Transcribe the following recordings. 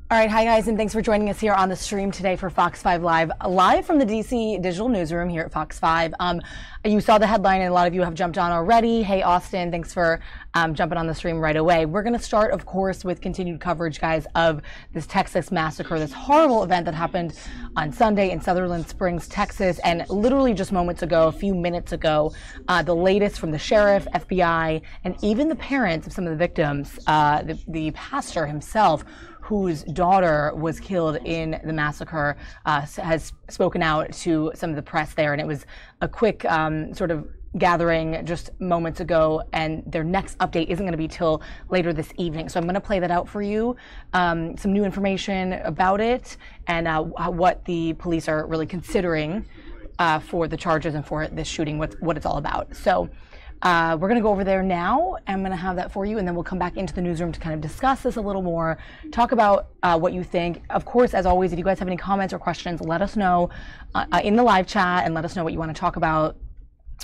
All right, hi guys, and thanks for joining us here on the stream today for Fox 5 Live, live from the DC Digital Newsroom here at Fox 5. You saw the headline, and a lot of you have jumped on already. Hey, Austin, thanks for jumping on the stream right away. We're going to start, of course, with continued coverage, guys, of this Texas massacre, this horrible event that happened on Sunday in Sutherland Springs, Texas, and literally just moments ago, a few minutes ago, the latest from the sheriff, FBI, and even the parents of some of the victims, the pastor himself, whose daughter was killed in the massacre, has spoken out to some of the press there. And it was a quick sort of gathering just moments ago, and their next update isn't going to be till later this evening. So I'm going to play that out for you, some new information about it, and what the police are really considering for the charges and for this shooting, what it's all about. So we're going to go over there now. I'm going to have that for you, and then we'll come back into the newsroom to kind of discuss this a little more, talk about what you think. Of course, as always, if you guys have any comments or questions, let us know in the live chat, and let us know what you want to talk about,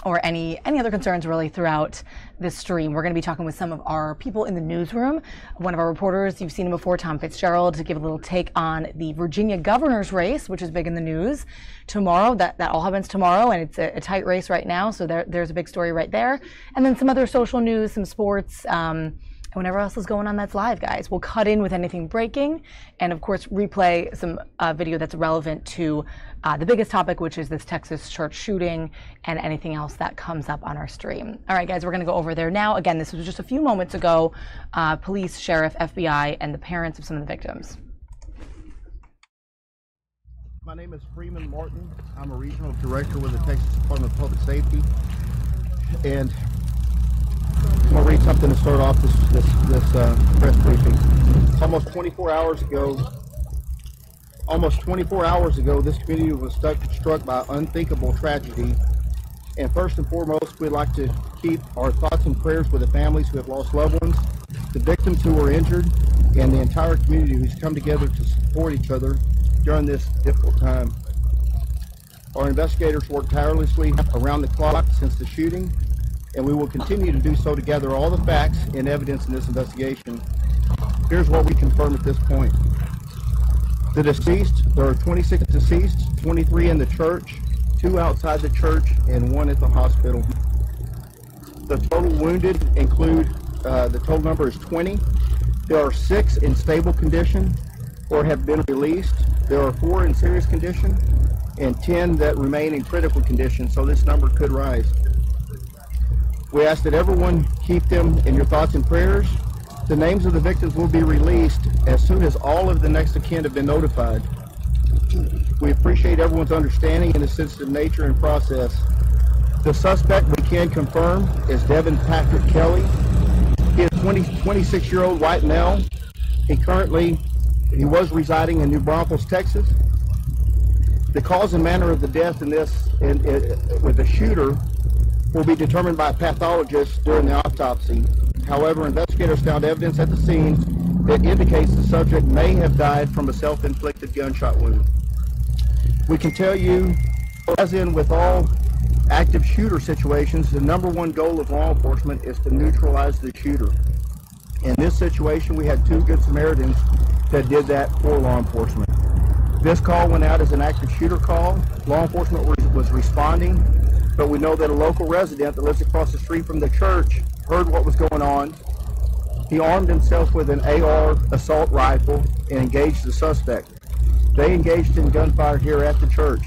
or any other concerns really throughout this stream. We're going to be talking with some of our people in the newsroom. One of our reporters, you've seen him before, Tom Fitzgerald, to give a little take on the Virginia governor's race, which is big in the news tomorrow. That all happens tomorrow, and it's a tight race right now, so there's a big story right there. And then some other social news, some sports, and whatever else is going on that's live, guys. We'll cut in with anything breaking, and of course replay some video that's relevant to the biggest topic, which is this Texas church shooting, and anything else that comes up on our stream. All right, guys, we're gonna go over there now. Again, this was just a few moments ago. Police, sheriff, FBI, and the parents of some of the victims. My name is Freeman Martin. I'm a regional director with the Texas Department of Public Safety, and I'm going to read something to start off this press briefing. Almost 24 hours ago, this community was struck by unthinkable tragedy. And first and foremost, we'd like to keep our thoughts and prayers with the families who have lost loved ones, the victims who were injured, and the entire community who's come together to support each other during this difficult time. Our investigators worked tirelessly around the clock since the shooting, and we will continue to do so to gather all the facts and evidence in this investigation. Here's what we confirm at this point. The deceased, there are 26 deceased, 23 in the church, 2 outside the church, and 1 at the hospital. The total wounded include, the total number is 20. There are 6 in stable condition or have been released. There are 4 in serious condition and 10 that remain in critical condition, so this number could rise. We ask that everyone keep them in your thoughts and prayers. The names of the victims will be released as soon as all of the next of kin have been notified. We appreciate everyone's understanding in the sensitive nature and process. The suspect we can confirm is Devin Patrick Kelly. He is 26-year-old white male. He was residing in New Braunfels, Texas. The cause and manner of the death in this with the shooter will be determined by a pathologist during the autopsy. However, investigators found evidence at the scene that indicates the subject may have died from a self-inflicted gunshot wound. We can tell you, as in with all active shooter situations, the #1 goal of law enforcement is to neutralize the shooter. In this situation, we had 2 Good Samaritans that did that for law enforcement. This call went out as an active shooter call. Law enforcement was responding, but we know that a local resident that lives across the street from the church heard what was going on. He armed himself with an AR assault rifle and engaged the suspect. They engaged in gunfire here at the church.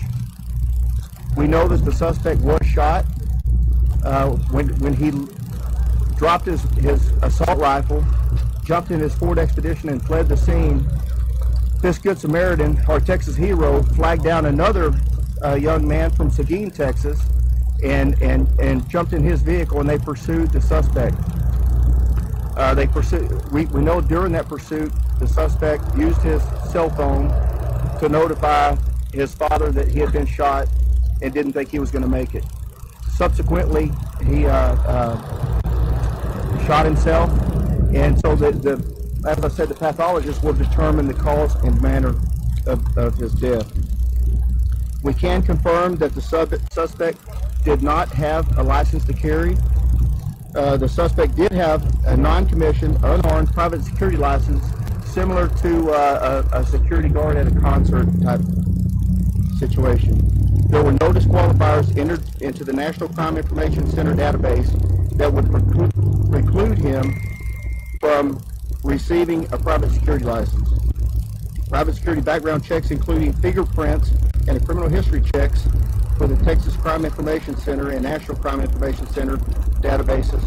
We know that the suspect was shot when he dropped his assault rifle, jumped in his Ford Expedition and fled the scene. This Good Samaritan, our Texas hero, flagged down another young man from Seguin, Texas, and jumped in his vehicle, and they pursued the suspect. We know during that pursuit, the suspect used his cell phone to notify his father that he had been shot and didn't think he was going to make it. Subsequently, he shot himself, and so as I said, the pathologist will determine the cause and manner of his death. We can confirm that the suspect did not have a license to carry. The suspect did have a non-commissioned, unarmed private security license similar to a security guard at a concert type situation. There were no disqualifiers entered into the National Crime Information Center database that would preclude him from receiving a private security license. Private security background checks, including fingerprints and criminal history checks for the Texas Crime Information Center and National Crime Information Center databases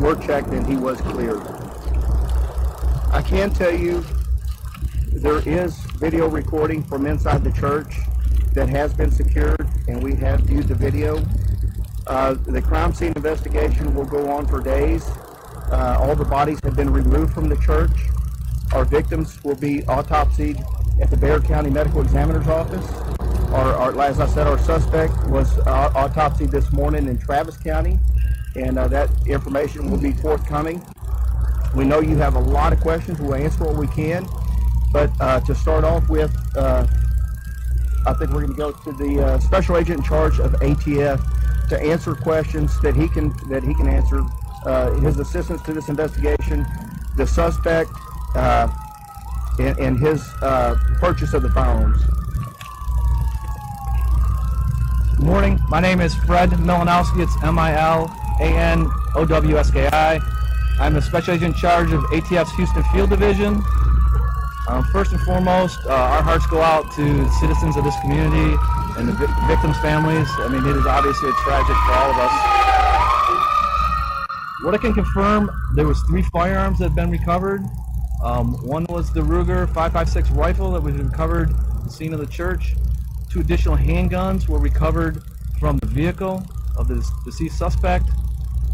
were checked, and he was cleared. I can tell you there is video recording from inside the church that has been secured, and we have viewed the video. The crime scene investigation will go on for days. All the bodies have been removed from the church. Our victims will be autopsied at the Bexar County Medical Examiner's Office. As I said, our suspect was autopsied this morning in Travis County, and that information will be forthcoming. We know you have a lot of questions. We'll answer what we can, but to start off with, I think we're going to go to the special agent in charge of ATF to answer questions that he can answer. His assistance to this investigation, the suspect, and his purchase of the firearms. Good morning. My name is Fred Milanowski. It's Milanowski. I'm the special agent in charge of ATF's Houston Field Division. First and foremost, our hearts go out to the citizens of this community and the victims' families. I mean, it is obviously tragic for all of us. What I can confirm, there was 3 firearms that have been recovered. One was the Ruger 5.56 rifle that was recovered at the scene of the church. 2 additional handguns were recovered from the vehicle of the deceased suspect.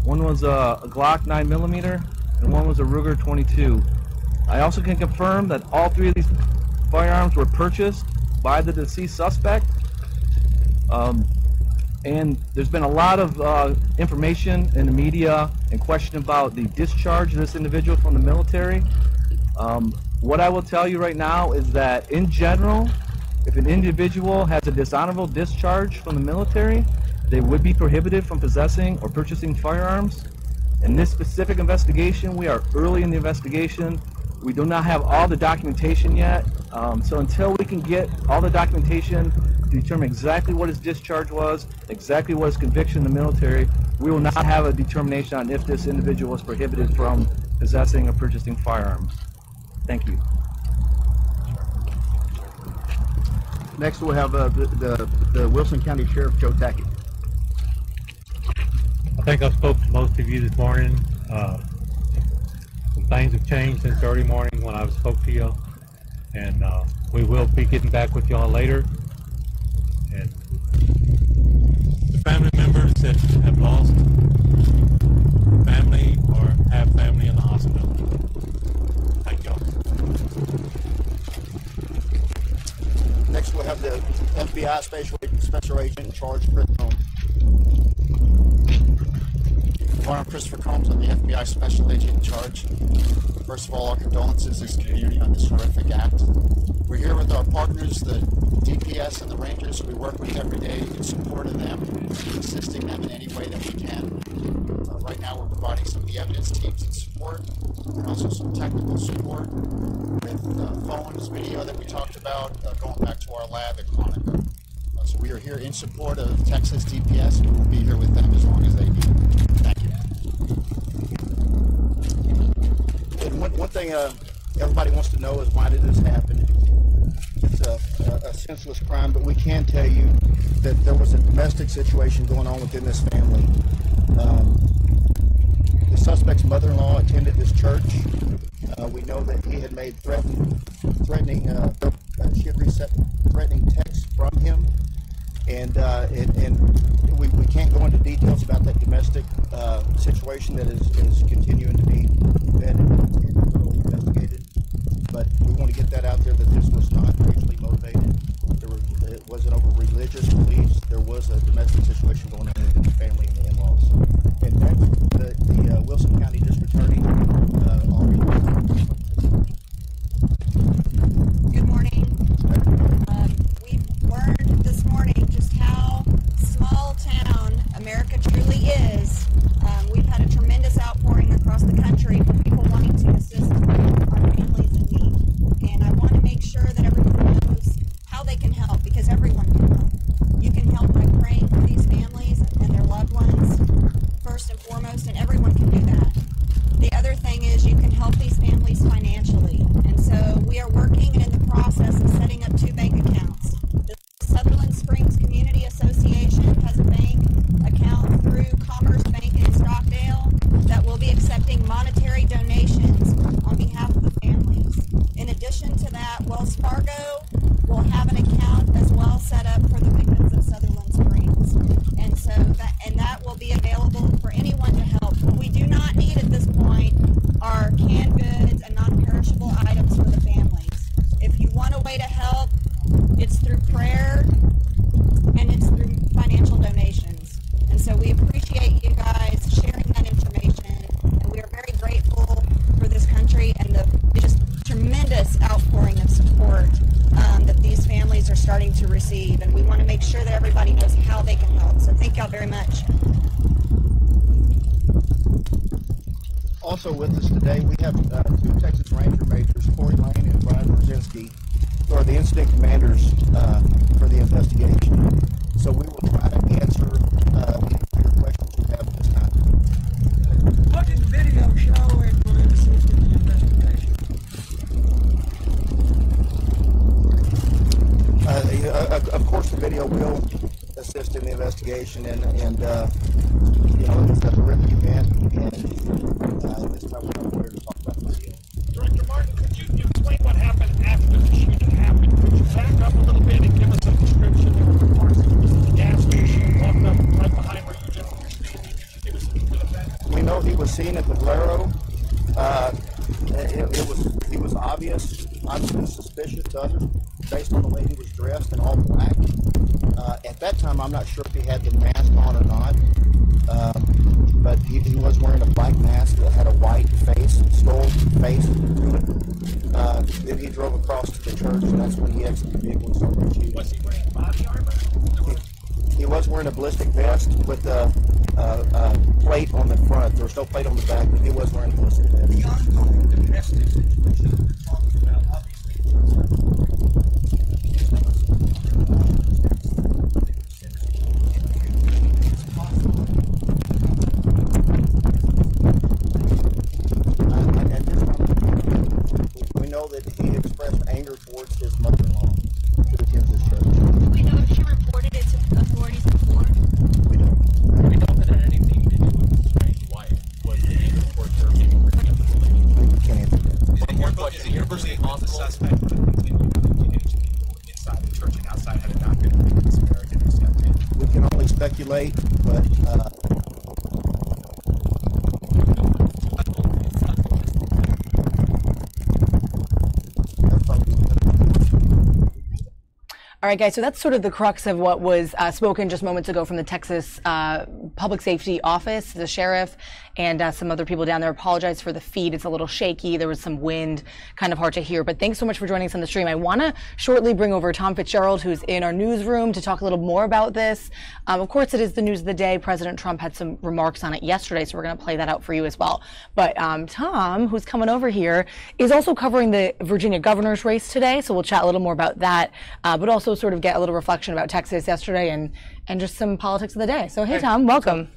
One was a Glock 9mm, and one was a Ruger 22. I also can confirm that all 3 of these firearms were purchased by the deceased suspect. And there's been a lot of information in the media and question about the discharge of this individual from the military. What I will tell you right now is that in general, if an individual has a dishonorable discharge from the military, they would be prohibited from possessing or purchasing firearms. In this specific investigation, we are early in the investigation. We do not have all the documentation yet. So until we can get all the documentation to determine exactly what his discharge was, exactly what his conviction in the military, we will not have a determination on if this individual was prohibited from possessing or purchasing firearms. Thank you. Next, we'll have the Wilson County Sheriff, Joe Tackett. I think I spoke to most of you this morning. Some things have changed since early morning when I spoke to you, and we will be getting back with y'all later. And the family members that have lost family or have family in the hospital, thank y'all. Next, we'll have the FBI Special Agent in charge, Chris Combs. I'm Christopher Combs. I'm the FBI Special Agent in charge. First of all, our condolences to this community on this horrific act. We're here with our partners, the DPS and the Rangers, who we work with every day in support of them, assisting them in any way that we can. Right now, we're providing some of the evidence teams and support, and also some technical support with phones, video that we talked about, going back to our lab at Conacher. So we are here in support of Texas DPS, and we will be here with them as long as they need. Thank you. And one thing everybody wants to know is, why did this happen? It's a senseless crime, but we can tell you that there was a domestic situation going on within this family. The suspect's mother-in-law attended this church. We know that he had made threatening texts from him, and we can't go into details about that domestic situation that is continuing to be vetted and investigated. But we want to get that out there, that this was not racially motivated. It wasn't over religious beliefs. There was a domestic situation going on within the family and the in-laws. And next, the Wilson County District Attorney. Good morning. We learned this morning just how small town America truly is. We've had a tremendous outpouring across the country for people wanting to assist our are starting to receive, and we want to make sure that everybody knows how they can help. So thank y'all very much. Also with us today, we have two Texas Ranger Majors, Corey Lane and Brian Brzezinski, who are the incident commanders for the investigation. So we will try to answer any of your questions you have this time. What did the video show and will it assist in the investigation? Of course, the video will assist in the investigation, and you know, it's a horrific event, and this time we're not here to talk about the video. Director Martin, could you explain what happened after the shooting happened? Could you back up a little bit and give us a description? There were reports that this was the gas station, walked up right behind where you just were standing. Could you give us a little bit of that? We know he was seen at the Bolero. He was obviously suspicious to others based on the way he was dressed in all black. At that time, I'm not sure if he had the mask on or not, but he was wearing a black mask that had a white skull face to it. Then he drove across to the church, and that's when he exited the vehicle and started shooting. Was he wearing body armor? He was wearing a ballistic vest with a plate on the front. There was no plate on the back, but he was wearing a ballistic vest. The ongoing domestic situation that we're talking about, obviously, We know that he expressed anger towards his mother-in-law who attends his church. Do we know if she reported it to authorities before? We don't. We don't that had anything to do with his strange wife. Was the anger towards her maybe bringing up the relationship? We can't answer that. One more question. University on the suspect would have continued to engage people inside the church and outside had it not been for this marriage and stepped in. We can only speculate, but All right, guys, so that's sort of the crux of what was spoken just moments ago from the Texas Public Safety Office. The sheriff and some other people down there apologize for the feed. It's a little shaky. There was some wind, kind of hard to hear. But thanks so much for joining us on the stream. I want to shortly bring over Tom Fitzgerald, who's in our newsroom, to talk a little more about this. Of course, it is the news of the day. President Trump had some remarks on it yesterday, so we're going to play that out for you as well. But Tom, who's coming over here, is also covering the Virginia governor's race today, so we'll chat a little more about that, but also sort of get a little reflection about Texas yesterday and just some politics of the day. So hey, Tom, welcome.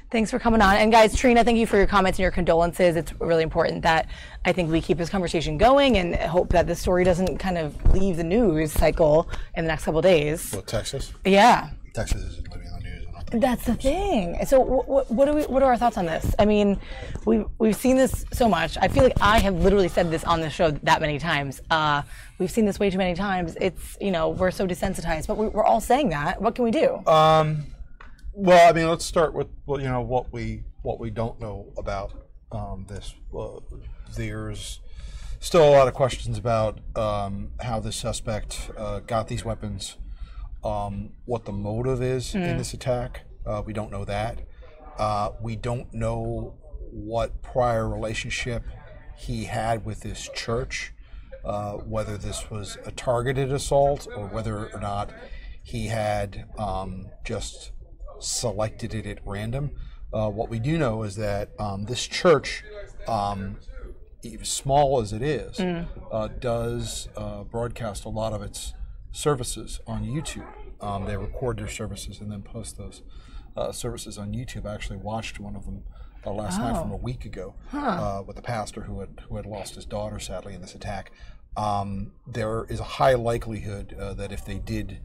Thanks for coming on. And guys, Trina, thank you for your comments and your condolences. It's really important that I think we keep this conversation going and hope that this story doesn't kind of leave the news cycle in the next couple of days. Well, Texas? Yeah. Texas isn't living in the news. That's the thing. So what are our thoughts on this? I mean, we've seen this so much. I feel like I have literally said this on the show that many times. We've seen this way too many times. It's, you know, we're so desensitized, but we're all saying that. What can we do? Well, I mean, let's start with what we don't know about this. There's still a lot of questions about how this suspect got these weapons, what the motive is in this attack. We don't know that. We don't know what prior relationship he had with this church, whether this was a targeted assault or whether or not he had just selected it at random. What we do know is that this church, even small as it is, does broadcast a lot of its services on YouTube. They record their services and then post those services on YouTube. I actually watched one of them last night from a week ago with a pastor who had lost his daughter sadly in this attack. There is a high likelihood that if they did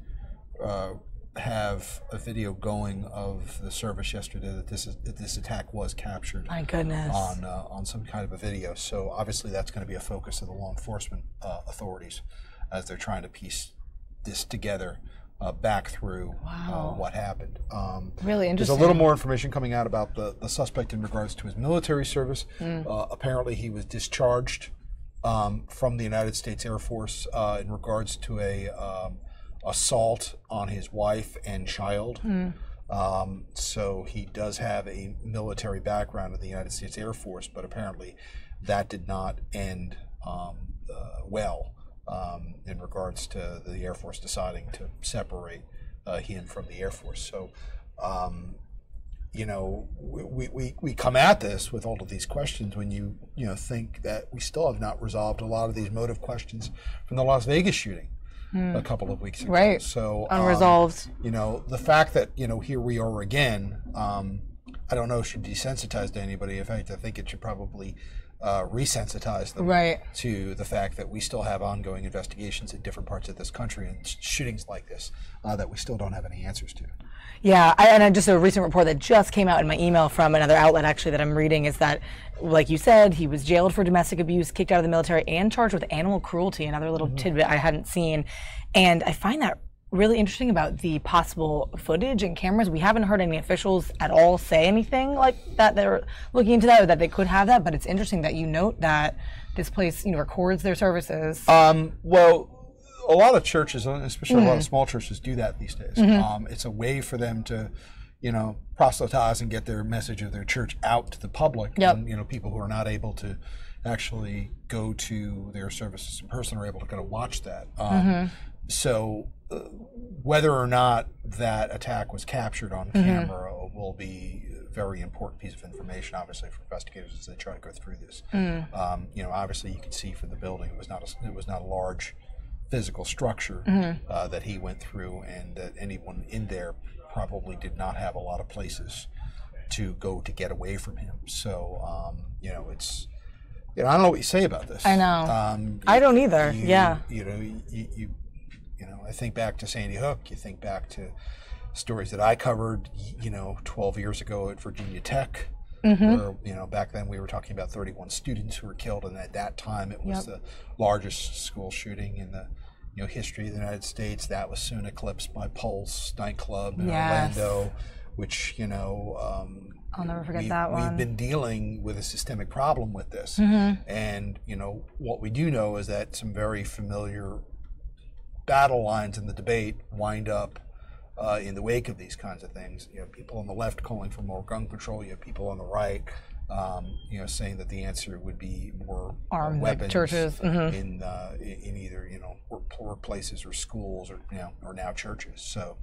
have a video going of the service yesterday, that this attack was captured. My goodness. On some kind of a video. So obviously that's going to be a focus of the law enforcement authorities as they're trying to piece this together back through what happened. Really interesting. There's a little more information coming out about the suspect in regards to his military service. Apparently he was discharged from the United States Air Force in regards to a assault on his wife and child. So he does have a military background in the United States Air Force, but apparently that did not end well. in regards to the Air Force deciding to separate him from the Air Force. So, you know, we come at this with all of these questions when you think that we still have not resolved a lot of these motive questions from the Las Vegas shooting a couple of weeks ago. Right. So unresolved. You know, the fact that here we are again, I don't know, should desensitize to anybody. In fact, I think it should probably resensitize them to the fact that we still have ongoing investigations in different parts of this country and shootings like this that we still don't have any answers to. Yeah, and just a recent report that just came out in my email from another outlet actually that I'm reading is that, like you said, he was jailed for domestic abuse, kicked out of the military, and charged with animal cruelty, another little tidbit I hadn't seen. And I find that really interesting about the possible footage and cameras. We haven't heard any officials at all say anything like that they're looking into that or that they could have that, but it's interesting that you note that this place records their services. Well, a lot of churches, especially a lot of small churches, do that these days. It's a way for them to, proselytize and get their message of their church out to the public. And, people who are not able to actually go to their services in person are able to kind of watch that. So whether or not that attack was captured on camera will be a very important piece of information, obviously, for investigators as they try to go through this. Obviously, you can see from the building it was not a large physical structure that he went through, and that anyone in there probably did not have a lot of places to go to get away from him. So, it's, I don't know what you say about this. I know. I don't either. I think back to Sandy Hook. You think back to stories that I covered, 12 years ago at Virginia Tech. Where, back then we were talking about 31 students who were killed, and at that time it was the largest school shooting in the history of the United States. That was soon eclipsed by Pulse nightclub in Orlando, which I'll never forget that one. We've been dealing with a systemic problem with this, and what we do know is that some very familiar battle lines in the debate wind up in the wake of these kinds of things. You have people on the left calling for more gun control. You have people on the right, saying that the answer would be more armed weapons churches in either workplaces or schools or now churches. So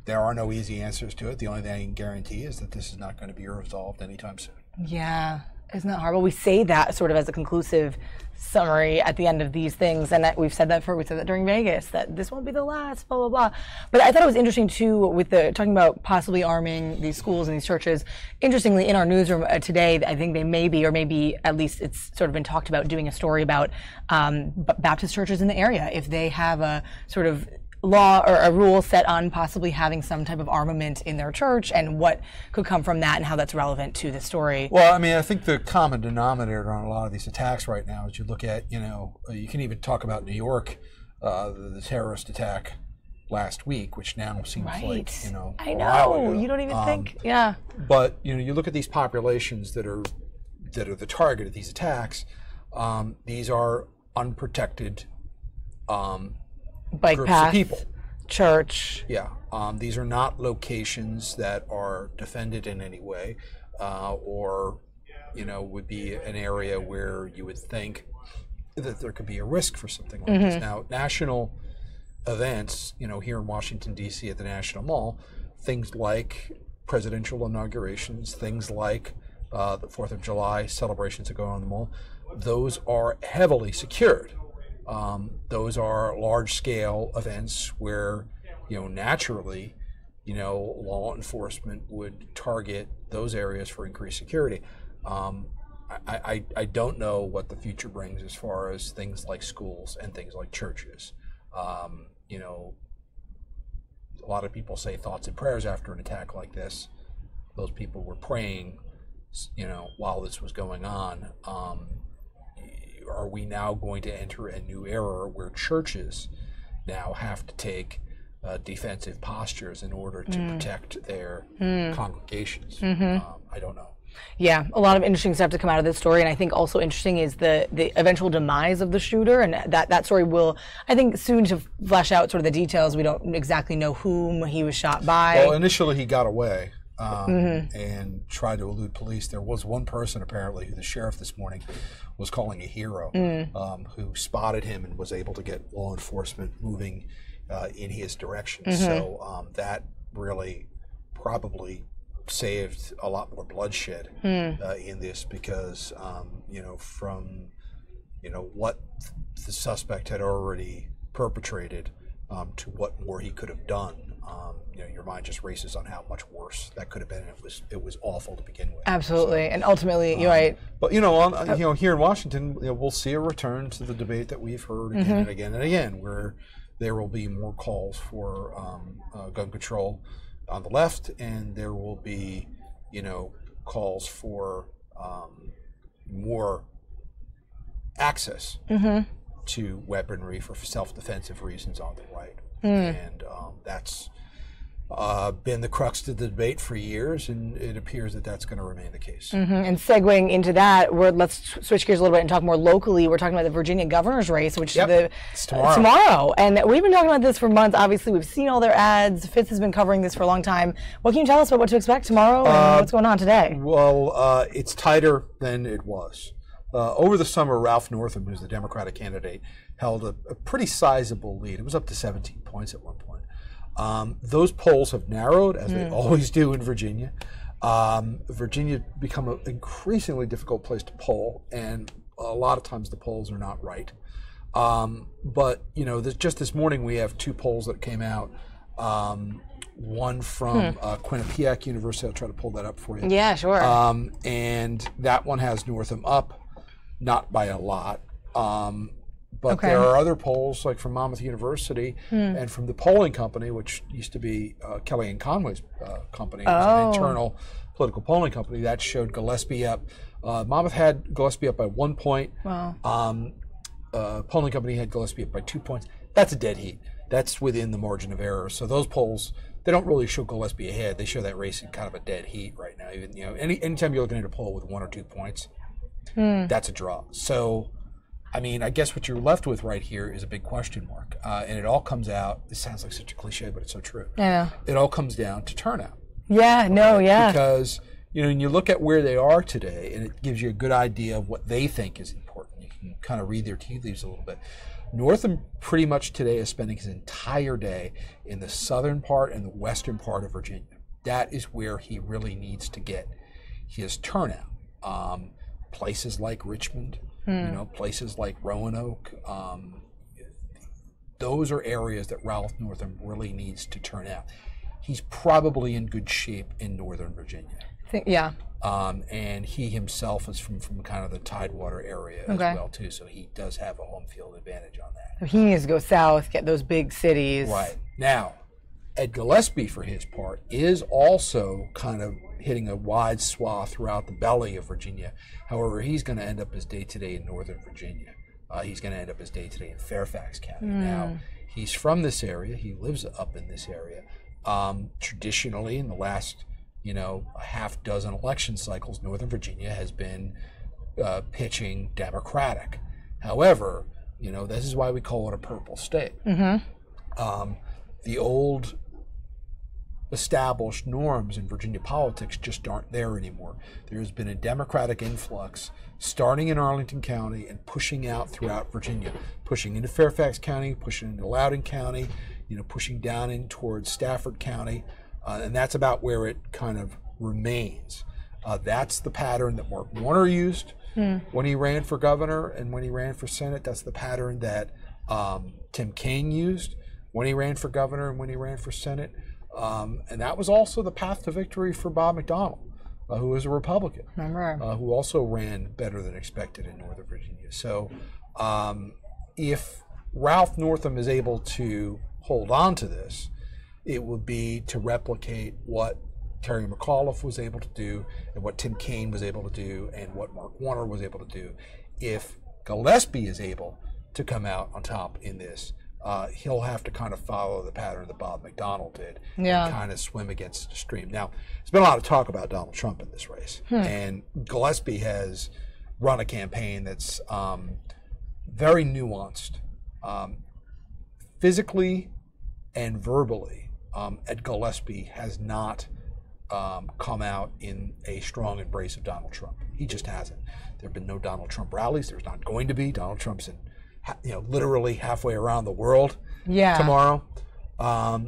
there are no easy answers to it. The only thing I can guarantee is that this is not going to be resolved anytime soon. Yeah. Isn't that horrible? We say that sort of as a conclusive summary at the end of these things, and that we said that during Vegas, that this won't be the last, blah, blah, blah. But I thought it was interesting too with talking about possibly arming these schools and these churches. Interestingly, in our newsroom today, I think they may be, or maybe at least it's sort of been talked about, doing a story about Baptist churches in the area, if they have a sort of law or a rule set on possibly having some type of armament in their church, and what could come from that and how that's relevant to the story. Well, I mean, I think the common denominator on a lot of these attacks right now is you look at, you can even talk about New York, the terrorist attack last week, which now seems like, I know, you don't even think, But, you look at these populations that are the target of these attacks, these are unprotected bike groups path, of people. Church. Yeah. These are not locations that are defended in any way, or, would be an area where you would think that there could be a risk for something like this. Now, national events, here in Washington, D.C. at the National Mall, things like presidential inaugurations, things like the 4th of July celebrations that go on in the mall, those are heavily secured. Those are large-scale events where, naturally, law enforcement would target those areas for increased security. I don't know what the future brings as far as things like schools and things like churches. A lot of people say thoughts and prayers after an attack like this. Those people were praying, while this was going on. Are we now going to enter a new era where churches now have to take defensive postures in order to protect their congregations? I don't know. Yeah, a lot of interesting stuff to come out of this story, and I think also interesting is the eventual demise of the shooter, and that story will, I think, soon to flesh out sort of the details. We don't exactly know whom he was shot by. Well, initially he got away and tried to elude police. There was one person apparently who the sheriff this morning was calling a hero, who spotted him and was able to get law enforcement moving in his direction. So that really probably saved a lot more bloodshed in this, because from what the suspect had already perpetrated to what more he could have done. Your mind just races on how much worse that could have been. It was awful to begin with. Absolutely, and ultimately, you're right. But here in Washington, we'll see a return to the debate that we've heard again and again and again, where there will be more calls for gun control on the left, and there will be, calls for more access to weaponry for self-defensive reasons on the right. And that's been the crux of the debate for years, and it appears that that's going to remain the case. And segueing into that, let's switch gears a little bit and talk more locally. We're talking about the Virginia governor's race, which is tomorrow. And we've been talking about this for months. Obviously, we've seen all their ads. Fitz has been covering this for a long time. What can you tell us about what to expect tomorrow and what's going on today? Well, it's tighter than it was. Over the summer, Ralph Northam, who's the Democratic candidate, held a pretty sizable lead. It was up to 17 points at one point. Those polls have narrowed, as they always do in Virginia. Virginia become an increasingly difficult place to poll, and a lot of times the polls are not right. But just this morning we have two polls that came out. One from Quinnipiac University. I'll try to pull that up for you. Yeah, sure. And that one has Northam up, not by a lot. But there are other polls, like from Monmouth University and from the polling company, which used to be Kelly and Conway's company. It was an internal political polling company that showed Gillespie up. Monmouth had Gillespie up by 1 point. Wow. Polling company had Gillespie up by 2 points. That's a dead heat. That's within the margin of error. So those polls, they don't really show Gillespie ahead. They show that race in kind of a dead heat right now. Even anytime you're looking at a poll with 1 or 2 points, that's a draw. So, I guess what you're left with right here is a big question mark. And it all comes out, this sounds like such a cliche, but it's so true. Yeah. It all comes down to turnout. Yeah, Because, when you look at where they are today, and it gives you a good idea of what they think is important. You can kind of read their tea leaves a little bit. Northam pretty much today is spending his entire day in the southern part and the western part of Virginia. That is where he really needs to get his turnout. Places like Richmond, places like Roanoke, those are areas that Ralph Northam really needs to turn out. He's probably in good shape in northern Virginia. And he himself is from kind of the Tidewater area as well too, so he does have a home field advantage on that. He needs to go south, get those big cities. Right. Now, Ed Gillespie, for his part, is also kind of hitting a wide swath throughout the belly of Virginia. However, he's going to end up his day-to-day in northern Virginia. He's going to end up his day-to-day in Fairfax County. Now, he's from this area. He lives up in this area. Traditionally, in the last a half dozen election cycles, Northern Virginia has been pitching Democratic. However, this is why we call it a purple state. The old established norms in Virginia politics just aren't there anymore. There's been a Democratic influx starting in Arlington County and pushing out throughout Virginia, pushing into Fairfax County, pushing into Loudoun County, pushing down in towards Stafford County. And that's about where it kind of remains. That's the pattern that Mark Warner used when he ran for governor and when he ran for Senate. That's the pattern that Tim Kaine used when he ran for governor and when he ran for Senate. And that was also the path to victory for Bob McDonnell, who was a Republican, who also ran better than expected in Northern Virginia. So if Ralph Northam is able to hold on to this, it would be to replicate what Terry McAuliffe was able to do and what Tim Kaine was able to do and what Mark Warner was able to do. If Gillespie is able to come out on top in this, he'll have to kind of follow the pattern that Bob McDonnell did and kind of swim against the stream. Now, there's been a lot of talk about Donald Trump in this race, and Gillespie has run a campaign that's very nuanced, physically and verbally. Ed Gillespie has not come out in a strong embrace of Donald Trump. He just hasn't. There have been no Donald Trump rallies. There's not going to be. Donald Trump's in, literally halfway around the world tomorrow.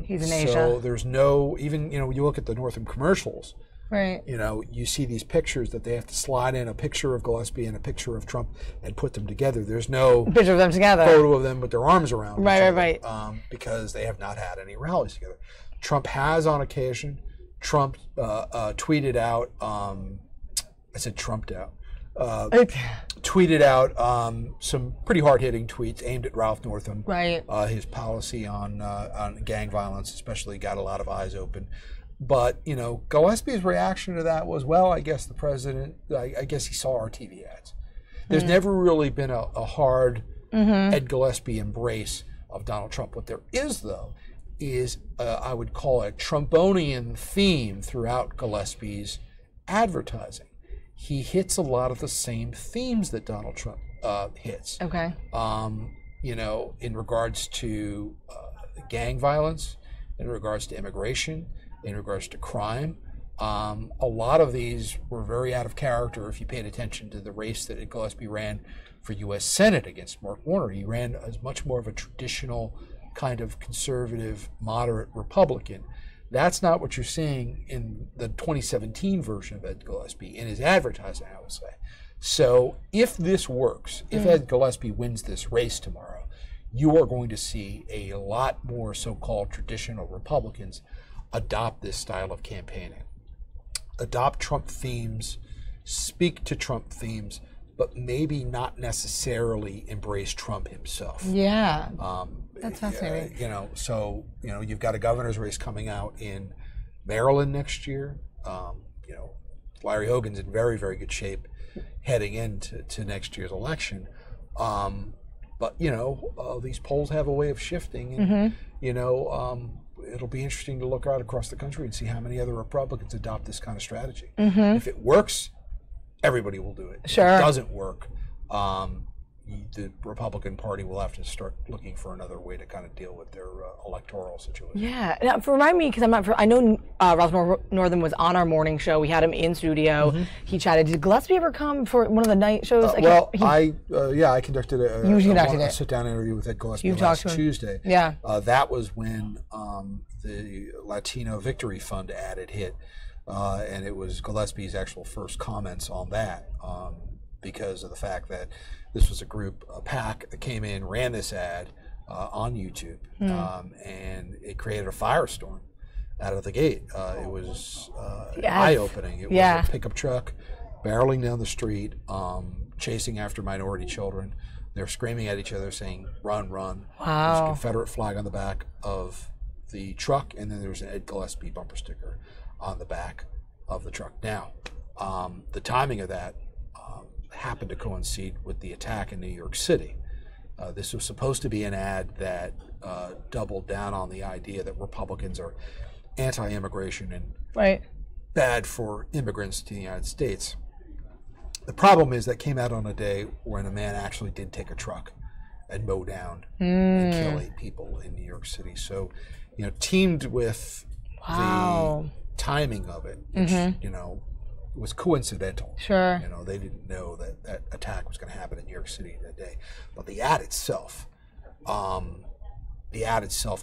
He's in Asia. So there's no, even, you look at the Northam commercials, right? You see these pictures that they have to slide in a picture of Gillespie and a picture of Trump and put them together. There's no picture of them together, photo of them with their arms around right. Because they have not had any rallies together. Trump has on occasion. Trump tweeted out, I said trumped out, tweeted out some pretty hard-hitting tweets aimed at Ralph Northam. Right. His policy on gang violence especially got a lot of eyes open. But, Gillespie's reaction to that was, well, I guess the president, I guess he saw our TV ads. There's never really been a hard Ed Gillespie embrace of Donald Trump. What there is, though, is I would call a Trumponian theme throughout Gillespie's advertising. He hits a lot of the same themes that Donald Trump hits. Okay. In regards to gang violence, in regards to immigration, in regards to crime. A lot of these were very out of character if you paid attention to the race that Gillespie ran for U.S. Senate against Mark Warner. He ran as much more of a traditional kind of conservative, moderate Republican. That's not what you're seeing in the 2017 version of Ed Gillespie, in his advertising, I will say. So if this works, if Ed Gillespie wins this race tomorrow, you are going to see a lot more so-called traditional Republicans adopt this style of campaigning. Adopt Trump themes, speak to Trump themes, but maybe not necessarily embrace Trump himself. Yeah. That's fascinating. You've got a governor's race coming out in Maryland next year. Larry Hogan's in very, very good shape heading into next year's election. But these polls have a way of shifting, and it'll be interesting to look out across the country and see how many other Republicans adopt this kind of strategy. If it works, everybody will do it. Sure. If it doesn't work, the Republican Party will have to start looking for another way to kind of deal with their electoral situation. Yeah. Now, remind me, because I know Ralph Northam was on our morning show. We had him in studio. He chatted. Did Gillespie ever come for one of the night shows? I conducted a sit-down interview with Ed Gillespie last Tuesday. Yeah. That was when the Latino Victory Fund ad had hit, and it was Gillespie's actual first comments on that, because of the fact that this was a PAC that came in, ran this ad on YouTube, and it created a firestorm out of the gate. It was eye-opening. It was a pickup truck barreling down the street, chasing after minority children. They're screaming at each other, saying, "Run, run." Wow. There's a Confederate flag on the back of the truck, and then there's an Ed Gillespie bumper sticker on the back of the truck. Now, the timing of that happened to coincide with the attack in New York City. This was supposed to be an ad that doubled down on the idea that Republicans are anti-immigration and bad for immigrants to the United States. The problem is that came out on a day when a man actually did take a truck and mow down and kill 8 people in New York City. So, teamed with the timing of it, which, was coincidental. Sure. They didn't know that that attack was going to happen in New York City that day. But the ad itself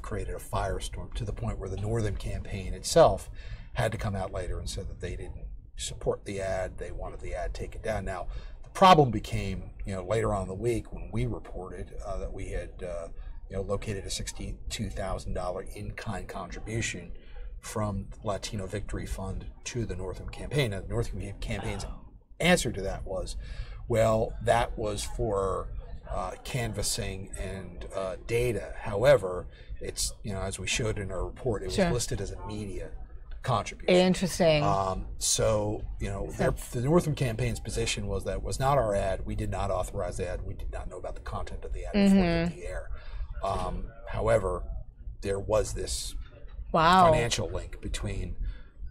created a firestorm to the point where the Northern campaign itself had to come out later and said that they didn't support the ad. They wanted the ad taken down. Now, the problem became, later on in the week when we reported that we had, located a $62,000 in-kind contribution from the Latino Victory Fund to the Northam campaign. Now, the Northam campaign's answer to that was, well, that was for canvassing and data. However, it's, as we showed in our report, it was listed as a media contribution. Interesting. So, the Northam campaign's position was that was not our ad. We did not authorize the ad. We did not know about the content of the ad before it hit the air. However, there was this financial link between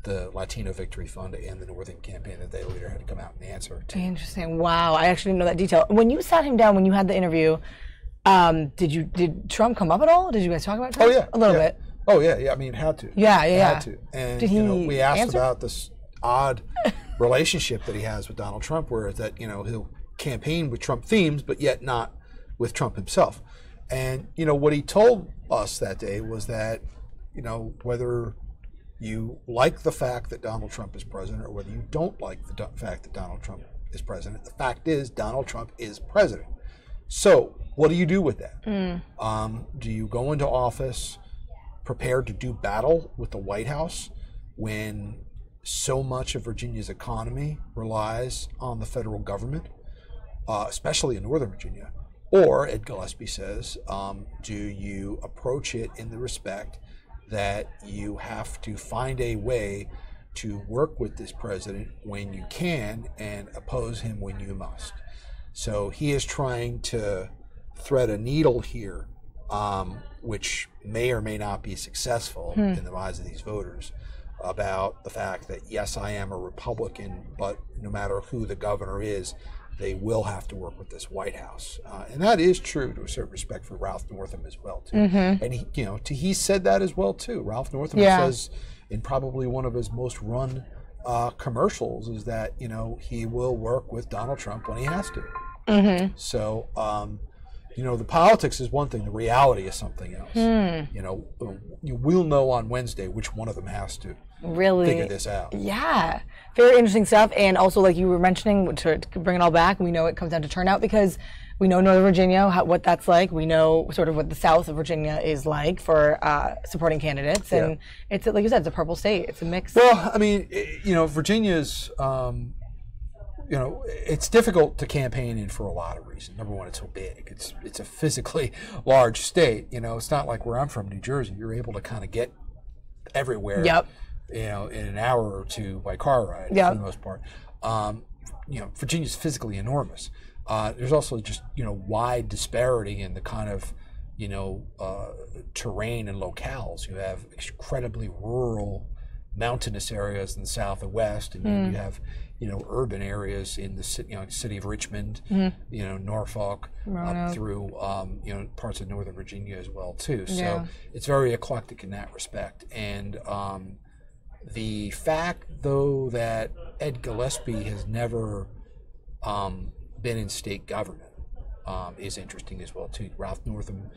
the Latino Victory Fund and the Northern campaign that they later had to come out and answer to. Interesting. Wow, I actually didn't know that detail. When you sat him down, when you had the interview, did Trump come up at all? Did you guys talk about Trump? Oh yeah, a little bit. Oh yeah. I mean, had to. Yeah. Had to. And Did he we asked answer? about this odd relationship that he has with Donald Trump, where that he'll campaign with Trump themes, but yet not with Trump himself. And what he told us that day was that whether you like the fact that Donald Trump is president or whether you don't like the fact that Donald Trump is president, the fact is Donald Trump is president. So what do you do with that? Do you go into office prepared to do battle with the White House when so much of Virginia's economy relies on the federal government, especially in Northern Virginia? Or, Ed Gillespie says, do you approach it in the respect that you have to find a way to work with this president when you can and oppose him when you must? So he is trying to thread a needle here, which may or may not be successful in the minds of these voters, about the fact that, yes, I am a Republican, but no matter who the governor is, they will have to work with this White House. And that is true to a certain respect for Ralph Northam as well, too. And he said that as well, too. Ralph Northam says in probably one of his most run commercials is that, he will work with Donald Trump when he has to. So, the politics is one thing, the reality is something else. We'll know on Wednesday which one of them has to figure this out. Yeah, very interesting stuff. And also, like you were mentioning, to bring it all back, we know it comes down to turnout because we know Northern Virginia, what that's like. We know sort of what the South of Virginia is like for supporting candidates. And it's, like you said, it's a purple state. It's a mix. Well, I mean, Virginia's, it's difficult to campaign in for a lot of reasons. Number one, it's so big. It's a physically large state. It's not like where I'm from, New Jersey. You're able to kind of get everywhere. In an hour or two by car ride for the most part. Virginia's physically enormous. There's also just wide disparity in the kind of terrain and locales. You have incredibly rural, mountainous areas in the south and west, and you have urban areas in the city of Richmond, Norfolk, up through parts of Northern Virginia as well too. So it's very eclectic in that respect. And the fact, though, that Ed Gillespie has never been in state government is interesting as well too. Ralph Northam,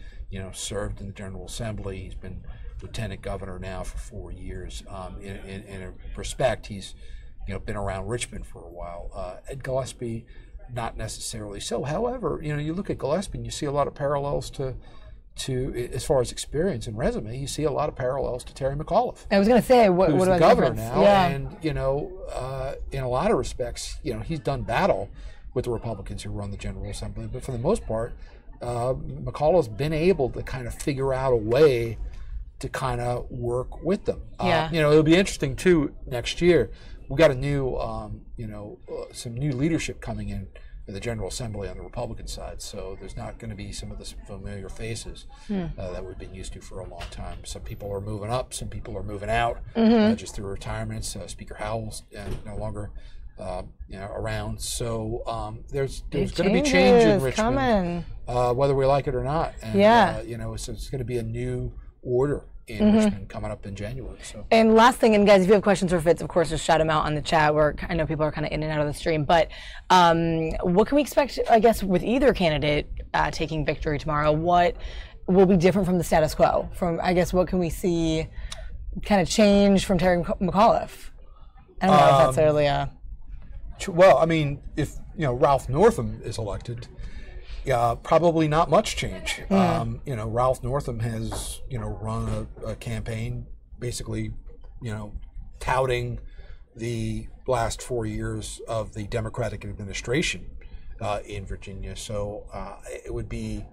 served in the General Assembly. He's been lieutenant governor now for 4 years. In a respect, he's been around Richmond for a while. Ed Gillespie, not necessarily so. However, you look at Gillespie and you see a lot of parallels to as far as experience and resume, you see a lot of parallels to Terry McAuliffe. I was going to say, what who's are the the governor difference? now? Yeah. And in a lot of respects, he's done battle with the Republicans who run the General Assembly, but for the most part, McAuliffe's been able to kind of figure out a way to kind of work with them. It'll be interesting too next year. We got a new, some new leadership coming in the General Assembly on the Republican side, so there's not going to be some of the familiar faces that we've been used to for a long time. Some people are moving up, some people are moving out just through retirements. Speaker Howell's no longer around, so there's going to be change in Richmond, whether we like it or not. And, so it's going to be a new order in Richmond coming up in January. So. And last thing, and guys, if you have questions or fits, of course, just shout them out on the chat. I know people are kind of in and out of the stream, but what can we expect, I guess, with either candidate taking victory tomorrow? What will be different from the status quo? What can we see kind of change from Terry McAuliffe? I don't know if that's really a... Well, I mean, if Ralph Northam is elected, probably not much change. Ralph Northam has run a campaign basically touting the last 4 years of the Democratic administration in Virginia. So it would be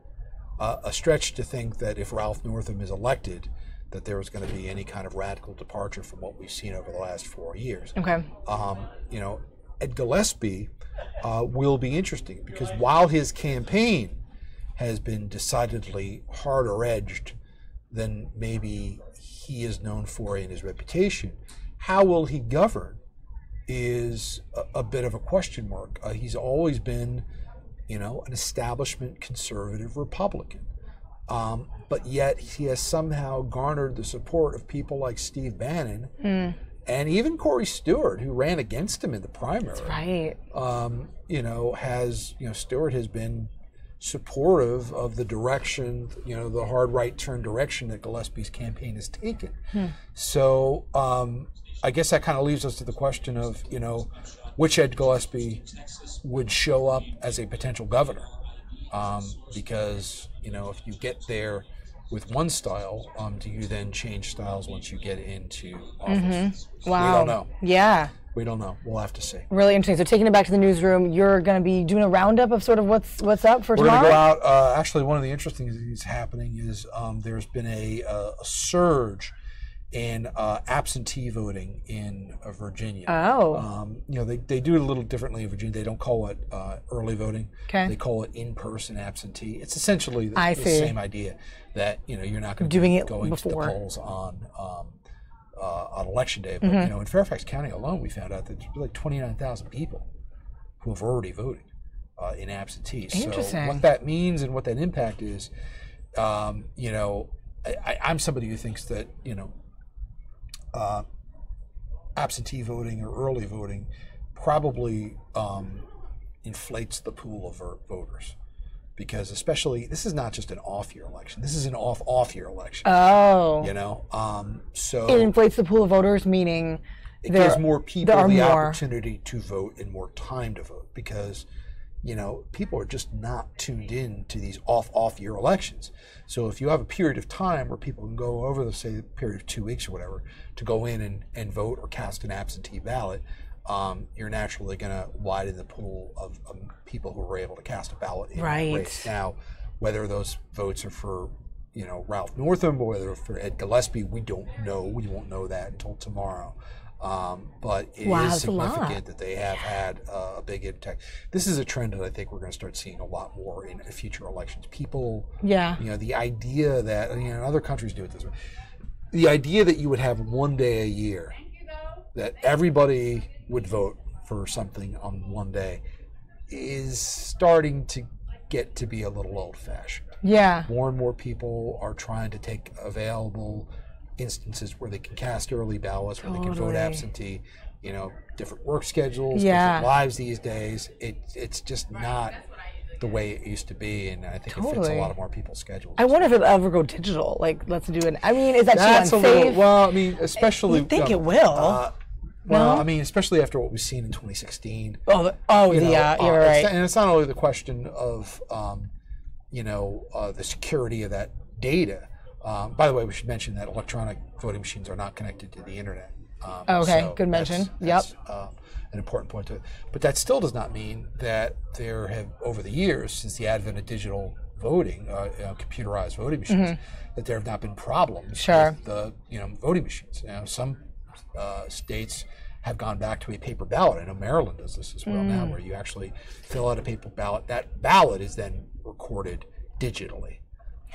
a stretch to think that if Ralph Northam is elected, that there was going to be any kind of radical departure from what we've seen over the last 4 years. Okay. Ed Gillespie will be interesting because while his campaign has been decidedly harder edged than maybe he is known for in his reputation, how will he govern is a bit of a question mark. He's always been, an establishment conservative Republican. but yet he has somehow garnered the support of people like Steve Bannon and even Corey Stewart, who ran against him in the primary. That's right. Stewart has been supportive of the direction, the hard right turn direction that Gillespie's campaign has taken. So I guess that kind of leaves us to the question of, which Ed Gillespie would show up as a potential governor. Because, if you get there with one style, do you then change styles once you get into office? Wow. We don't know. Yeah. We don't know. We'll have to see. Really interesting. So taking it back to the newsroom, you're going to be doing a roundup of sort of what's up for tomorrow? We're going to go out. Actually, one of the interesting things happening is there's been a surge in absentee voting in Virginia. Oh. They do it a little differently in Virginia. They don't call it early voting. Okay. They call it in-person absentee. It's essentially the same idea that you're not going to be going to the polls on election day. But in Fairfax County alone, we found out that there's like 29,000 people who have already voted in absentee. Interesting. So what that means and what that impact is, I'm somebody who thinks that absentee voting or early voting probably inflates the pool of voters, because especially this is not just an off-year election. This is an off-year election. Oh. So it inflates the pool of voters, meaning it gives more people the opportunity to vote and more time to vote, because people are just not tuned in to these off-year elections. So if you have a period of time where people can go over the, say, period of 2 weeks or whatever, to go in and vote or cast an absentee ballot, you're naturally going to widen the pool of people who were able to cast a ballot in that race. Now, whether those votes are for Ralph Northam or whether for Ed Gillespie, we don't know. We won't know that until tomorrow. But it is significant that they have had a big impact. This is a trend that I think we're going to start seeing a lot more in future elections. People, the idea that, other countries do it this way, the idea that you would have one day a year that everybody would vote for something on one day is starting to get to be a little old-fashioned. Yeah. More and more people are trying to take available instances where they can cast early ballots, where they can vote absentee, different work schedules, different lives these days. It's just not the way it used to be, and I think it fits a lot of more people's schedules. I wonder if it'll ever go digital. Like, let's do it. I mean, is that too unsafe? Especially. You think it will? Well, especially after what we've seen in 2016. You're right. And it's not only the question of, the security of that data. By the way, we should mention that electronic voting machines are not connected to the internet. Good mention. That's an important point to it. But that still does not mean that there have, over the years, since the advent of digital voting, computerized voting machines, that there have not been problems with the voting machines. Some states have gone back to a paper ballot. I know Maryland does this as well now, where you actually fill out a paper ballot. That ballot is then recorded digitally.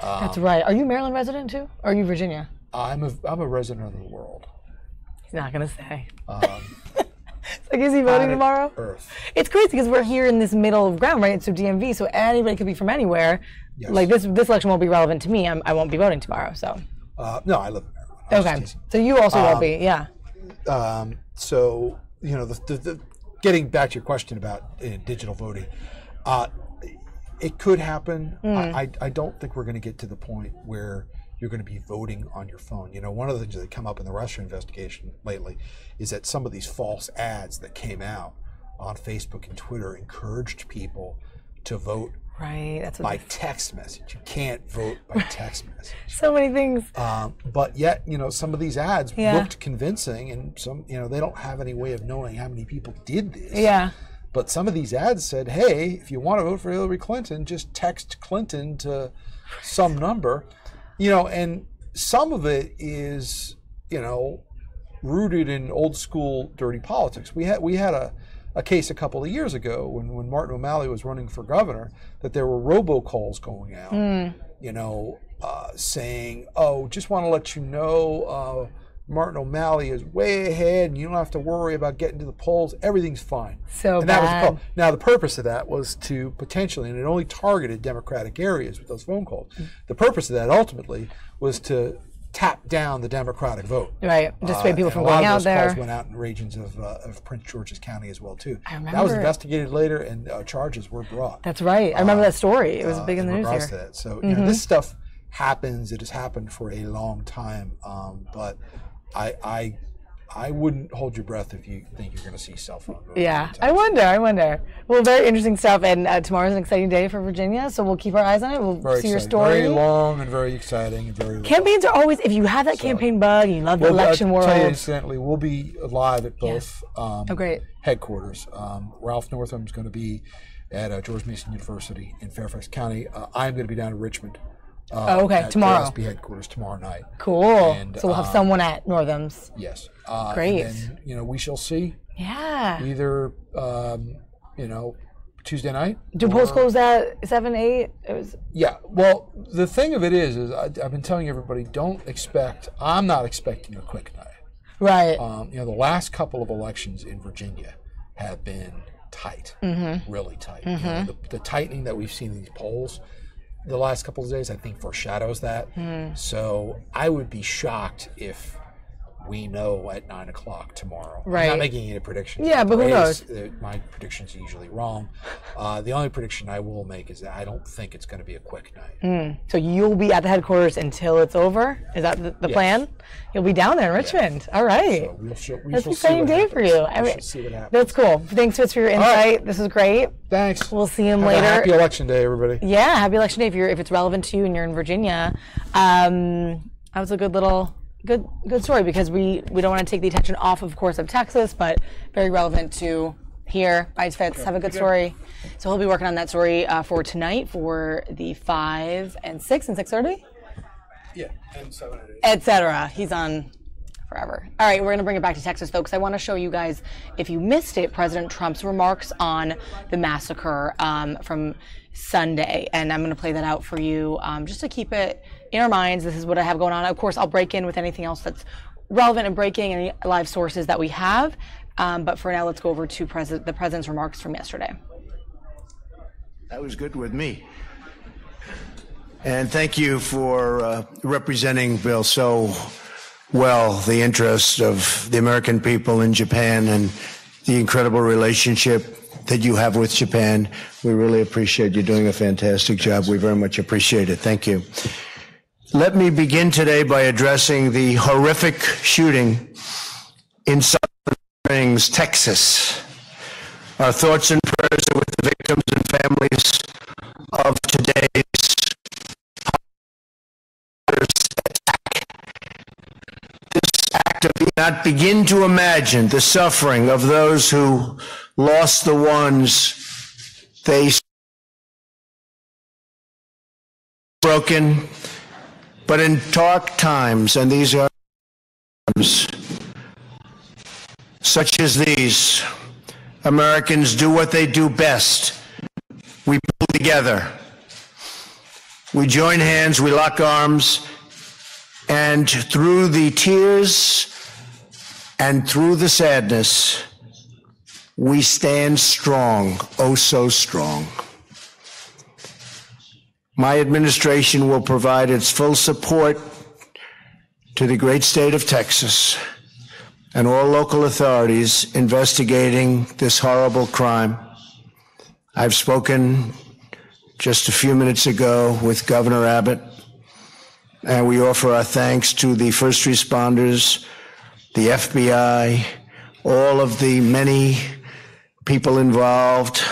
That's right. Are you a Maryland resident too? Or are you Virginia? I'm a resident of the world. He's not going to say. Is he voting tomorrow? Earth. It's crazy because we're here in this middle of ground, right? So DMV, so anybody could be from anywhere. Yes. Like this election won't be relevant to me. I won't be voting tomorrow. So. No, I live in Maryland. Okay. So you also won't be, yeah. So getting back to your question about digital voting, it could happen. I don't think we're going to get to the point where you're going to be voting on your phone. One of the things that come up in the Russia investigation lately is that some of these false ads that came out on Facebook and Twitter encouraged people to vote by text message. You can't vote by text message. So many things. But yet, some of these ads looked convincing, and some, they don't have any way of knowing how many people did this. Yeah. But some of these ads said, hey, if you want to vote for Hillary Clinton, just text Clinton to some number. And some of it is, rooted in old school dirty politics. We had a case a couple of years ago when Martin O'Malley was running for governor, that there were robocalls going out, saying, oh, just want to let you know, Martin O'Malley is way ahead, and you don't have to worry about getting to the polls. Everything's fine. So and that was the bad. call. Now, the purpose of that was to potentially, and it only targeted Democratic areas with those phone calls. The purpose of that ultimately was to tap down the Democratic vote. Right, dissuade people and from a lot going of out those there. calls went out in regions of Prince George's County as well too. I remember. That was investigated later, and charges were brought. That's right. I remember that story. It was big in the news regards here. to that. So you know, this stuff happens. It has happened for a long time. But I wouldn't hold your breath if you think you're going to see cell phone voting. Yeah, I wonder. Well, very interesting stuff, and tomorrow's an exciting day for Virginia, so we'll keep our eyes on it. We'll Very see your exciting. story. Very long and very exciting and very. Campaigns are always, if you have that campaign bug, you love the election world. I'll tell you incidentally, we'll be live at both great. headquarters. Ralph Northam is going to be at George Mason University in Fairfax County. I'm going to be down in Richmond. Okay, at tomorrow. SB headquarters tomorrow night. Cool. And, so we'll have someone at Northam's. Yes. Great. And then, you know, we shall see. Yeah. Either, you know, Tuesday night. Do polls close at 7, 8? It was. Yeah. Well, the thing of it is I've been telling everybody, I'm not expecting a quick night. Right. You know, the last couple of elections in Virginia have been tight, really tight. You know, the tightening that we've seen in these polls the last couple of days, I think, foreshadows that. So I would be shocked if we know at 9 o'clock tomorrow. Right. I'm not making any predictions. Yeah, but who knows? My predictions are usually wrong. The only prediction I will make is that I don't think it's going to be a quick night. So you'll be at the headquarters until it's over? Is that the plan? You'll be down there in Richmond. All right. So That's an exciting day for you. I mean, see what happens. that's cool. Thanks, Fitz, for your insight. Right. This is great. Thanks. We'll see him Have later. a happy election day, everybody. Yeah, happy election day if it's relevant to you and you're in Virginia. That was a good story because we don't want to take the attention off, of course, of Texas, but very relevant to here. Bye, Fitz. Have a good story. So he'll be working on that story for tonight for the 5 and 6 and 6:30. Yeah, and 7 and 8. Etc. He's on forever. All right, we're going to bring it back to Texas, folks. I want to show you guys, if you missed it, President Trump's remarks on the massacre from Sunday, and I'm going to play that out for you just to keep it in our minds. This is what I have going on. Of course, I'll break in with anything else that's relevant and breaking, any live sources that we have. But for now, let's go over to the president's remarks from yesterday. That was good with me. And thank you for representing, Bill, so well the interests of the American people in Japan and the incredible relationship that you have with Japan. We really appreciate you doing a fantastic job. We very much appreciate it. Thank you. Let me begin today by addressing the horrific shooting in Sutherland Springs, Texas. Our thoughts and prayers are with the victims and families of today's attack. This act of not begin to imagine the suffering of those who lost the ones they broken, but in dark times, and these are times such as these, Americans do what they do best. We pull together. We join hands, we lock arms, and through the tears and through the sadness, we stand strong, oh so strong. My administration will provide its full support to the great state of Texas and all local authorities investigating this horrible crime. I've spoken just a few minutes ago with Governor Abbott, and we offer our thanks to the first responders, the FBI, all of the many people involved,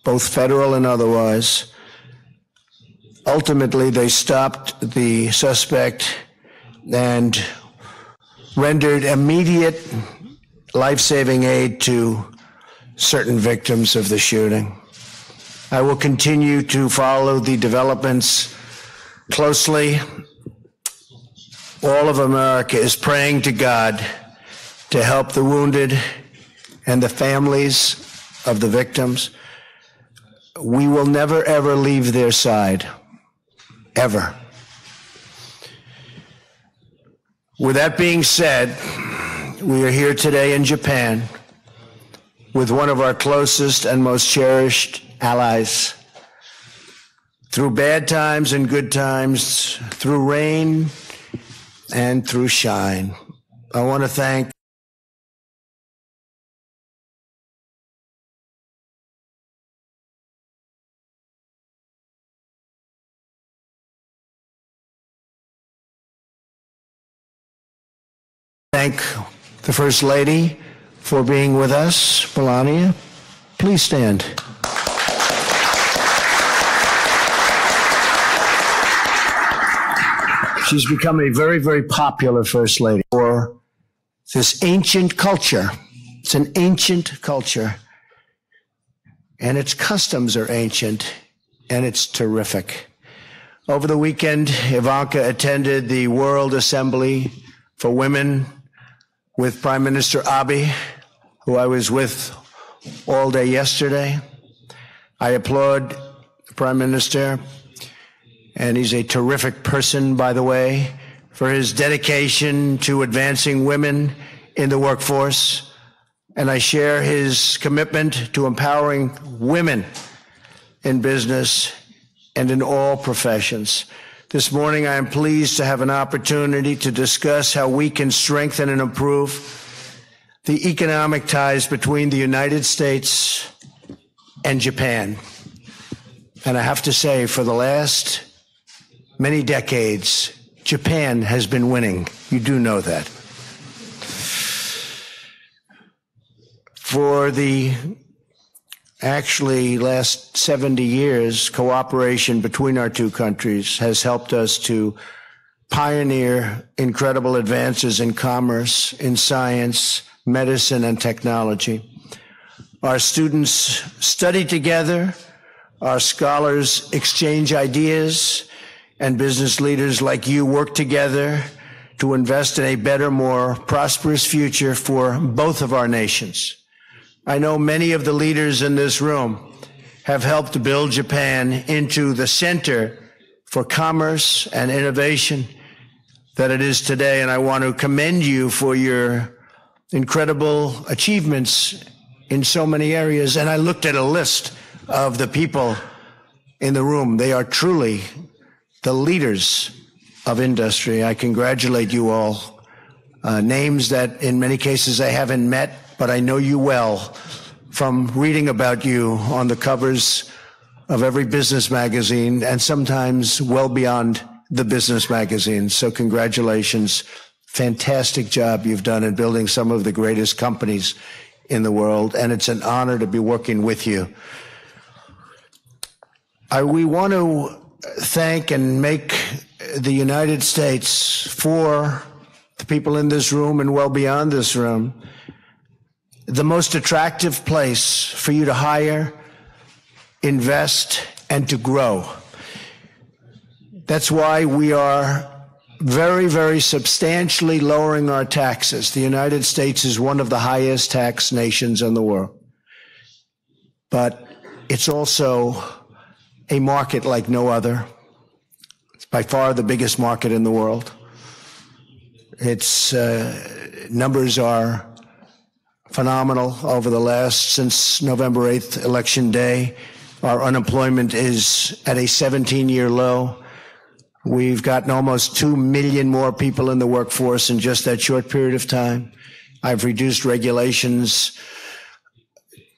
both federal and otherwise. Ultimately, they stopped the suspect and rendered immediate life-saving aid to certain victims of the shooting. I will continue to follow the developments closely. All of America is praying to God to help the wounded and the families of the victims. We will never, ever leave their side, ever. With that being said, we are here today in Japan with one of our closest and most cherished allies. Through bad times and good times, through rain and through shine, I want to thank the First Lady for being with us. Melania, please stand. She's become a very, very popular First Lady for this ancient culture. It's an ancient culture, and its customs are ancient, and it's terrific. Over the weekend, Ivanka attended the World Assembly for Women with Prime Minister Abe, who I was with all day yesterday. I applaud the Prime Minister, and he's a terrific person, by the way, for his dedication to advancing women in the workforce. And I share his commitment to empowering women in business and in all professions. This morning, I am pleased to have an opportunity to discuss how we can strengthen and improve the economic ties between the United States and Japan. And I have to say, for the last many decades, Japan has been winning. You do know that. For the actually last 70 years, cooperation between our two countries has helped us to pioneer incredible advances in commerce, in science, medicine, and technology. Our students study together, our scholars exchange ideas, and business leaders like you work together to invest in a better, more prosperous future for both of our nations. I know many of the leaders in this room have helped build Japan into the center for commerce and innovation that it is today, and I want to commend you for your incredible achievements in so many areas. And I looked at a list of the people in the room. They are truly the leaders of industry. I congratulate you all. Names that in many cases I haven't met, but I know you well from reading about you on the covers of every business magazine and sometimes well beyond the business magazine. So congratulations. Fantastic job you've done in building some of the greatest companies in the world, and it's an honor to be working with you. We want to thank and make the United States, for the people in this room and well beyond this room, the most attractive place for you to hire, invest, and to grow. That's why we are very, very substantially lowering our taxes. The United States is one of the highest tax nations in the world. But it's also a market like no other. It's by far the biggest market in the world. Its numbers are phenomenal over the last, since November 8th, Election Day. Our unemployment is at a 17-year low. We've gotten almost 2 million more people in the workforce in just that short period of time. I've reduced regulations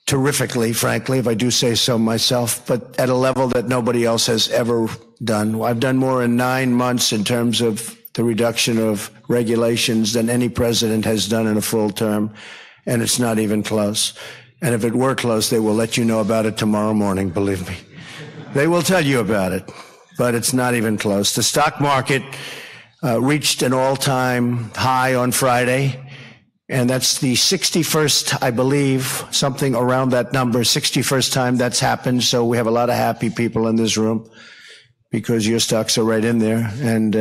terrifically, frankly, if I do say so myself, but at a level that nobody else has ever done. I've done more in 9 months in terms of the reduction of regulations than any president has done in a full term, and it's not even close. And if it were close, they will let you know about it tomorrow morning, believe me. They will tell you about it, but it's not even close. The stock market reached an all-time high on Friday, and that's the 61st, I believe, something around that number, 61st time that's happened. So we have a lot of happy people in this room because your stocks are right in there. And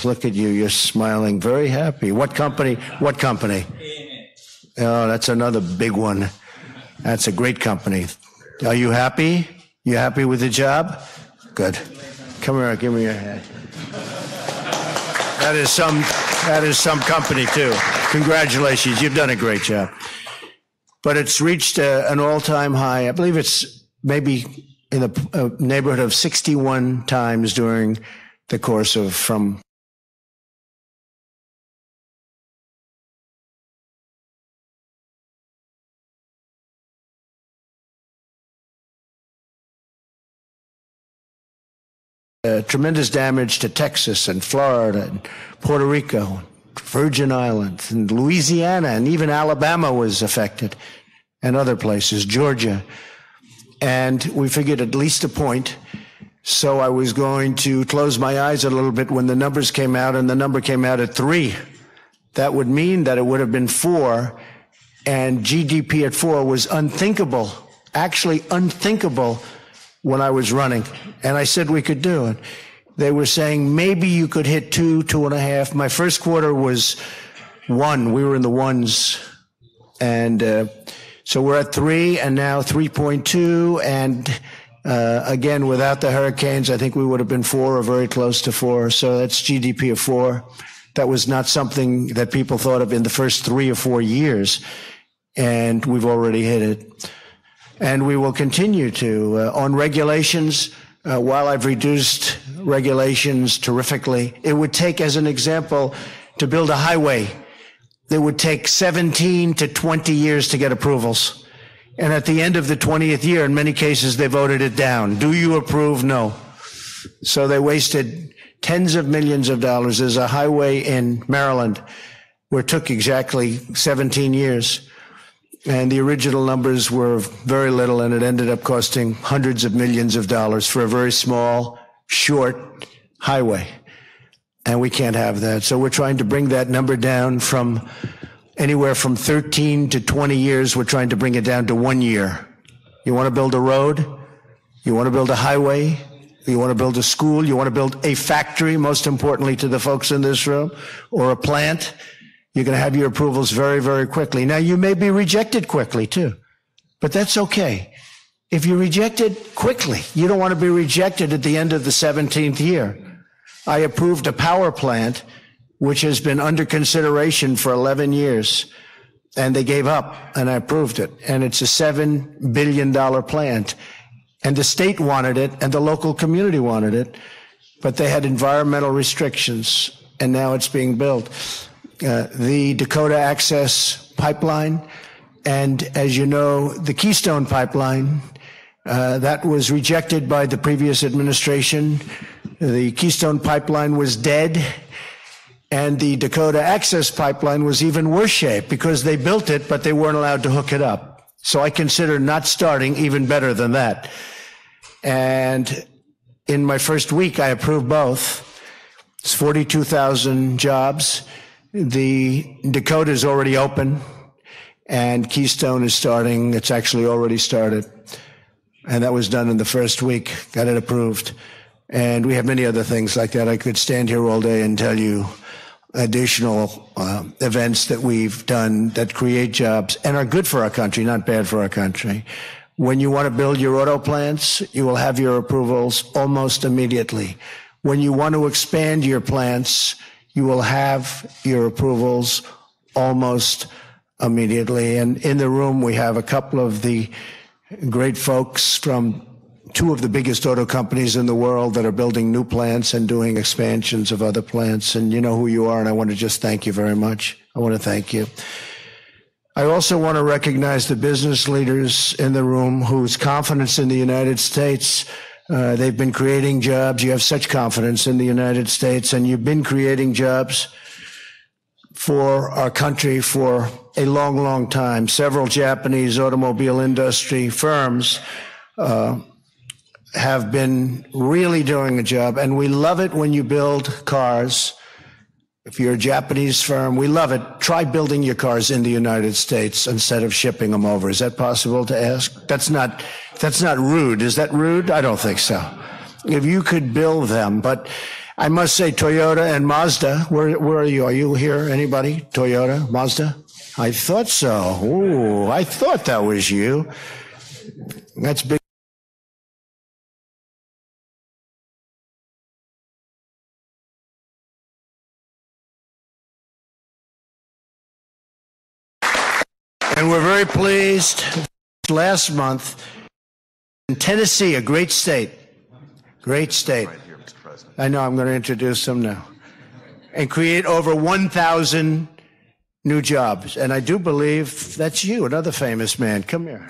look at you, you're smiling, very happy. What company? What company? Oh, that's another big one. That's a great company. Are you happy? You happy with the job? Good. Come here, give me your hand. That is some That is some company, too. Congratulations. You've done a great job. But it's reached an all-time high. I believe it's maybe in the neighborhood of 61 times during the course of from tremendous damage to Texas and Florida and Puerto Rico, Virgin Islands and Louisiana, and even Alabama was affected, and other places, Georgia. And we figured at least a point. So I was going to close my eyes a little bit when the numbers came out, and the number came out at 3. That would mean that it would have been 4, and GDP at 4 was unthinkable, actually unthinkable when I was running. And I said we could do it. They were saying maybe you could hit 2, 2.5. My first quarter was 1. We were in the ones. And so we're at 3 and now 3.2. And again, without the hurricanes, I think we would have been 4 or very close to 4. So that's GDP of 4. That was not something that people thought of in the first 3 or 4 years. And we've already hit it. And we will continue to. On regulations, while I've reduced regulations terrifically, it would take, as an example, to build a highway, it would take 17 to 20 years to get approvals. And at the end of the 20th year, in many cases, they voted it down. Do you approve? No. So they wasted tens of millions of dollars. There's a highway in Maryland where it took exactly 17 years. And the original numbers were very little, and it ended up costing hundreds of millions of dollars for a very small, short highway. And we can't have that. So we're trying to bring that number down from anywhere from 13 to 20 years. We're trying to bring it down to 1 year. You want to build a road? You want to build a highway? You want to build a school? You want to build a factory, most importantly to the folks in this room, or a plant? You're going to have your approvals very, very quickly. Now, you may be rejected quickly, too, but that's okay. If you're rejected quickly, you don't want to be rejected at the end of the 17th year. I approved a power plant, which has been under consideration for 11 years, and they gave up, and I approved it. And it's a $7 billion plant. And the state wanted it, and the local community wanted it, but they had environmental restrictions, and now it's being built. The Dakota Access Pipeline, and as you know, the Keystone Pipeline, that was rejected by the previous administration. The Keystone Pipeline was dead, and the Dakota Access Pipeline was even worse shape because they built it, but they weren't allowed to hook it up. So I consider not starting even better than that. And in my first week, I approved both. It's 42,000 jobs. The Dakota is already open, and Keystone is starting. It's actually already started. And that was done in the first week, got it approved. And we have many other things like that. I could stand here all day and tell you additional events that we've done that create jobs and are good for our country, not bad for our country. When you want to build your auto plants, you will have your approvals almost immediately. When you want to expand your plants, you will have your approvals almost immediately. And in the room, we have a couple of the great folks from 2 of the biggest auto companies in the world that are building new plants and doing expansions of other plants. And you know who you are, and I want to just thank you very much. I want to thank you. I also want to recognize the business leaders in the room whose confidence in the United States, they've been creating jobs. You have such confidence in the United States, and you've been creating jobs for our country for a long, long time. Several Japanese automobile industry firms have been really doing a job, and we love it when you build cars. If you're a Japanese firm, we love it. Try building your cars in the United States instead of shipping them over. Is that possible to ask? That's not rude. Is that rude? I don't think so. If you could build them, but I must say Toyota and Mazda, where are you? Are you here? Anybody? Toyota, Mazda? I thought so. Ooh, I thought that was you. That's big. And we're very pleased. Last month in Tennessee, a great state. Great state. Right here, Mr. President. I know, I'm going to introduce them now. And create over 1,000 new jobs. And I do believe that's you, another famous man. Come here.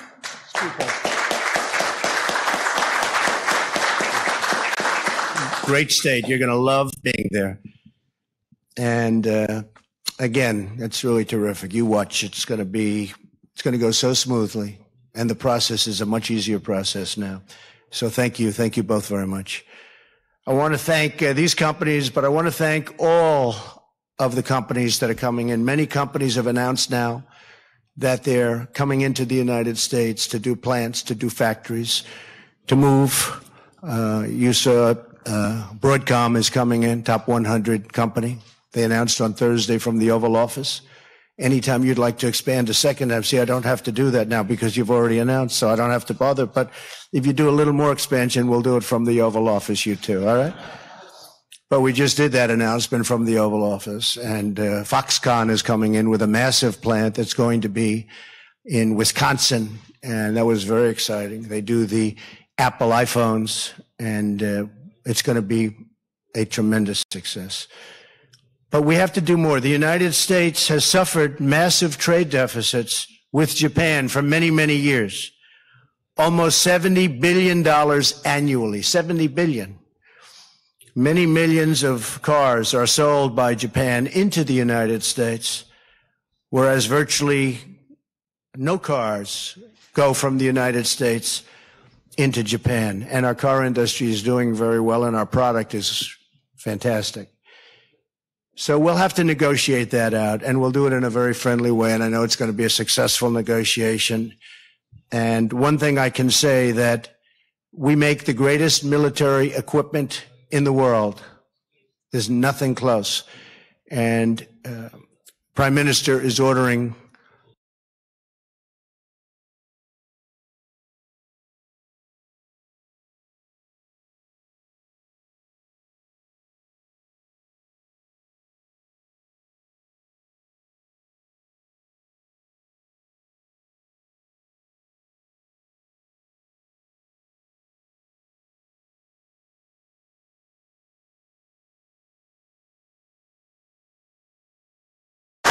Great state. You're going to love being there. And again, that's really terrific. You watch. It's going to go so smoothly. And the process is a much easier process now. So thank you. Thank you both very much. I want to thank these companies, but I want to thank all of the companies that are coming in. Many companies have announced now that they're coming into the United States to do plants, to do factories, to move. You saw Broadcom is coming in, top 100 company. They announced on Thursday from the Oval Office. Anytime you'd like to expand a second, I don't have to do that now because you've already announced, so I don't have to bother. But if you do a little more expansion, we'll do it from the Oval Office, you too, all right? But we just did that announcement from the Oval Office, and Foxconn is coming in with a massive plant that's going to be in Wisconsin, and that was very exciting. They do the Apple iPhones, and it's going to be a tremendous success. But we have to do more. The United States has suffered massive trade deficits with Japan for many, many years. Almost $70 billion annually, $70 billion. Many millions of cars are sold by Japan into the United States, whereas virtually no cars go from the United States into Japan. And our car industry is doing very well, and our product is fantastic. So we'll have to negotiate that out, and we'll do it in a very friendly way, and I know it's going to be a successful negotiation. And one thing I can say, that we make the greatest military equipment in the world. There's nothing close. And Prime Minister is ordering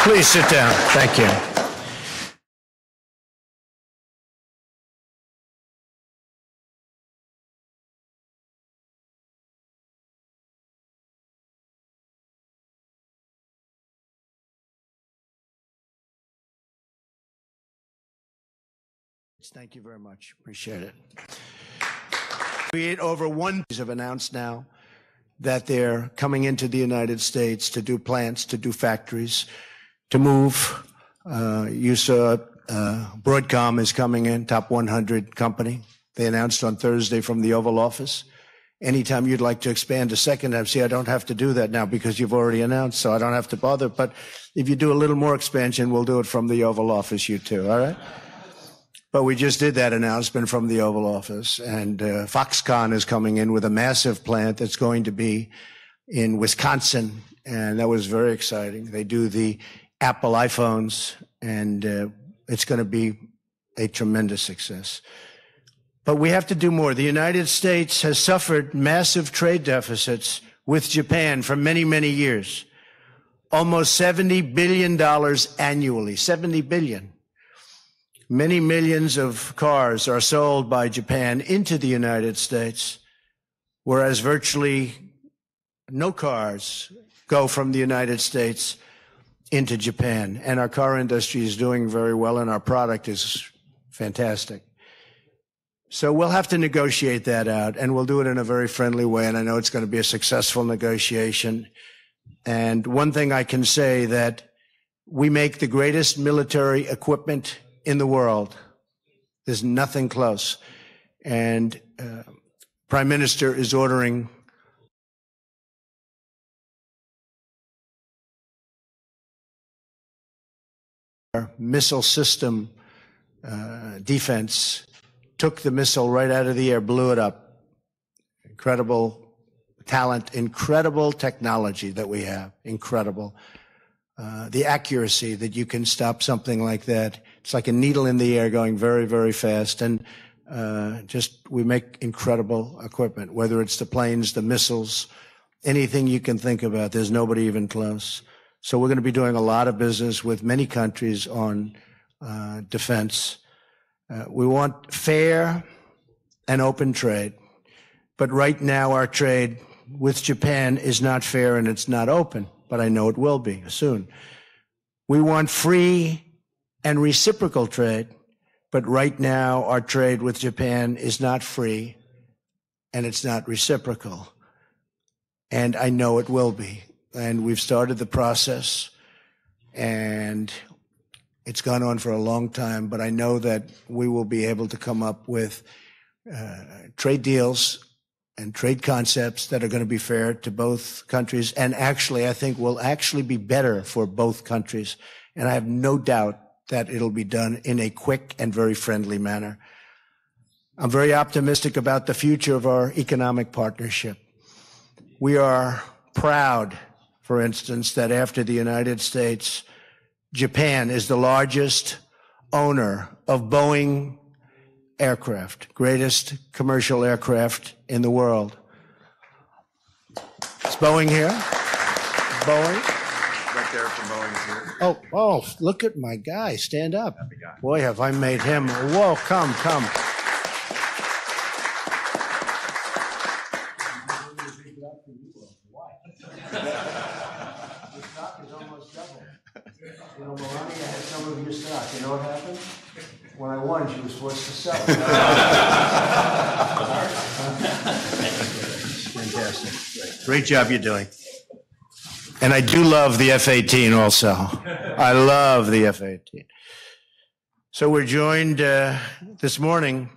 Please sit down. Thank you. Thank you very much. Appreciate it. Create over one have announced now that they're coming into the United States to do plants, to do factories, to move. You saw Broadcom is coming in, top 100 company. They announced on Thursday from the Oval Office. Anytime you'd like to expand a second, I don't have to do that now because you've already announced, so I don't have to bother. But if you do a little more expansion, we'll do it from the Oval Office, you too, all right? But we just did that announcement from the Oval Office, and Foxconn is coming in with a massive plant that's going to be in Wisconsin, and that was very exciting. They do the Apple iPhones, and it's going to be a tremendous success. But we have to do more. The United States has suffered massive trade deficits with Japan for many, many years. Almost $70 billion annually, $70 billion. Many millions of cars are sold by Japan into the United States, whereas virtually no cars go from the United States into Japan. And our car industry is doing very well, and our product is fantastic. So we'll have to negotiate that out, and we'll do it in a very friendly way, and I know it's going to be a successful negotiation. And one thing I can say, that we make the greatest military equipment in the world. There's nothing close. And Prime Minister is ordering our missile system defense, took the missile right out of the air, blew it up. Incredible talent, incredible technology that we have, incredible. The accuracy that you can stop something like that. It's like a needle in the air going very, very fast. And we make incredible equipment, whether it's the planes, the missiles, anything you can think about. There's nobody even close. So we're going to be doing a lot of business with many countries on defense. We want fair and open trade. But right now, our trade with Japan is not fair and it's not open, but I know it will be soon. We want free and reciprocal trade, but right now, our trade with Japan is not free and it's not reciprocal. And I know it will be. And we've started the process, and it's gone on for a long time, but I know that we will be able to come up with trade deals and trade concepts that are going to be fair to both countries, and actually, I think will actually be better for both countries. And I have no doubt that it'll be done in a quick and very friendly manner. I'm very optimistic about the future of our economic partnership. We are proud, for instance, that after the United States, Japan is the largest owner of Boeing aircraft, greatest commercial aircraft in the world. Is Boeing here? Boeing? Right there from Boeing's here. Oh, look at my guy. Stand up. Boy, have I made him. Whoa, come. The stock is almost double. You know, Melania had some of your stock. You know what happened? When I won, she was forced to sell it. Fantastic. Great job you're doing. And I do love the F-18 also. I love the F-18. So we're joined this morning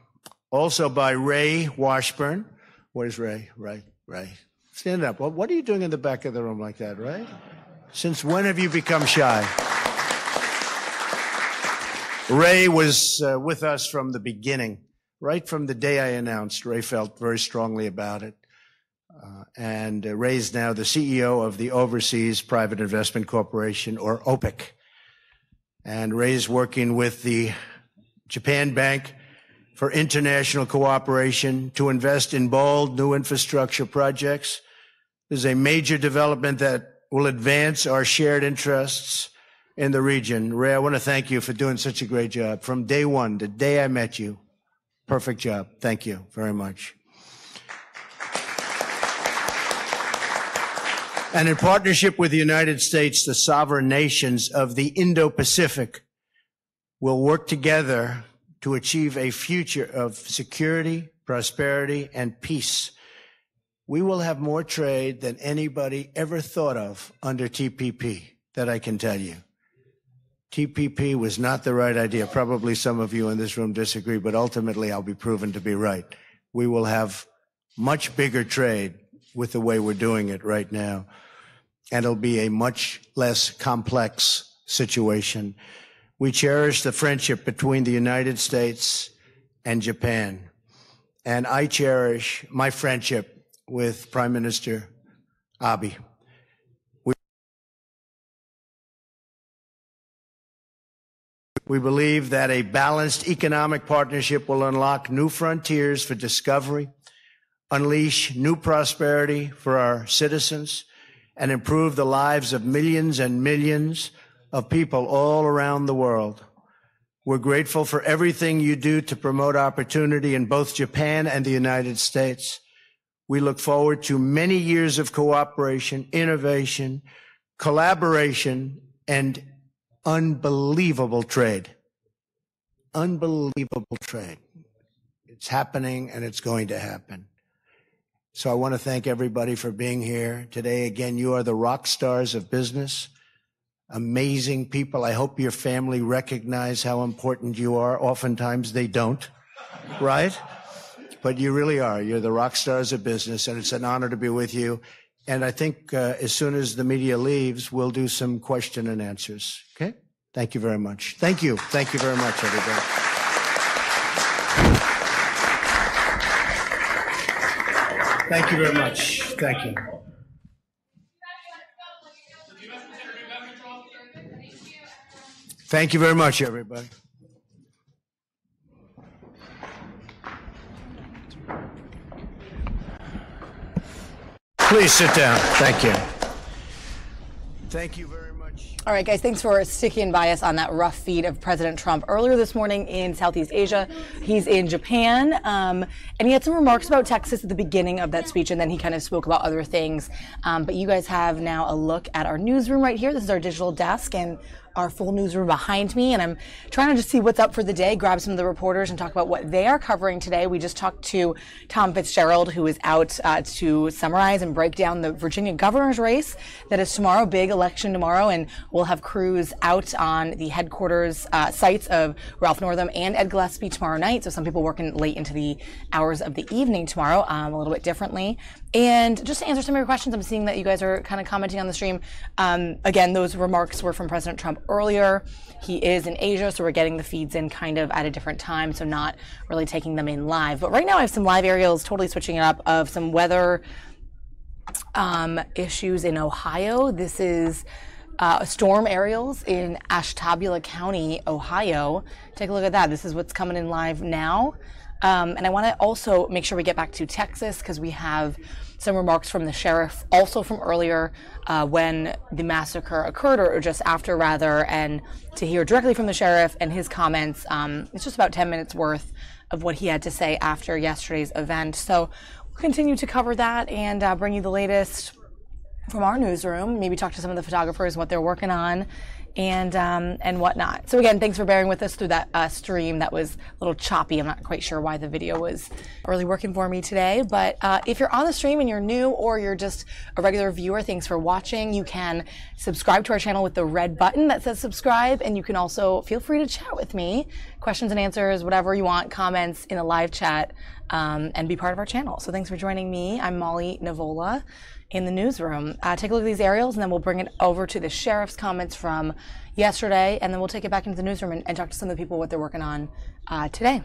also by Ray Washburn. Where's Ray? Ray. Stand up. What are you doing in the back of the room like that, Ray? Since when have you become shy? Ray was with us from the beginning, right from the day I announced. Ray felt very strongly about it. And Ray's now the CEO of the Overseas Private Investment Corporation, or OPIC. And Ray's working with the Japan Bank for International Cooperation to invest in bold new infrastructure projects. This is a major development that will advance our shared interests in the region. Ray, I want to thank you for doing such a great job. From day one, the day I met you, perfect job. Thank you very much. And in partnership with the United States, the sovereign nations of the Indo-Pacific will work together to achieve a future of security, prosperity, and peace. We will have more trade than anybody ever thought of under TPP, that I can tell you. TPP was not the right idea. Probably some of you in this room disagree, but ultimately I'll be proven to be right. We will have much bigger trade with the way we're doing it right now. And it'll be a much less complex situation. We cherish the friendship between the United States and Japan. And I cherish my friendship with Prime Minister Abe. We believe that a balanced economic partnership will unlock new frontiers for discovery, unleash new prosperity for our citizens, and improve the lives of millions and millions of people all around the world. We're grateful for everything you do to promote opportunity in both Japan and the United States. We look forward to many years of cooperation, innovation, collaboration, and unbelievable trade. Unbelievable trade. It's happening and it's going to happen. So I want to thank everybody for being here today. Again, you are the rock stars of business. Amazing people. I hope your family recognize how important you are. Oftentimes they don't, right? But you really are. You're the rock stars of business, and it's an honor to be with you. And I think as soon as the media leaves, we'll do some question and answers. Okay? Thank you very much. Thank you. Thank you very much, everybody. Thank you very much. Thank you. Thank you very much, everybody. Please sit down. Thank you. Thank you very much. All right, guys, thanks for sticking by us on that rough feed of President Trump earlier this morning in Southeast Asia. He's in Japan, and he had some remarks about Texas at the beginning of that speech, and then he kind of spoke about other things. But you guys have now a look at our newsroom right here. This is our digital desk and our full newsroom behind me, and I'm trying to just see what's up for the day, grab some of the reporters and talk about what they are covering today. We just talked to Tom Fitzgerald, who is out to summarize and break down the Virginia governor's race that is tomorrow, big election tomorrow, and we'll have crews out on the headquarters sites of Ralph Northam and Ed Gillespie tomorrow night, so some people working late into the hours of the evening tomorrow, a little bit differently. And just to answer some of your questions, I'm seeing that you guys are kind of commenting on the stream. Again, those remarks were from President Trump earlier. He is in Asia, so we're getting the feeds in kind of at a different time, so not really taking them in live. But right now I have some live aerials, totally switching it up, of some weather issues in Ohio. This is storm aerials in Ashtabula County, Ohio. Take a look at that. This is what's coming in live now. And I want to also make sure we get back to Texas because we have some remarks from the sheriff, also from earlier when the massacre occurred, or just after rather, and to hear directly from the sheriff and his comments. It's just about 10 minutes worth of what he had to say after yesterday's event. So we'll continue to cover that and bring you the latest from our newsroom, maybe talk to some of the photographers, what they're working on, and whatnot. So again, thanks for bearing with us through that stream that was a little choppy. I'm not quite sure why the video was really working for me today, but if you're on the stream and you're new or you're just a regular viewer, thanks for watching. You can subscribe to our channel with the red button that says subscribe, and you can also feel free to chat with me, questions and answers, whatever you want, comments in a live chat, and be part of our channel. So thanks for joining me. I'm Molly Nevola in the newsroom. Take a look at these aerials, and then we'll bring it over to the sheriff's comments from yesterday, and then we'll take it back into the newsroom and talk to some of the people what they're working on today.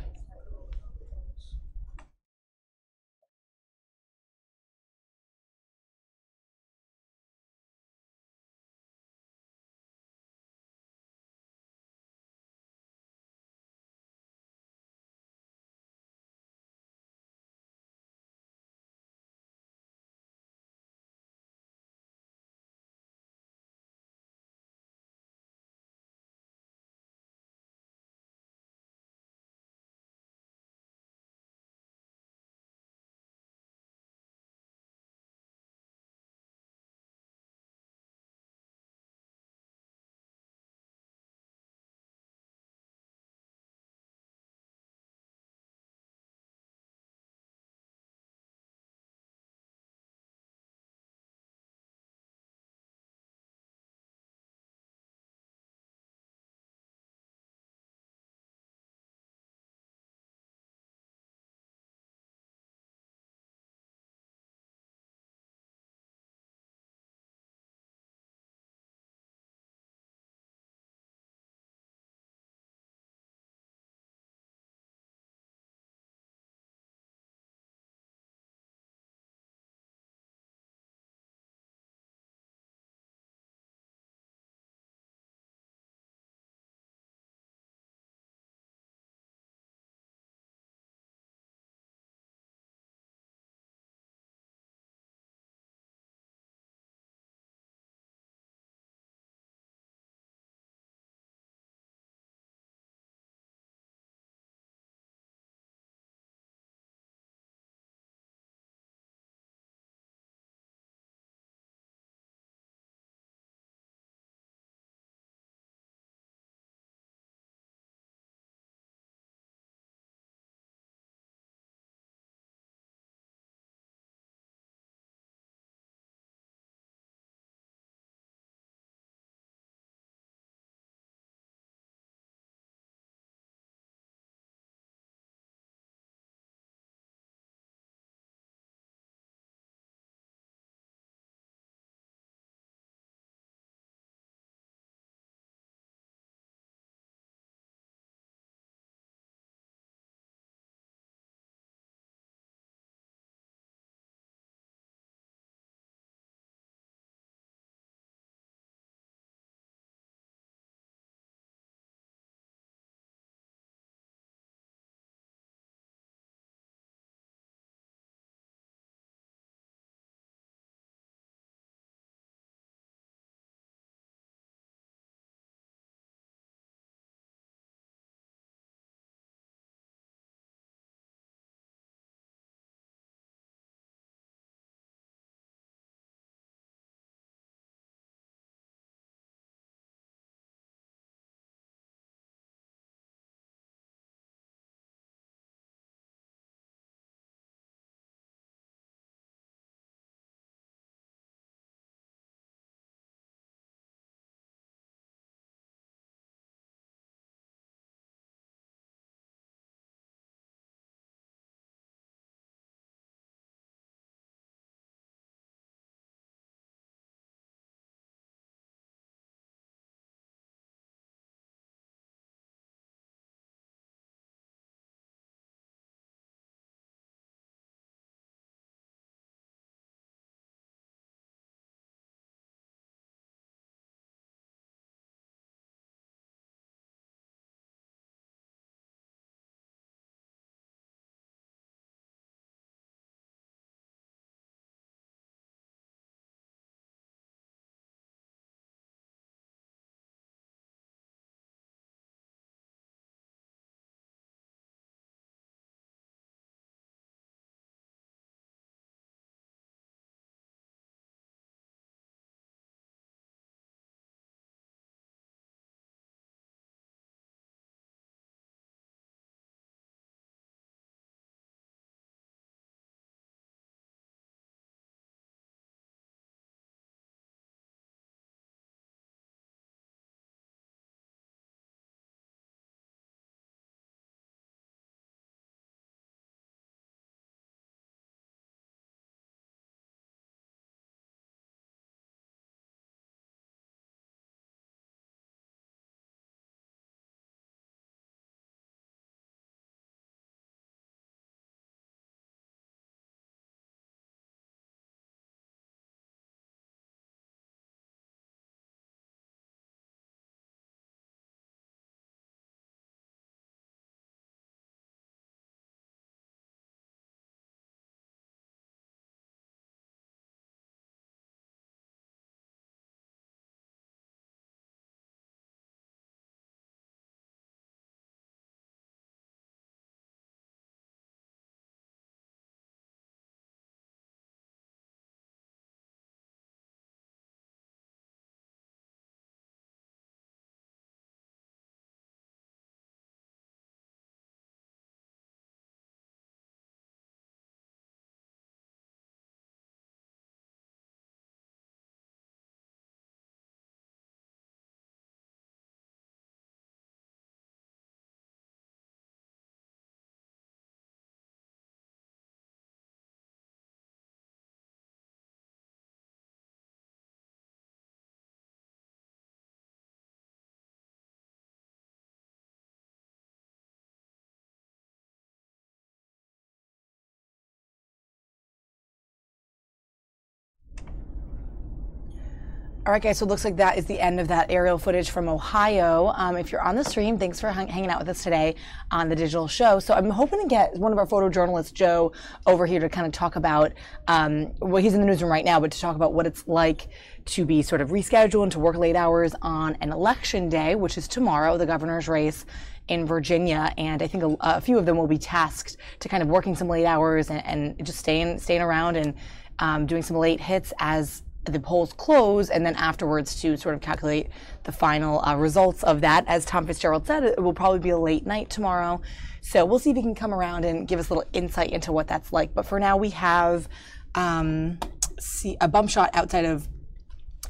All right, guys, so it looks like that is the end of that aerial footage from Ohio. If you're on the stream, thanks for hanging out with us today on the digital show. So I'm hoping to get one of our photojournalists, Joe, over here to kind of talk about, well, he's in the newsroom right now, but to talk about what it's like to be sort of rescheduled and to work late hours on an election day, which is tomorrow, the governor's race in Virginia. And I think a few of them will be tasked to kind of working some late hours and just staying around and doing some late hits as the polls close, and then afterwards to sort of calculate the final results of that. As Tom Fitzgerald said, it will probably be a late night tomorrow. So we'll see if he can come around and give us a little insight into what that's like. But for now, we have a bump shot outside of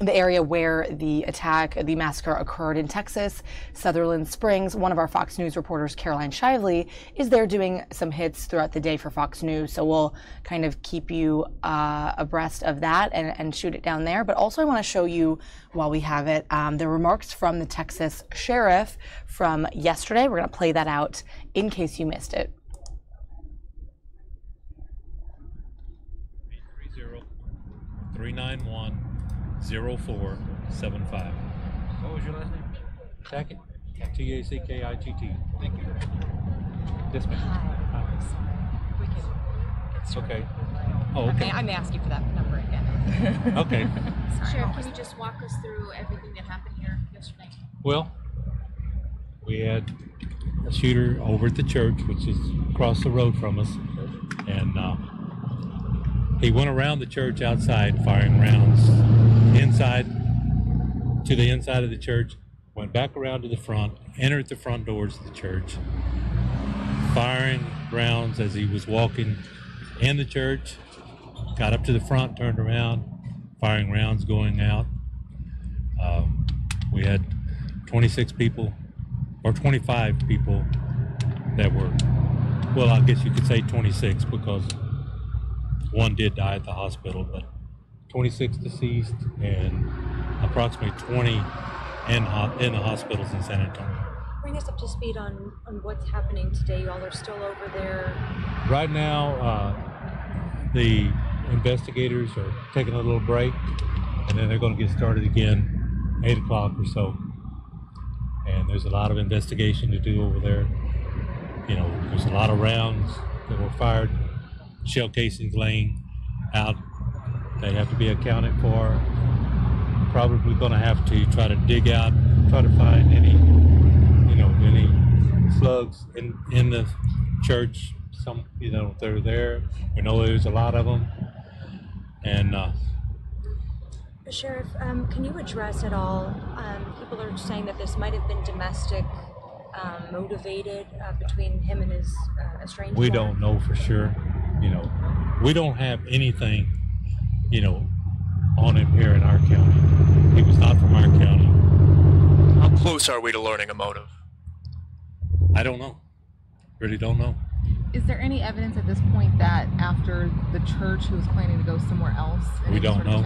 the area where the massacre occurred in Texas, Sutherland Springs. One of our Fox News reporters, Caroline Shively, is there doing some hits throughout the day for Fox News. So we'll kind of keep you abreast of that and shoot it down there. But also I want to show you, while we have it, the remarks from the Texas sheriff from yesterday. We're going to play that out in case you missed it. 830-391-0475. What was your last name? Tackett. T-A-C-K-I-T-T. Thank you. Yes, ma'am. Hi. We can get okay. Oh, okay. I may ask you for that number again. Okay. Sheriff, can you just walk us through everything that happened here yesterday? Well, we had a shooter over at the church, which is across the road from us, and he went around the church outside firing rounds inside to the inside of the church, went back around to the front, entered the front doors of the church, firing rounds as he was walking in the church, got up to the front, turned around, firing rounds going out. We had 26 people, or 25 people that were, well, I guess you could say 26 because one did die at the hospital, but 26 deceased and approximately 20 in the hospitals in San Antonio. Bring us up to speed on what's happening today. You all are still over there. Right now, the investigators are taking a little break, and then they're going to get started again 8 o'clock or so. And there's a lot of investigation to do over there. You know, there's a lot of rounds that were fired, shell casings laying out. They have to be accounted for. Probably going to have to try to dig out, try to find any slugs in the church. Some, they're there. We know there's a lot of them. And Sheriff, can you address at all? People are saying that this might have been domestic motivated between him and his estranged we wife. don't know for sure. We don't have anything, on him here in our county. He was not from our county. How close are we to learning a motive? I don't know. Really don't know. Is there any evidence at this point that after the church he was planning to go somewhere else? We don't know.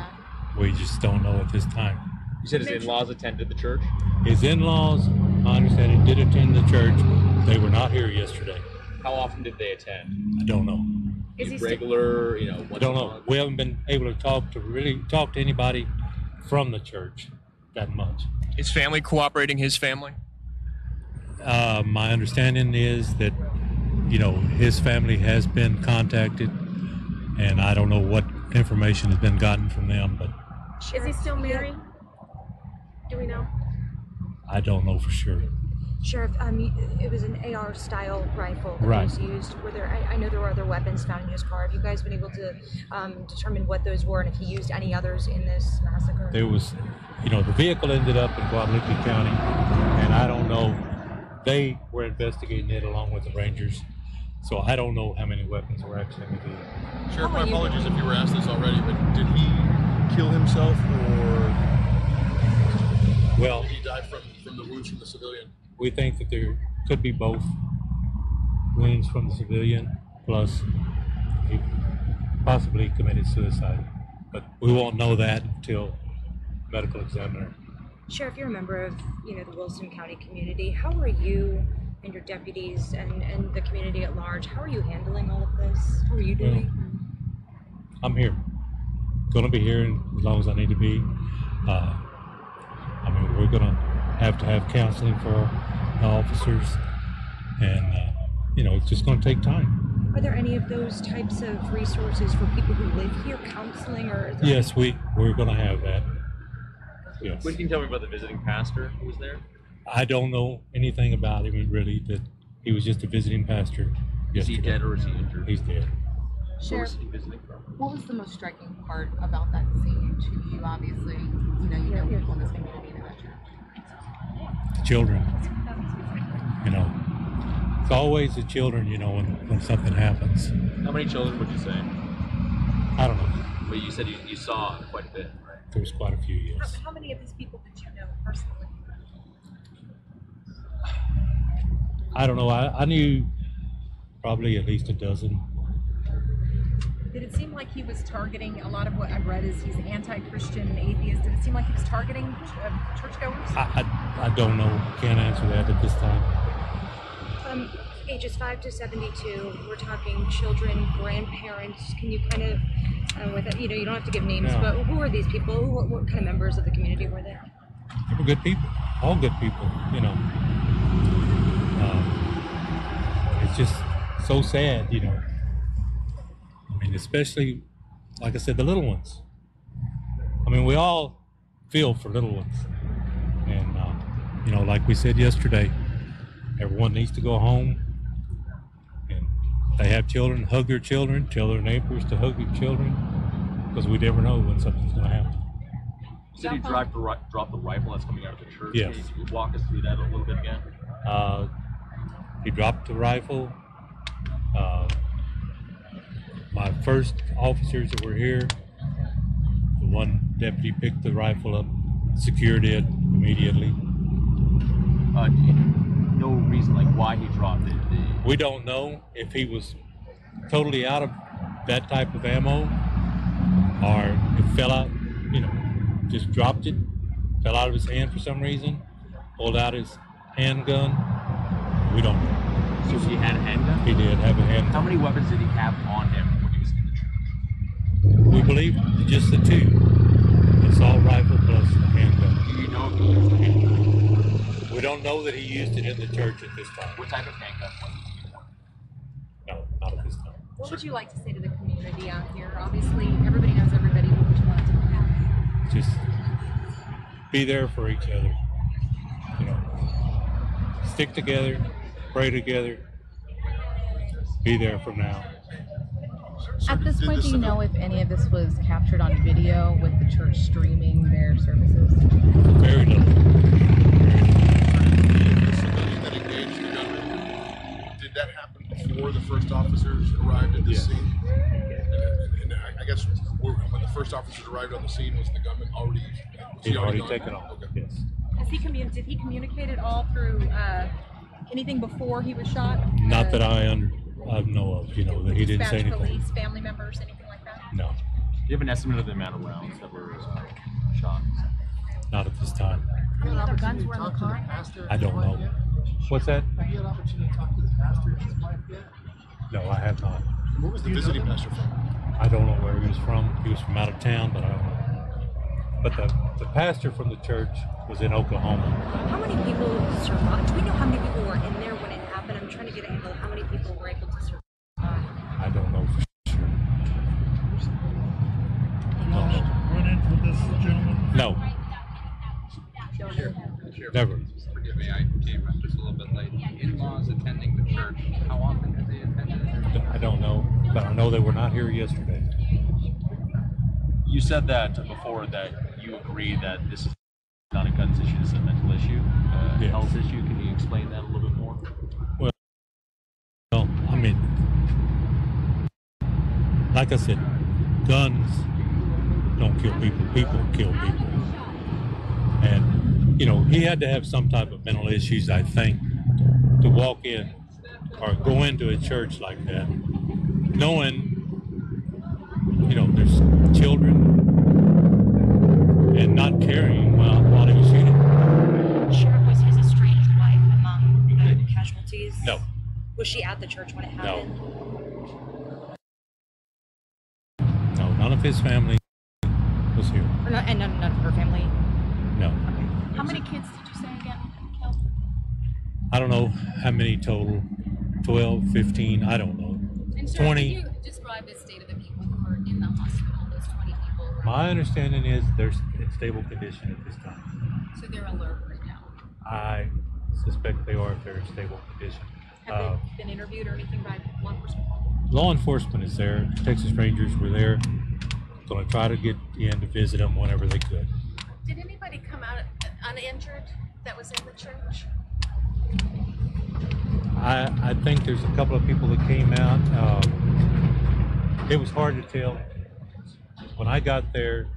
We just don't know at this time. You said his in-laws attended the church? His in-laws, my understanding, did attend the church. They were not here yesterday. How often did they attend? I don't know. Is he regular, I don't know. We haven't been able to really talk to anybody from the church that much. Is family cooperating his family? My understanding is that, his family has been contacted, and I don't know what information has been gotten from them, but Is he still married? Do we know? I don't know for sure. Sheriff, it was an AR-style rifle that Right. was used. I know there were other weapons found in his car. Have you guys been able to determine what those were and if he used any others in this massacre? There was, the vehicle ended up in Guadalupe County, and I don't know. They were investigating it along with the Rangers, so I don't know how many weapons were actually in the vehicle. Sheriff, my apologies if you were asked this already, but did he kill himself or Well, did he die from the wounds from the civilian? We think that there could be both wounds from the civilian, plus he possibly committed suicide. But we won't know that until medical examiner. Sheriff, you're a member of the Wilson County community. How are you and your deputies and the community at large, how are you handling all of this? How are you doing? I'm here. Going to be here as long as I need to be. I mean, we're going to have counseling for our officers, and you know, it's just going to take time. Are there any of those types of resources for people who live here, counseling, or? Yes, we're going to have that. Yes. What can you tell me about the visiting pastor who was there? I don't know anything about him really. That he was just a visiting pastor. Is he yesterday. dead or is he injured? He's dead. Where Sheriff, was he visiting from? what was the most striking part about that scene to you? Obviously, you know people in this community and that church. The children. You know, it's always the children. You know, when something happens. How many children would you say? I don't know. But you said you saw quite a bit, right? There was quite a few, yes. How many of these people did you know personally? I don't know. I knew probably at least a dozen. Did it seem like he was targeting, a lot of what I've read is he's anti-Christian, atheist, did it seem like he was targeting churchgoers? I don't know. Can't answer that at this time. Ages 5 to 72, we're talking children, grandparents. Can you kind of, with it, you know, you don't have to give names, Yeah. but who are these people? What kind of members of the community were they? They were good people. All good people, you know. It's just so sad, you know. I mean, especially, like I said, the little ones. I mean, we all feel for little ones. And, you know, like we said yesterday, everyone needs to go home. And if they have children, hug their children, tell their neighbors to hug their children, because we never know when something's going to happen. You said he dropped the rifle that's coming out of the church. Yes. Can you walk us through that a little bit again? He dropped the rifle. My first officers that were here, the one deputy picked the rifle up, secured it immediately. No reason like why he dropped it. We don't know if he was totally out of that type of ammo or it fell out, you know, just dropped it, fell out of his hand for some reason, pulled out his handgun. We don't know. So he had a handgun? He did have a handgun. How many weapons did he have on him when he was in the church? We believe just the two. Assault rifle plus handgun. Do you know if he used a handgun? We don't know that he used it in the church at this time. What type of handgun was it? No, not at this time. What would you like to say to the community out here? Obviously, everybody knows everybody, what would you want to do? Just be there for each other. You know, stick together, pray together, be there from now. At this point, do you know if any of this was captured on video with the church streaming their services? Very little. That engaged the gunman. Did that happen before the first officers arrived at the scene? And I guess when the first officers arrived on the scene, was the gunman already? He'd already gone? taken off. Okay. Yes. Did he communicate at all through anything before he was shot? Not that I know of. You know that he didn't say Dispatch anything. police, family members, anything like that? No, Do you have an estimate of the amount of rounds that were shot? not at this time. How many other guns were in the car? I don't know. What's that? Have you had an opportunity to talk to the pastor and his wife yet? No, I have not. Where was the visiting pastor from? I don't know where he was from. He was from out of town, but I don't know. But the pastor from the church was in Oklahoma. How many people survived? Do we know how many people were in there when it happened? I'm trying to get a handle of how many people were able to survive. I don't know for sure. Run into this gentleman? No, never. Forgive me, I came up just a little bit late. In-laws attending the church, how often have they attended? I don't know, but I know they were not here yesterday. You said that before that you agree that this is not a guns issue, this is a mental issue, a Yes. health issue. Can you explain that a little bit more? Well, I mean, like I said, guns don't kill people. People kill people. And, you know, he had to have some type of mental issues, I think, to walk in or go into a church like that, knowing, you know, there's children and not caring while he was shooting. Sheriff, was his estranged wife among the casualties? No. Was she at the church when it happened? No, none of his family was here. And none of her family? No. How many kids did you say again killed? I don't know how many total. 12, 15, I don't know. And sir, 20. can you describe the state of the people who are in the hospital, those 20 people? Who are My understanding is they're in stable condition at this time. So they're alert right now. I suspect they are if they're in stable condition. Have they been interviewed or anything by law enforcement? Law enforcement is there. Texas Rangers were there. Going to try to get in to visit them whenever they could. Did anybody come out uninjured that was in the church? I think there's a couple of people that came out. It was hard to tell. When I got there,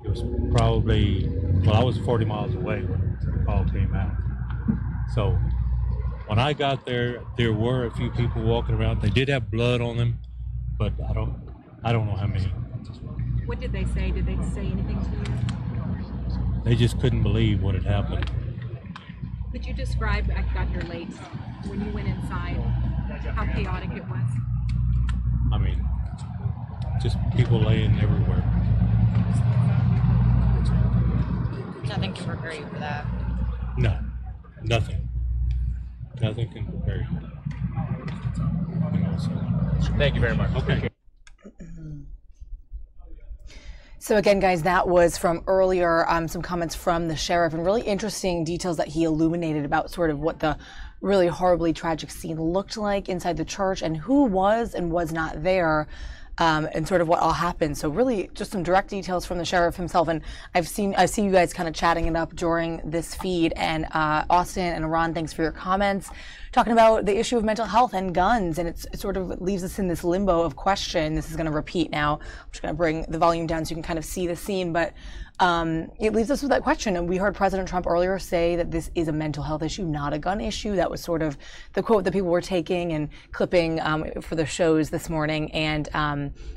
it was probably, well, I was 40 miles away when the call came out. So when I got there, there were a few people walking around. They did have blood on them, but I don't know how many. What did they say? Did they say anything to you? They just couldn't believe what had happened. Could you describe, I got here late, when you went inside, how chaotic it was? I mean, just people laying everywhere. Nothing can prepare you for that. No, nothing. Nothing can prepare you. Thank you very much. Okay. So again, guys, that was from earlier, some comments from the sheriff and really interesting details that he illuminated about sort of what the really horribly tragic scene looked like inside the church and who was and was not there. And sort of what all happened. So really just some direct details from the sheriff himself. And I see you guys kind of chatting it up during this feed. And Austin and Ron, thanks for your comments. Talking about the issue of mental health and guns. And it sort of leaves us in this limbo of question. This is going to repeat now. I'm just going to bring the volume down so you can kind of see the scene. But it leaves us with that question. And we heard President Trump earlier say that this is a mental health issue, not a gun issue. That was sort of the quote that people were taking and clipping for the shows this morning. And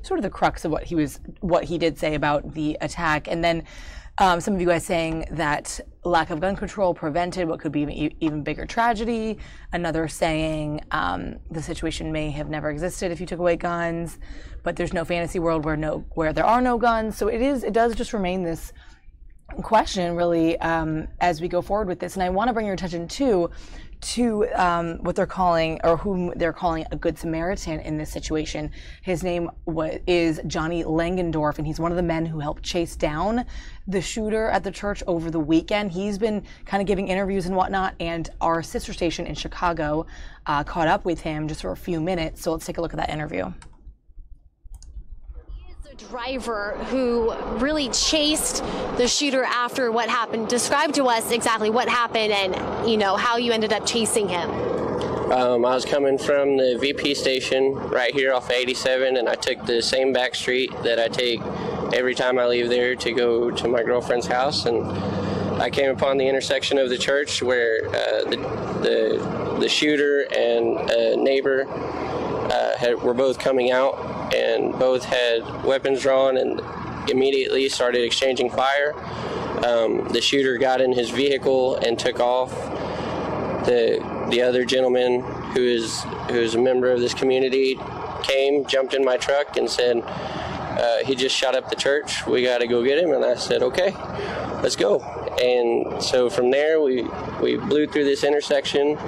sort of the crux of what he did say about the attack. And then some of you guys saying that lack of gun control prevented what could be an even bigger tragedy. Another saying the situation may have never existed if you took away guns, but there's no fantasy world where there are no guns. So it does just remain this question really as we go forward with this. And I want to bring your attention to what they're calling, or whom they're calling, a good Samaritan in this situation. His name is Johnny Langendorf, and he's one of the men who helped chase down the shooter at the church over the weekend. He's been kind of giving interviews and whatnot, and our sister station in Chicago caught up with him just for a few minutes. So let's take a look at that interview. Driver who really chased the shooter after what happened. Describe to us exactly what happened and how you ended up chasing him. I was coming from the VP station right here off 87, and I took the same back street that I take every time I leave there to go to my girlfriend's house, and I came upon the intersection of the church where the shooter and a neighbor were both coming out, and both had weapons drawn and immediately started exchanging fire. The shooter got in his vehicle and took off. The other gentleman who is a member of this community came, jumped in my truck and said, he just shot up the church. We got to go get him. And I said, okay, let's go. And so from there, we blew through this intersection,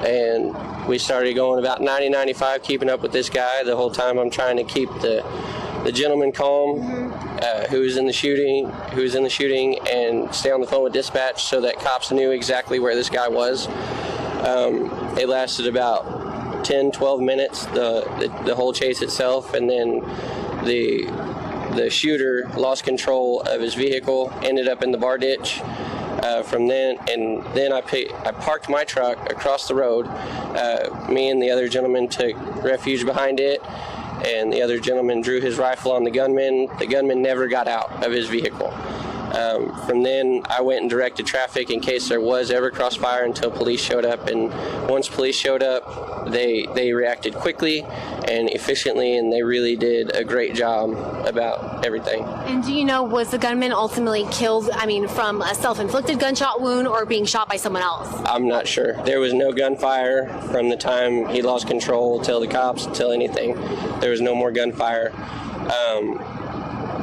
and we started going about 90, 95, keeping up with this guy. The whole time I'm trying to keep the gentleman calm, who was in the shooting, and stay on the phone with dispatch so that cops knew exactly where this guy was. It lasted about 10, 12 minutes, the whole chase itself, and then the shooter lost control of his vehicle, ended up in the bar ditch. From then I parked my truck across the road. Me and the other gentleman took refuge behind it, and the other gentleman drew his rifle on the gunman. The gunman never got out of his vehicle. From then, I went and directed traffic in case there was ever crossfire until police showed up. And once police showed up, they reacted quickly and efficiently, and they really did a great job about everything. And do you know, was the gunman ultimately killed, from a self-inflicted gunshot wound or being shot by someone else? I'm not sure. There was no gunfire from the time he lost control till the cops, till anything. There was no more gunfire.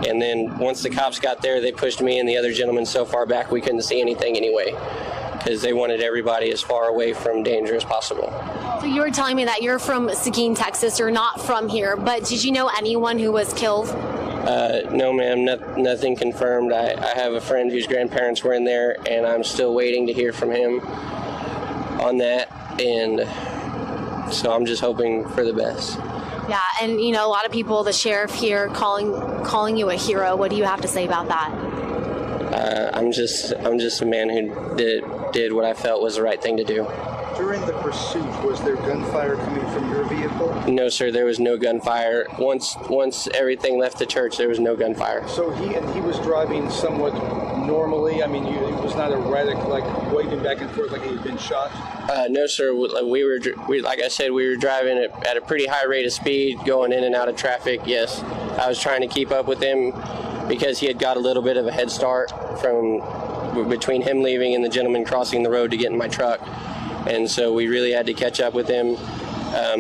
And then once the cops got there, they pushed me and the other gentleman so far back we couldn't see anything anyway, because they wanted everybody as far away from danger as possible. So you were telling me that you're from Seguin, Texas. You're not from here, but did you know anyone who was killed? No, ma'am, nothing confirmed. I have a friend whose grandparents were in there, and I'm still waiting to hear from him on that, and so I'm just hoping for the best. Yeah, and you know, a lot of people, the sheriff here calling you a hero. What do you have to say about that? I'm just a man who did what I felt was the right thing to do. During the pursuit, was there gunfire coming from your vehicle? No, sir, there was no gunfire. Once everything left the church, there was no gunfire. So he was driving somewhat normally? I mean, it was not erratic, like waving back and forth like he had been shot? No, sir. Like I said, we were driving at a pretty high rate of speed, going in and out of traffic, yes. I was trying to keep up with him because he had got a little bit of a head start from between him leaving and the gentleman crossing the road to get in my truck. And so we really had to catch up with him.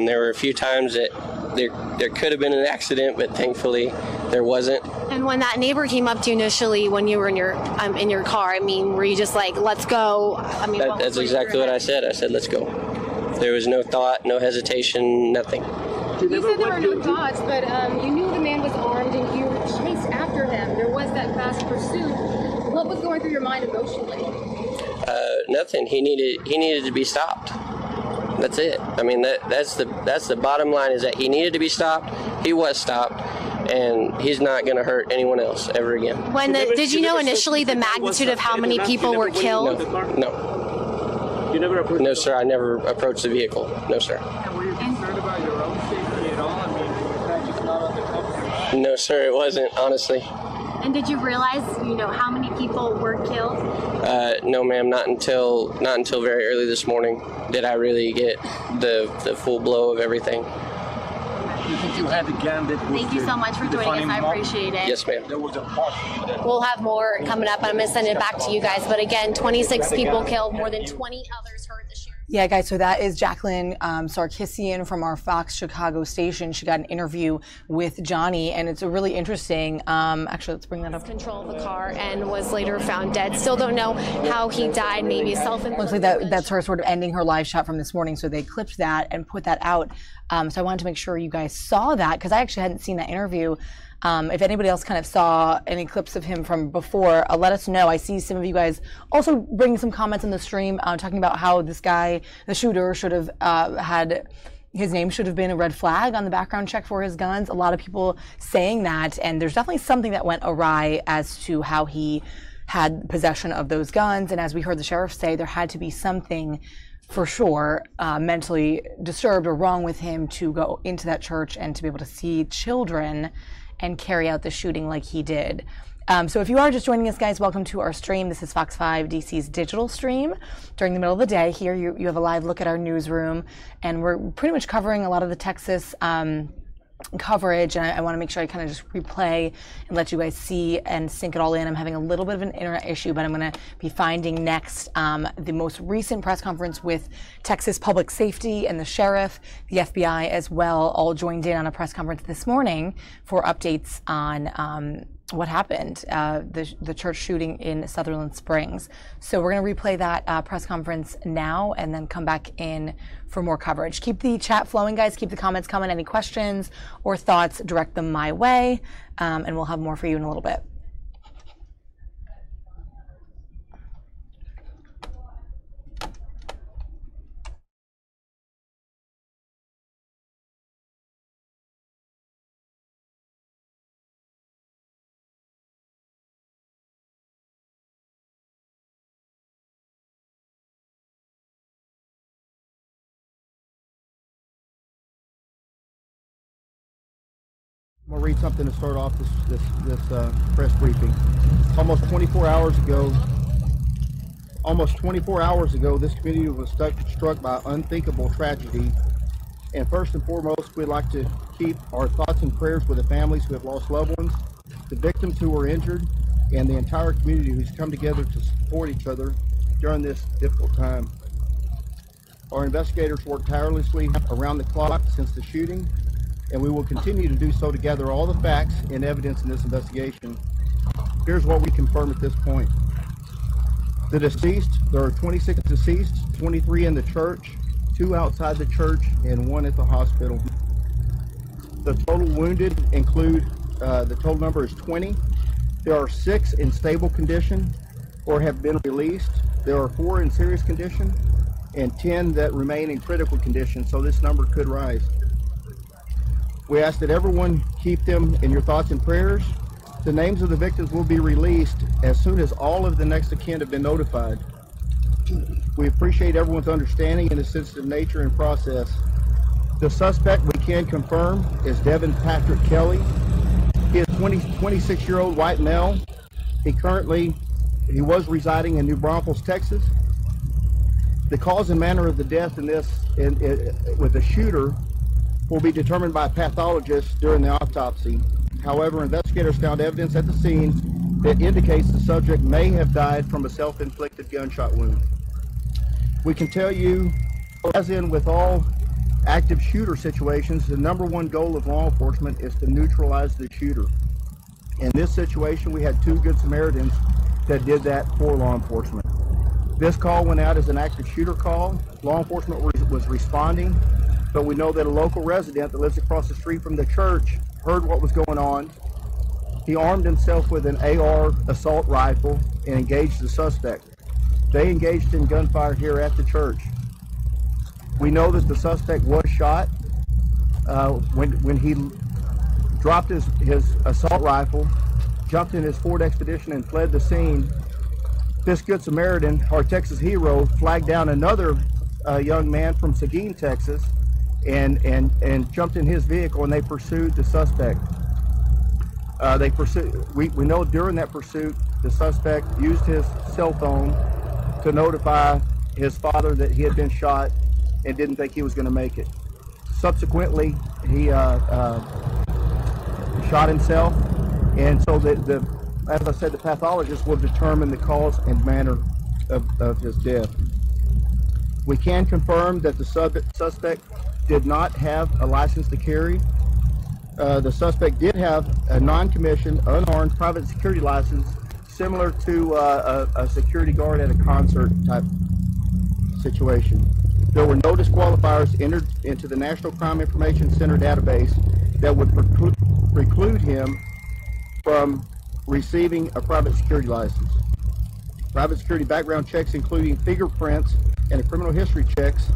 There were a few times that there could have been an accident, but thankfully there wasn't. And when that neighbor came up to you initially when you were in your car, I mean, were you just like, let's go? I mean, that's exactly what I said. I said, let's go. There was no thought, no hesitation, nothing. You said there were no thoughts, but you knew the man was armed and you chased after him. There was that fast pursuit. What was going through your mind emotionally? Nothing. He needed to be stopped. That's it. I mean, that's the bottom line, is that he needed to be stopped. He was stopped, and he's not going to hurt anyone else ever again. Did you know initially the magnitude of how many people were killed? No. You never approached? No, sir. I never approached the vehicle. No, sir. Were you concerned about your own safety at all? I mean, the fact it's not on the cover? No, sir. It wasn't, honestly. And did you realize, how many people were killed? No, ma'am. Not until very early this morning did I really get the full blow of everything. You think you had the gambit? Thank you so much for joining us. I appreciate it. Yes, ma'am. There was a part. We'll have more coming up. I'm going to send it back to you guys. But again, 26 people killed, more than 20 others hurt this year. Yeah, guys, so that is Jacqueline Sarkissian from our Fox Chicago station. She got an interview with Johnny, and it's a really interesting, actually, let's bring that up. Control of the car and was later found dead. Still don't know how he died, maybe self-inflicted. Looks like that's her sort of ending her live shot from this morning, so they clipped that and put that out. So I wanted to make sure you guys saw that, because I actually hadn't seen that interview. If anybody else kind of saw any clips of him from before, let us know. I see some of you guys also bringing some comments in the stream, talking about how this guy, the shooter, should have had, his name should have been a red flag on the background check for his guns. A lot of people saying that, and there's definitely something that went awry as to how he had possession of those guns. And as we heard the sheriff say, there had to be something for sure mentally disturbed or wrong with him to go into that church and to be able to see children and carry out the shooting like he did. So if you are just joining us, guys, welcome to our stream. This is Fox 5 DC's digital stream. During the middle of the day here, you have a live look at our newsroom, and we're pretty much covering a lot of the Texas coverage, and I want to make sure I kind of just replay and let you guys see and sink it all in. I'm having a little bit of an internet issue, but I'm going to be finding next the most recent press conference with Texas Public Safety and the sheriff, the FBI as well, all joined in on a press conference this morning for updates on what happened, the church shooting in Sutherland Springs. So we're going to replay that press conference now and then come back in for more coverage. Keep the chat flowing, guys. Keep the comments coming. Any questions or thoughts, direct them my way, and we'll have more for you in a little bit. I'm going to read something to start off this press briefing. Almost 24 hours ago, this community was struck by unthinkable tragedy. And first and foremost, we'd like to keep our thoughts and prayers with the families who have lost loved ones, the victims who were injured, and the entire community who's come together to support each other during this difficult time. Our investigators worked tirelessly around the clock since the shooting, and we will continue to do so to gather all the facts and evidence in this investigation. Here's what we confirm at this point. The deceased, there are 26 deceased, 23 in the church, 2 outside the church, and 1 at the hospital. The total wounded include, the total number is 20. There are 6 in stable condition or have been released. There are 4 in serious condition and 10 that remain in critical condition, so this number could rise. We ask that everyone keep them in your thoughts and prayers. The names of the victims will be released as soon as all of the next of kin have been notified. We appreciate everyone's understanding and the sensitive nature and process. The suspect we can confirm is Devin Patrick Kelly. He is 26-year-old white male. He was residing in New Braunfels, Texas. The cause and manner of the death with the shooter will be determined by a pathologist during the autopsy. However, investigators found evidence at the scene that indicates the subject may have died from a self-inflicted gunshot wound. We can tell you, as in with all active shooter situations, the #1 goal of law enforcement is to neutralize the shooter. In this situation, we had 2 Good Samaritans that did that for law enforcement. This call went out as an active shooter call. Law enforcement was responding, but we know that a local resident that lives across the street from the church heard what was going on. He armed himself with an AR assault rifle and engaged the suspect. They engaged in gunfire here at the church. We know that the suspect was shot when he dropped his assault rifle, jumped in his Ford Expedition and fled the scene. This Good Samaritan, our Texas hero, flagged down another young man from Seguin, Texas, and jumped in his vehicle, and they pursued the suspect. We know during that pursuit, the suspect used his cell phone to notify his father that he had been shot and didn't think he was going to make it. Subsequently, he shot himself, and so as I said, the pathologist will determine the cause and manner of his death. We can confirm that the suspect did not have a license to carry. The suspect did have a non-commissioned, unarmed private security license, similar to a security guard at a concert type situation. There were no disqualifiers entered into the National Crime Information Center database that would preclude him from receiving a private security license. Private security background checks, including fingerprints and criminal history checks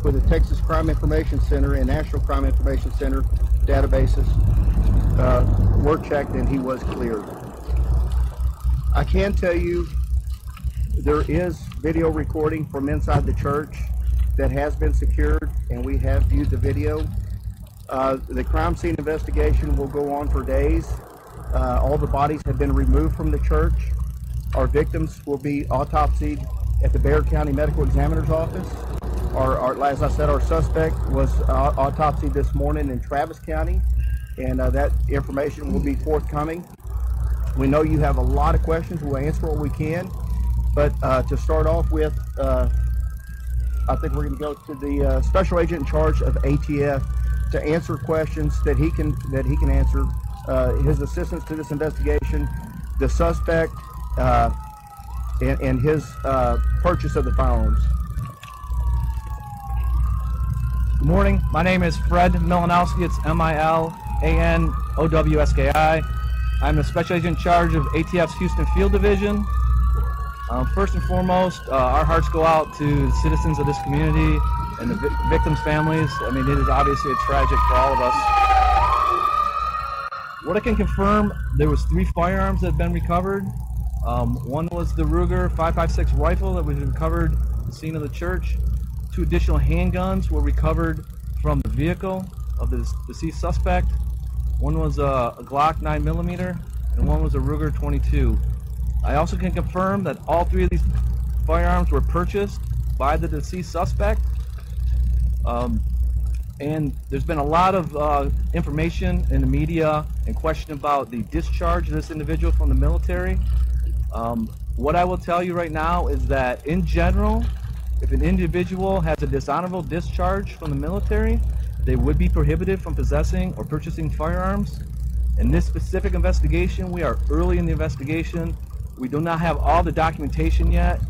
with the Texas Crime Information Center and National Crime Information Center databases, were checked, and he was cleared. I can tell you there is video recording from inside the church that has been secured, and we have viewed the video. The crime scene investigation will go on for days. All the bodies have been removed from the church. Our victims will be autopsied at the Bexar County Medical Examiner's Office. As I said, our suspect was autopsied this morning in Travis County, and that information will be forthcoming. We know you have a lot of questions. We'll answer what we can, but to start off with, I think we're going to go to the special agent in charge of ATF to answer questions that he can answer. His assistance to this investigation, the suspect, and his purchase of the firearms. Good morning. My name is Fred Milanowski. It's Milanowski. I'm the special agent in charge of ATF's Houston Field Division. First and foremost, our hearts go out to the citizens of this community and the victims' families. I mean, it is obviously tragic for all of us. What I can confirm, there was 3 firearms that have been recovered. One was the Ruger 5.56 rifle that was recovered at the scene of the church. 2 additional handguns were recovered from the vehicle of the deceased suspect. One was a Glock 9mm, and one was a Ruger 22. I also can confirm that all 3 of these firearms were purchased by the deceased suspect. And there's been a lot of information in the media and question about the discharge of this individual from the military. What I will tell you right now is that in general, if an individual has a dishonorable discharge from the military, they would be prohibited from possessing or purchasing firearms. In this specific investigation, we are early in the investigation. We do not have all the documentation yet.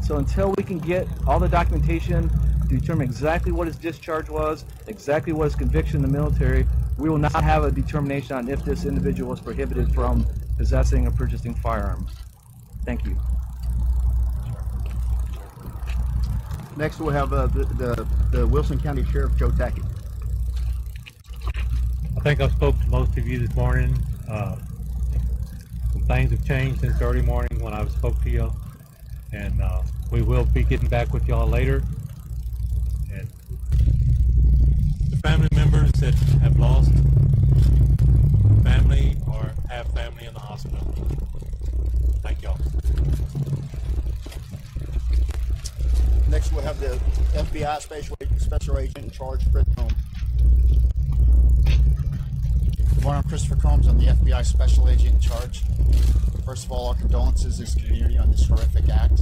So until we can get all the documentation to determine exactly what his discharge was, exactly what his conviction in the military, we will not have a determination on if this individual was prohibited from possessing or purchasing firearms. Thank you. Next, we'll have the Wilson County Sheriff, Joe Tackett. I think I spoke to most of you this morning. Some things have changed since early morning when I spoke to you, and we will be getting back with y'all later. And the family members that have lost family or have family in the hospital, thank y'all. Next, we'll have the FBI Special Agent in charge, Fred Combs. Good morning, I'm Christopher Combs. I'm the FBI Special Agent in charge. First of all, our condolences to this community on this horrific act.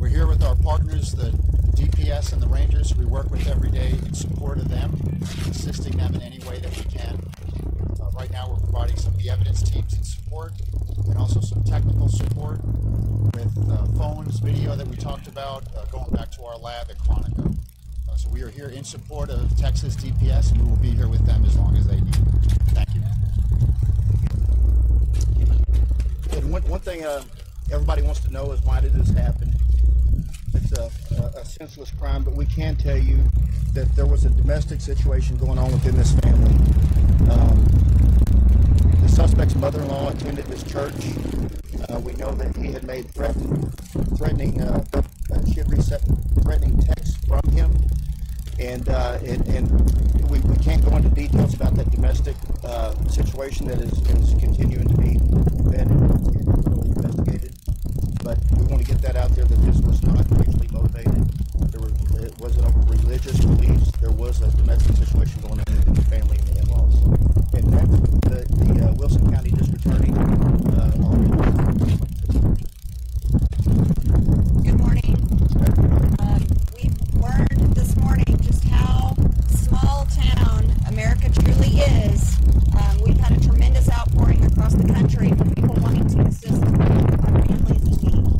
We're here with our partners, the DPS and the Rangers, who we work with every day in support of them, assisting them in any way that we can. Right now, we're providing some of the evidence teams in support and also some technical support with phones, video that we talked about, going back to our lab at Quantico. So we are here in support of Texas DPS, and we will be here with them as long as they need. Thank you. And one thing everybody wants to know is, why did this happen? It's a senseless crime, but we can tell you that there was a domestic situation going on within this family. The suspect's mother-in-law attended this church. We know that he had made threatening texts from him, and we can't go into details about that domestic situation that is continuing to be vetted and investigated. But we want to get that out there, that this was not racially motivated. It wasn't over religious beliefs. There was a domestic situation going on in the family and the in-laws. And next, the Wilson County District Attorney. Good morning. We've learned this morning just how small town America truly is. We've had a tremendous outpouring across the country from people wanting to assist our families in need.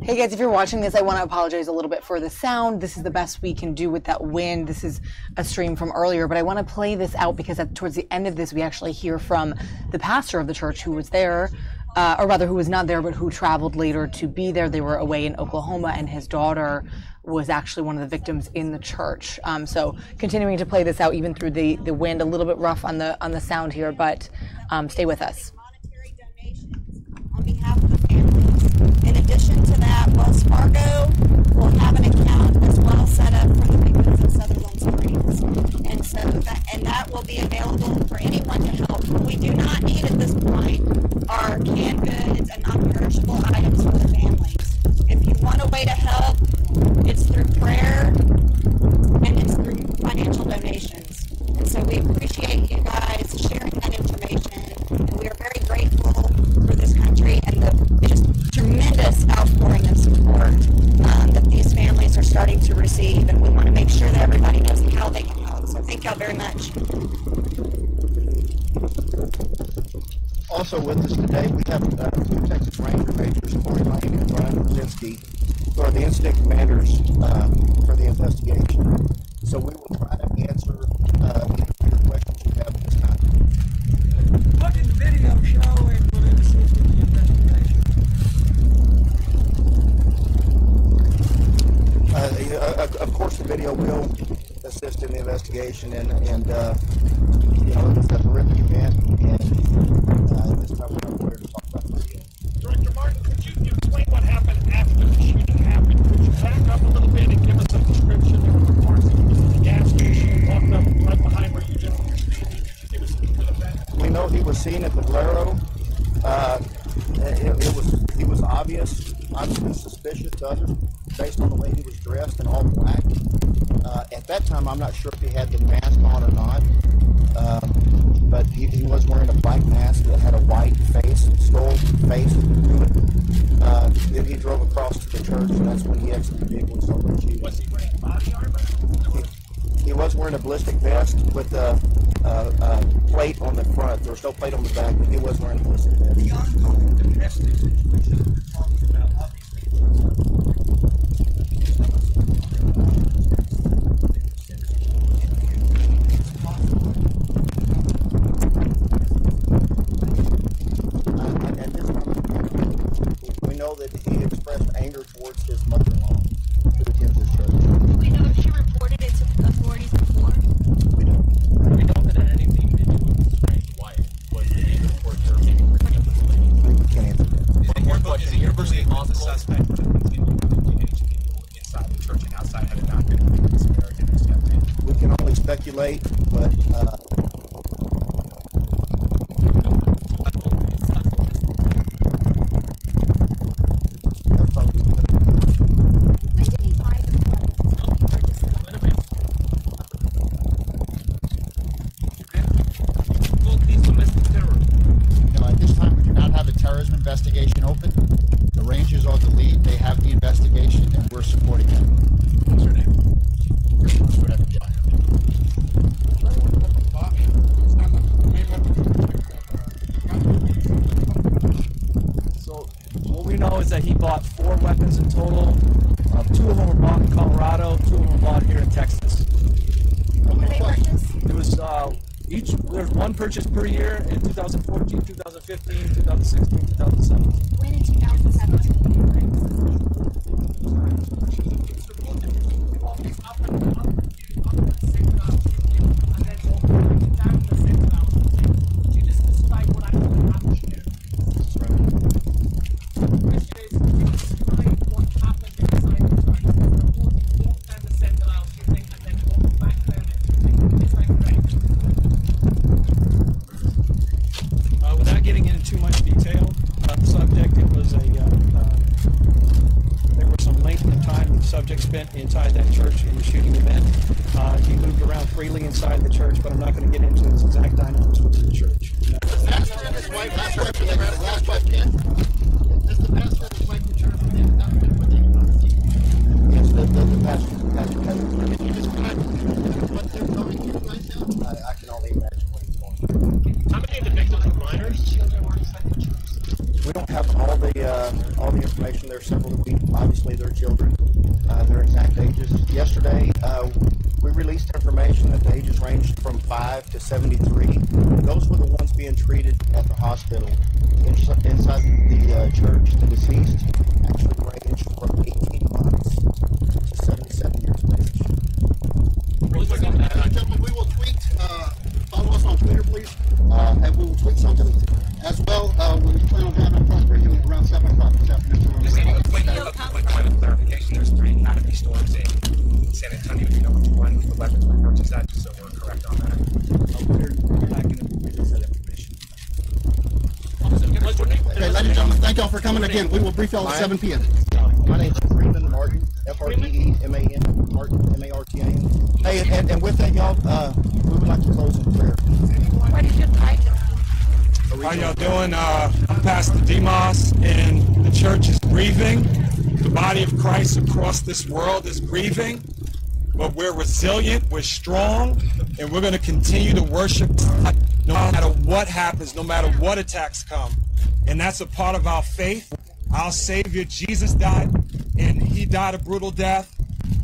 Hey guys, if you're watching this, I want to apologize a little bit for the sound. This is the best we can do with that wind. This is a stream from earlier, but I want to play this out because towards the end of this, we actually hear from the pastor of the church who was there, or rather who was not there, but who traveled later to be there. They were away in Oklahoma, and his daughter was actually one of the victims in the church. So continuing to play this out even through the wind, a little bit rough on the sound here, but stay with us. On behalf of the families. In addition to that, Wells Fargo will have an account as well set up for the victims of Sutherland Springs. And so that will be available for anyone to help. What we do not need at this point are canned goods and non-perishable items for the families. If you want a way to help, it's through prayer and it's through financial donations. And so we appreciate you guys sharing that information, and we are very grateful for this country and the just tremendous outpouring of support that these families are starting to receive, and we want to make sure that everybody knows how they can help. So thank y'all very much. Also with us today, we have two Texas Ranger Majors, Corey Lane and Brian Brzezinski, who are the incident commanders for the investigation. So we will try to answer any of your questions you have at this time. What did the video show, and will it assist in the investigation? Of course, the video will assist in the investigation, and you know, it's a horrific event, and this time we're not here to talk about the video. Director Martin, could you explain what happened after the shooting happened? Could you back up a little bit and give us a description of the parts of the gas station, walked up right behind where you just were standing? It was We know he was seen at the Valero. He was obviously suspicious to others based on the way he was dressed in all black. At that time, I'm not sure if he had the mask on or not, but he was wearing a black mask that had a white face, skull face to it. Then he drove across to the church, and that's when he exited the vehicle and started shooting. Was he wearing body armor? He was wearing a ballistic vest with a plate on the front. There was no plate on the back, but he was wearing a ballistic vest. The ongoing domestic situation we're talking about, obviously, At this time, we know that he expressed anger towards his mother-in-law who attends his church. Do we know if she reported it to authorities before? We don't. We don't that had anything to do with the strange wife. Was the name report her being working up with the lady? We can't answer that. Is it your belief that the suspect would have continued to engage people inside the church and outside had it not been for the Samaritan who stepped in? We can only speculate, but investigation open. The Rangers are the lead. They have the investigation, and we're supporting them. What's your name? So what we know is that he bought 4 weapons in total. 2 of them were bought in Colorado. 2 of them were bought here in Texas. It was there's one purchase per year in 2014, 2015, 2016, 2017. When in 2017? Without getting into too much detail about the subject, it was there was some length of time the subject spent inside that church in the shooting event. He moved around freely inside the church, but I'm not going to get into his exact dynamics within the church. yes, the pastor. Can you describe what they're going through right now? I can only imagine what he's going through. How many of the victims are minors? We don't have all the information. There are several that we obviously they're children, their exact ages. Yesterday, we released information that the ages ranged from 5 to 73. Those were the ones being treated at the hospital. Inside the church, the deceased actually ranged from 18 months to 77 years of age. Gentlemen, we will tweet. Follow us on Twitter, please, and we will tweet something as well. We plan on having a press briefing around 7 o'clock this afternoon. Point of clarification, there's 3 Academy stores in San Antonio. Do you know which one the weapons were purchased at, just so we're correct on that? We're not going to release that information. Okay, ladies and gentlemen, thank y'all for coming again. We will brief y'all at 7 p.m. My name is Freeman Martin, F-R-E-E-M-A-N, Martin, M-A-R-T-I-N. Hey, and with that, y'all, we would like to close in prayer. What is your title? How y'all doing? I'm Pastor Demas, and the church is grieving. The body of Christ across this world is grieving. But we're resilient, we're strong, and we're going to continue to worship God no matter what happens, no matter what attacks come. And that's a part of our faith. Our Savior, Jesus, died, and he died a brutal death.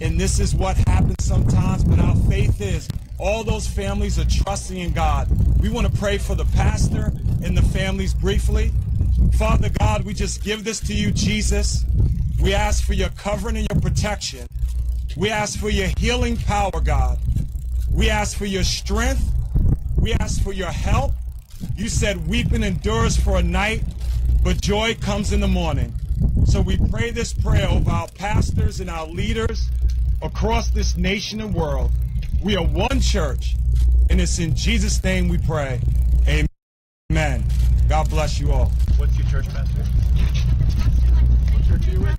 And this is what happens sometimes, but our faith is all those families are trusting in God. We want to pray for the pastor and the families briefly. Father God, we just give this to you, Jesus. We ask for your covering and your protection. We ask for your healing power, God. We ask for your strength. We ask for your help. You said weeping endures for a night, but joy comes in the morning. So we pray this prayer over our pastors and our leaders across this nation and world. We are one church, and it's in Jesus' name we pray. Amen. God bless you all. What's your church, Pastor? What church are you with?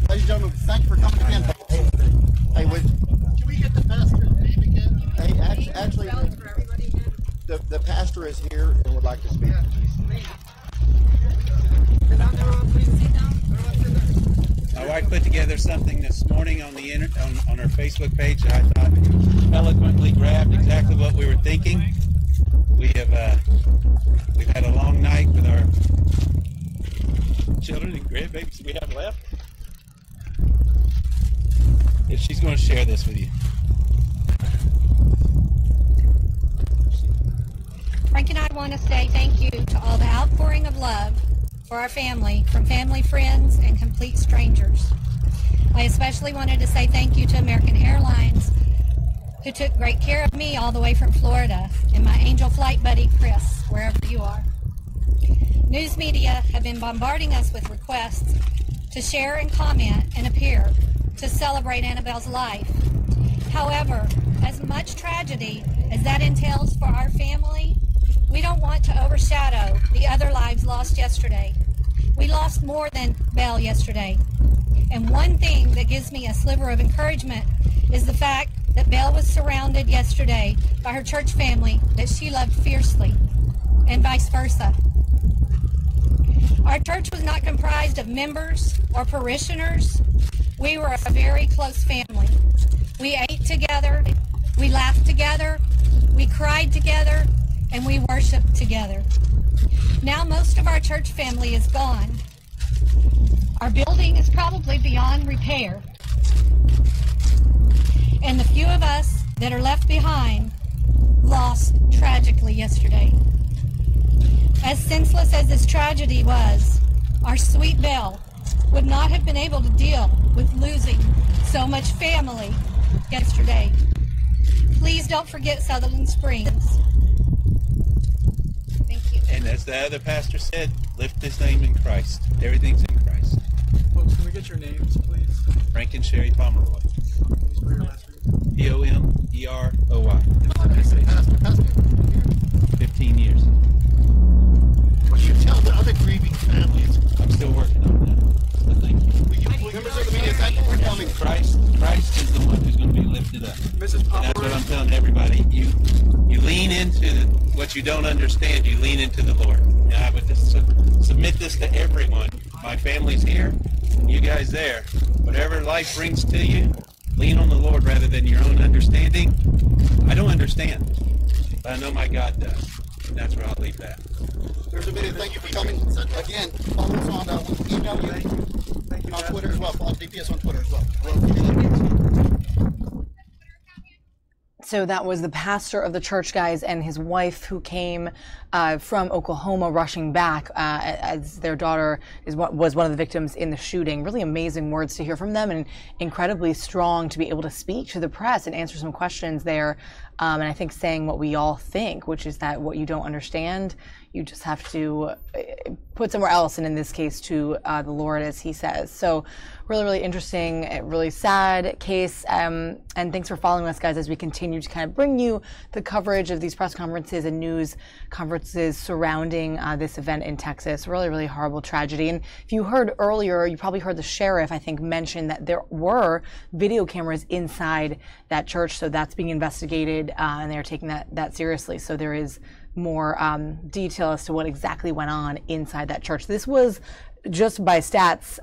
Ladies and gentlemen, thank you for coming again. Hey, can we get the pastor's name again? Hey, actually, the pastor is here and would like to speak. All right. put together something this morning on the on our Facebook page that I thought eloquently grabbed exactly what we were thinking. We've had a long night with our children and grandbabies we have left. And she's going to share this with you. Frank and I want to say thank you to all the outpouring of love for our family, from family, friends, and complete strangers. I especially wanted to say thank you to American Airlines, who took great care of me all the way from Florida, and my angel flight buddy, Chris, wherever you are. News media have been bombarding us with requests to share and comment and appear to celebrate Annabelle's life. However, as much tragedy as that entails for our family, we don't want to overshadow the other lives lost yesterday. We lost more than Belle yesterday. And one thing that gives me a sliver of encouragement is the fact that Belle was surrounded yesterday by her church family that she loved fiercely, and vice versa. Our church was not comprised of members or parishioners. We were a very close family. We ate together, we laughed together, we cried together, and we worshiped together. Now most of our church family is gone. Our building is probably beyond repair. And the few of us that are left behind lost tragically yesterday. As senseless as this tragedy was, our sweet Belle would not have been able to deal with losing so much family yesterday. Please don't forget Sutherland Springs. Thank you. And as the other pastor said, lift his name in Christ. Everything's in Christ. Folks, can we get your names, please? Frank and Sherry Pomeroy. Can you spell your last name? Pomeroy. 15 years. What do you tell the other grieving families? I'm still working on that. So thank you. Members of the media, thank you for coming. Christ is the one who's going to be lifted up. And that's what I'm telling everybody. You lean into what you don't understand. You lean into the Lord. And I would just submit this to everyone. My family's here. You guys there. Whatever life brings to you, lean on the Lord rather than your own understanding. I don't understand, but I know my God does. And that's where I'll leave that. There's a video. Thank you for coming. Again, follow us on, we'll email you. On Twitter as well. Follow DPS on Twitter as well. So that was the pastor of the church, guys, and his wife, who came from Oklahoma rushing back as their daughter was one of the victims in the shooting. Really amazing words to hear from them, and incredibly strong to be able to speak to the press and answer some questions there. And I think saying what we all think, which is that what you don't understand, you just have to put somewhere else, and in this case to the Lord, as he says. So really, really interesting, really sad case. And thanks for following us, guys, as we continue to kind of bring you the coverage of these press conferences and news conferences surrounding this event in Texas. Really, really horrible tragedy. And if you heard earlier, you probably heard the sheriff, I think, mention that there were video cameras inside that church. So that's being investigated, and they're taking that seriously. So there is more detail as to what exactly went on inside that church. This was, just by stats,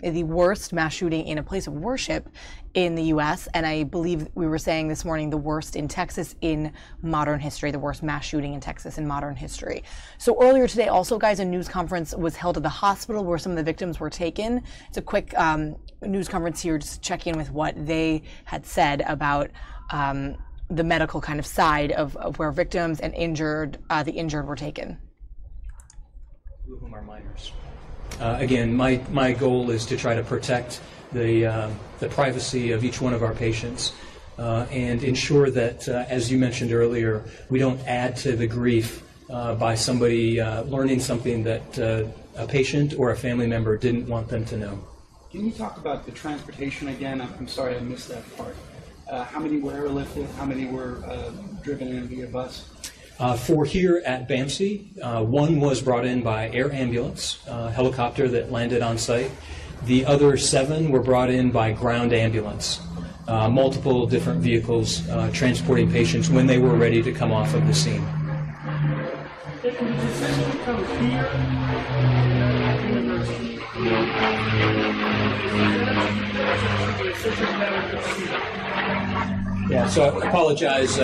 the worst mass shooting in a place of worship in the U.S., and I believe we were saying this morning the worst in Texas in modern history, the worst mass shooting in Texas in modern history. So earlier today also, guys, a news conference was held at the hospital where some of the victims were taken. It's a quick news conference here, just check in with what they had said about the medical kind of side of where victims and the injured were taken. Two of them are minors. Again, my goal is to try to protect the privacy of each one of our patients and ensure that, as you mentioned earlier, we don't add to the grief by somebody learning something that a patient or a family member didn't want them to know. Can you talk about the transportation again? I'm sorry I missed that part. How many were airlifted? How many were driven in via bus? For here at BAMC, one was brought in by air ambulance, helicopter that landed on site. The other 7 were brought in by ground ambulance, multiple different vehicles transporting patients when they were ready to come off of the scene. Did the decision come here? Yeah, so I apologize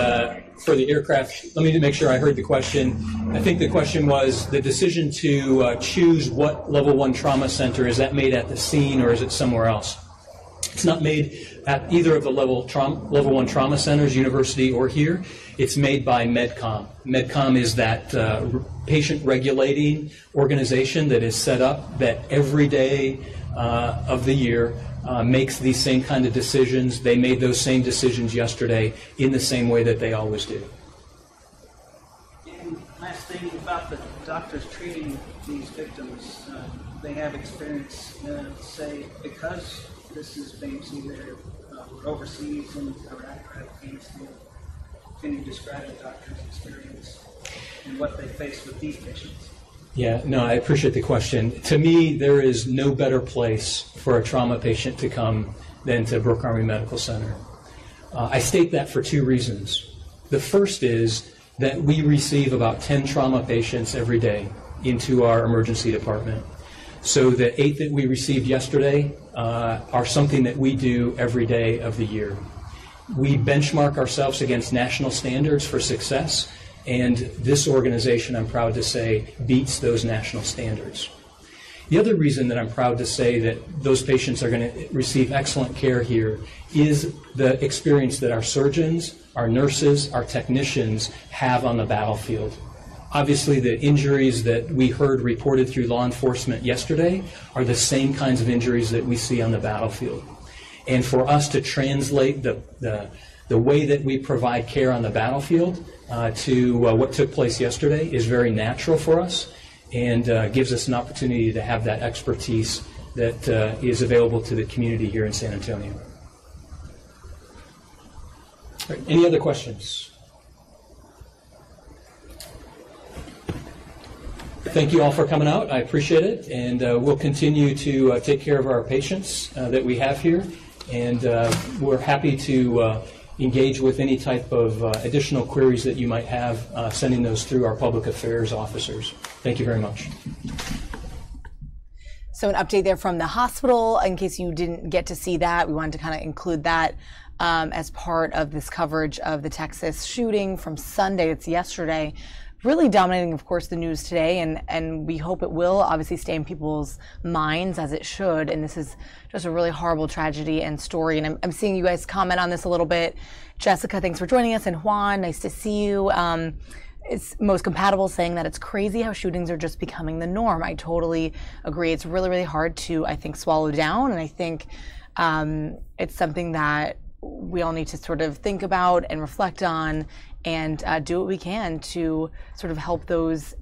for the aircraft. Let me make sure I heard the question. I think the question was the decision to choose what level 1 trauma center, is that made at the scene or is it somewhere else? It's not made at either of the level 1 trauma centers, university or here. It's made by MedCom. MedCom is that patient regulating organization that is set up that every day of the year makes these same kind of decisions. They made those same decisions yesterday in the same way that they always do. And last thing about the doctors treating these victims, they have experience, say, because this is famous either overseas in Iraq or Afghanistan. Can you describe the doctor's experience and what they face with these patients? Yeah, no, I appreciate the question. To me, there is no better place for a trauma patient to come than to Brooke Army Medical Center. I state that for 2 reasons. The first is that we receive about 10 trauma patients every day into our emergency department. So the 8 that we received yesterday are something that we do every day of the year. We benchmark ourselves against national standards for success, and this organization, I'm proud to say, beats those national standards. The other reason that I'm proud to say that those patients are going to receive excellent care here is the experience that our surgeons, our nurses, our technicians have on the battlefield. Obviously, the injuries that we heard reported through law enforcement yesterday are the same kinds of injuries that we see on the battlefield. And for us to translate the way that we provide care on the battlefield to what took place yesterday is very natural for us and gives us an opportunity to have that expertise that is available to the community here in San Antonio. All right, any other questions? Thank you all for coming out. I appreciate it, and we'll continue to take care of our patients that we have here, and we're happy to engage with any type of additional queries that you might have, sending those through our public affairs officers. Thank you very much. So an update there from the hospital, in case you didn't get to see that. We wanted to kind of include that as part of this coverage of the Texas shooting from Sunday. It's yesterday. Really dominating, of course, the news today, and we hope it will obviously stay in people's minds as it should. And this is just a really horrible tragedy and story. And I'm seeing you guys comment on this a little bit. Jessica, thanks for joining us, and Juan, nice to see you. It's most compatible saying that it's crazy how shootings are just becoming the norm. I totally agree. It's really, really hard to, I think, swallow down, and I think it's something that we all need to sort of think about and reflect on, and do what we can to sort of help those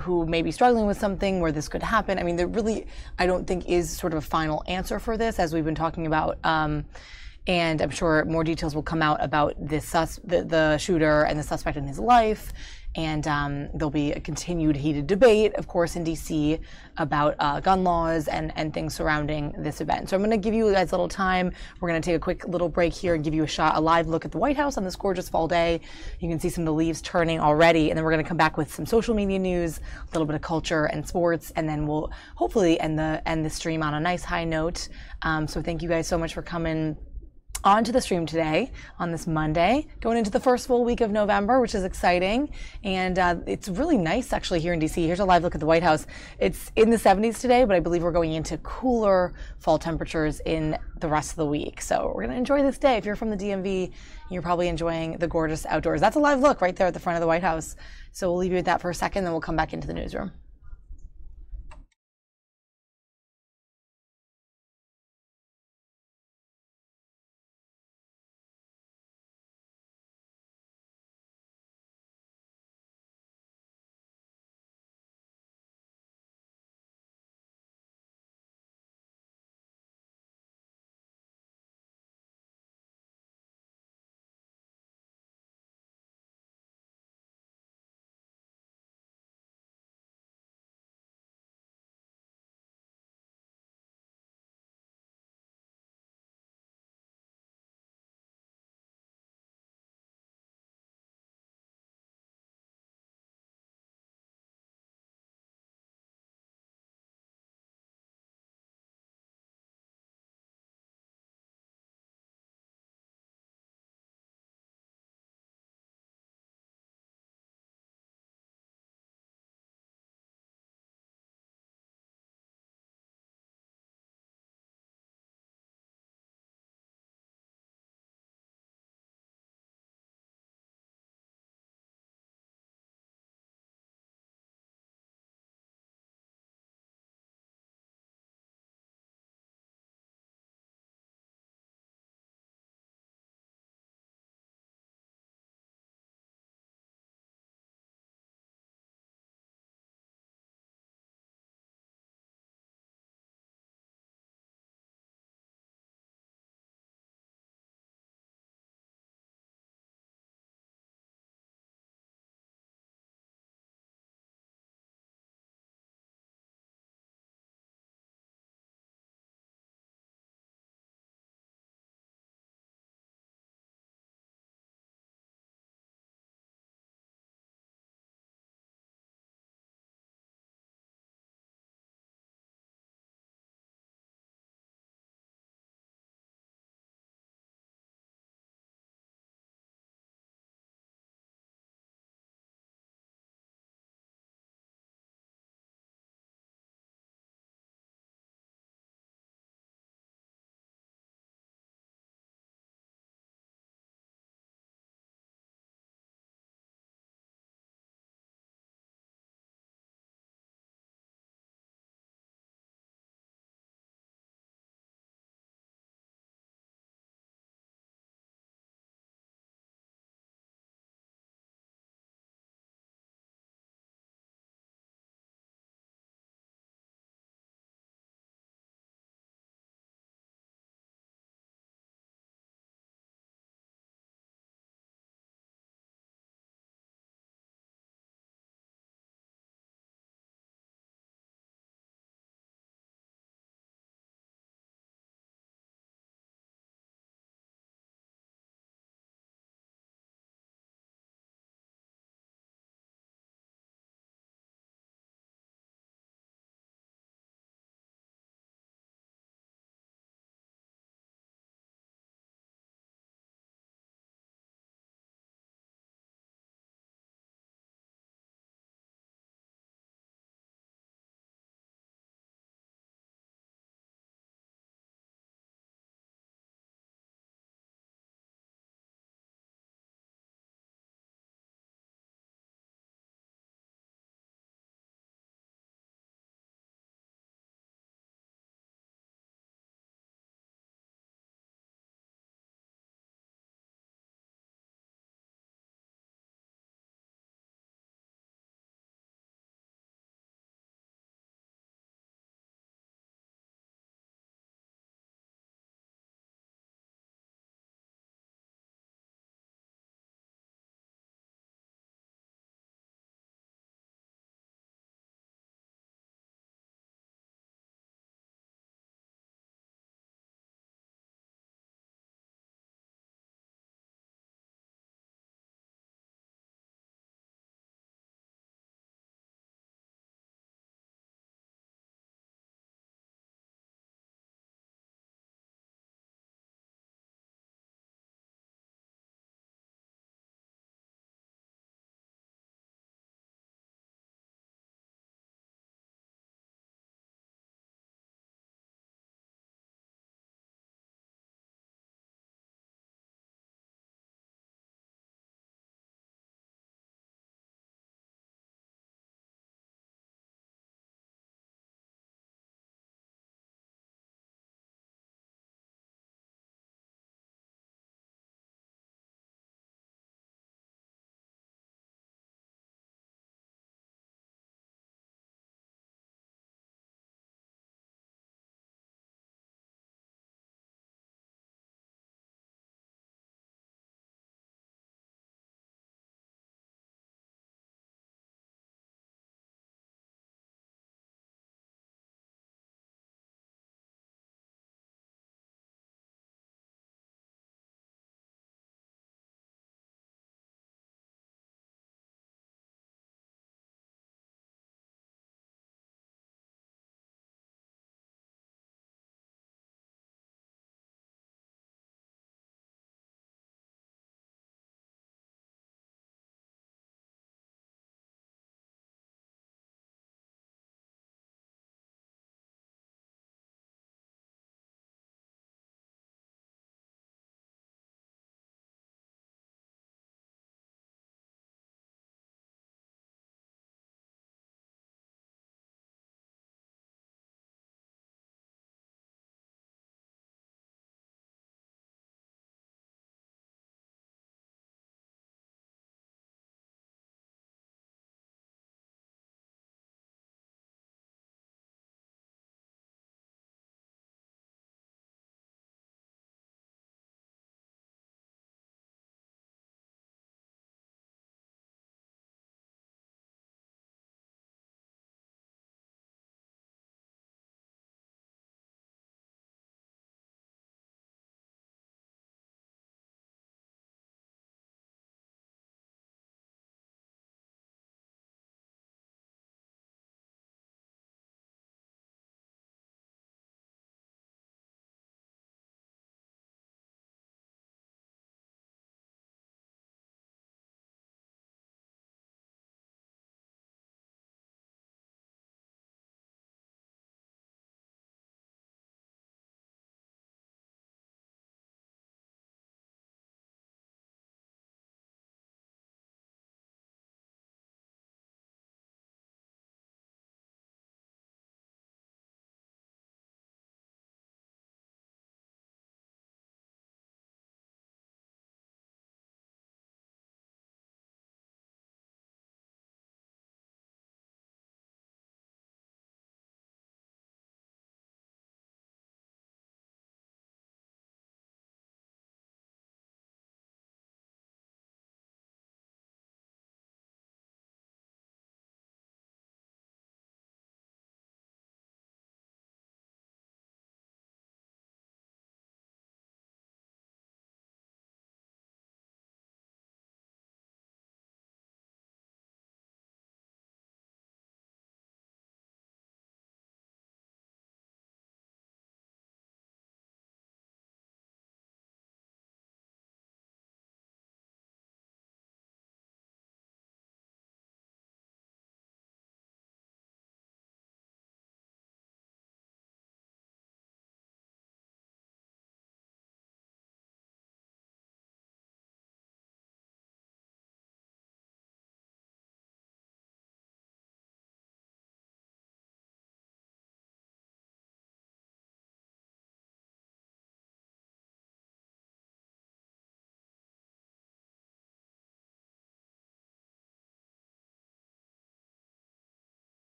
who may be struggling with something where this could happen. I mean, there really, I don't think, is sort of a final answer for this, as we've been talking about. And I'm sure more details will come out about the shooter and the suspect in his life. And there'll be a continued heated debate, of course, in D.C. about gun laws and things surrounding this event. So I'm going to give you guys a little time. We're going to take a quick little break here and give you a live look at the White House on this gorgeous fall day. You can see some of the leaves turning already. And then we're going to come back with some social media news, a little bit of culture and sports, and then we'll hopefully end the stream on a nice high note. So thank you guys so much for coming onto the stream today on this Monday, going into the first full week of November, which is exciting. And it's really nice actually here in DC. Here's a live look at the White House. It's in the 70s today, but I believe we're going into cooler fall temperatures in the rest of the week. So we're gonna enjoy this day. If you're from the DMV, you're probably enjoying the gorgeous outdoors. That's a live look right there at the front of the White House. So we'll leave you with that for a second, then we'll come back into the newsroom.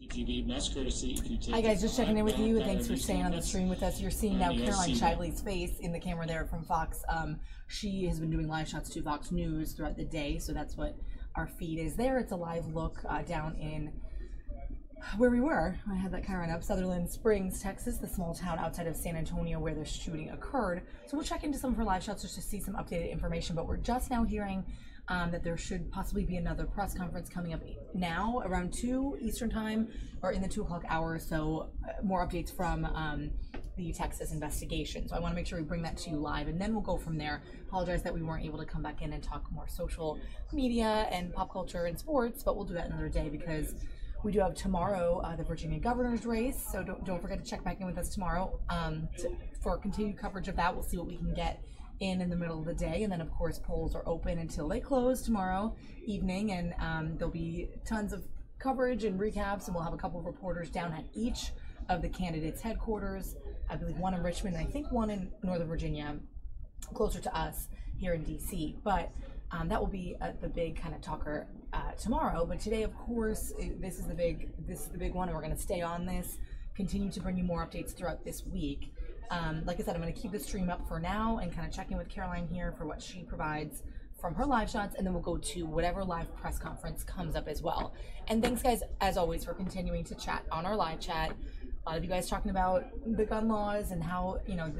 TV mess courtesy if you take. Hi guys, just checking in with you. Thanks for staying on the stream with us. You're seeing now Caroline Shively's face in the camera there from Fox. She has been doing live shots to Fox News throughout the day, so that's what our feed is there. It's a live look down in where we were. I had that Chiron up, Sutherland Springs, Texas, the small town outside of San Antonio where the shooting occurred. So we'll check into some of her live shots just to see some updated information, but we're just now hearing that there should possibly be another press conference coming up now around 2 Eastern time or in the 2 o'clock hour. So more updates from the Texas investigation. So I want to make sure we bring that to you live, and then we'll go from there. Apologize that we weren't able to come back in and talk more social media and pop culture and sports, but we'll do that another day because we do have tomorrow the Virginia governor's race. So don't forget to check back in with us tomorrow for continued coverage of that. We'll see what we can get in the middle of the day, and then of course polls are open until they close tomorrow evening, and there'll be tons of coverage and recaps, and we'll have a couple of reporters down at each of the candidates' headquarters. I believe one in Richmond, and I think one in Northern Virginia, closer to us here in DC. But that will be the big kind of talker tomorrow. But today, of course, this is the big one, and we're going to stay on this, continue to bring you more updates throughout this week. Like I said, I'm going to keep the stream up for now and kind of check in with Caroline here for what she provides from her live shots, and then we'll go to whatever live press conference comes up as well. And thanks, guys, as always, for continuing to chat on our live chat. A lot of you guys talking about the gun laws and how, you know,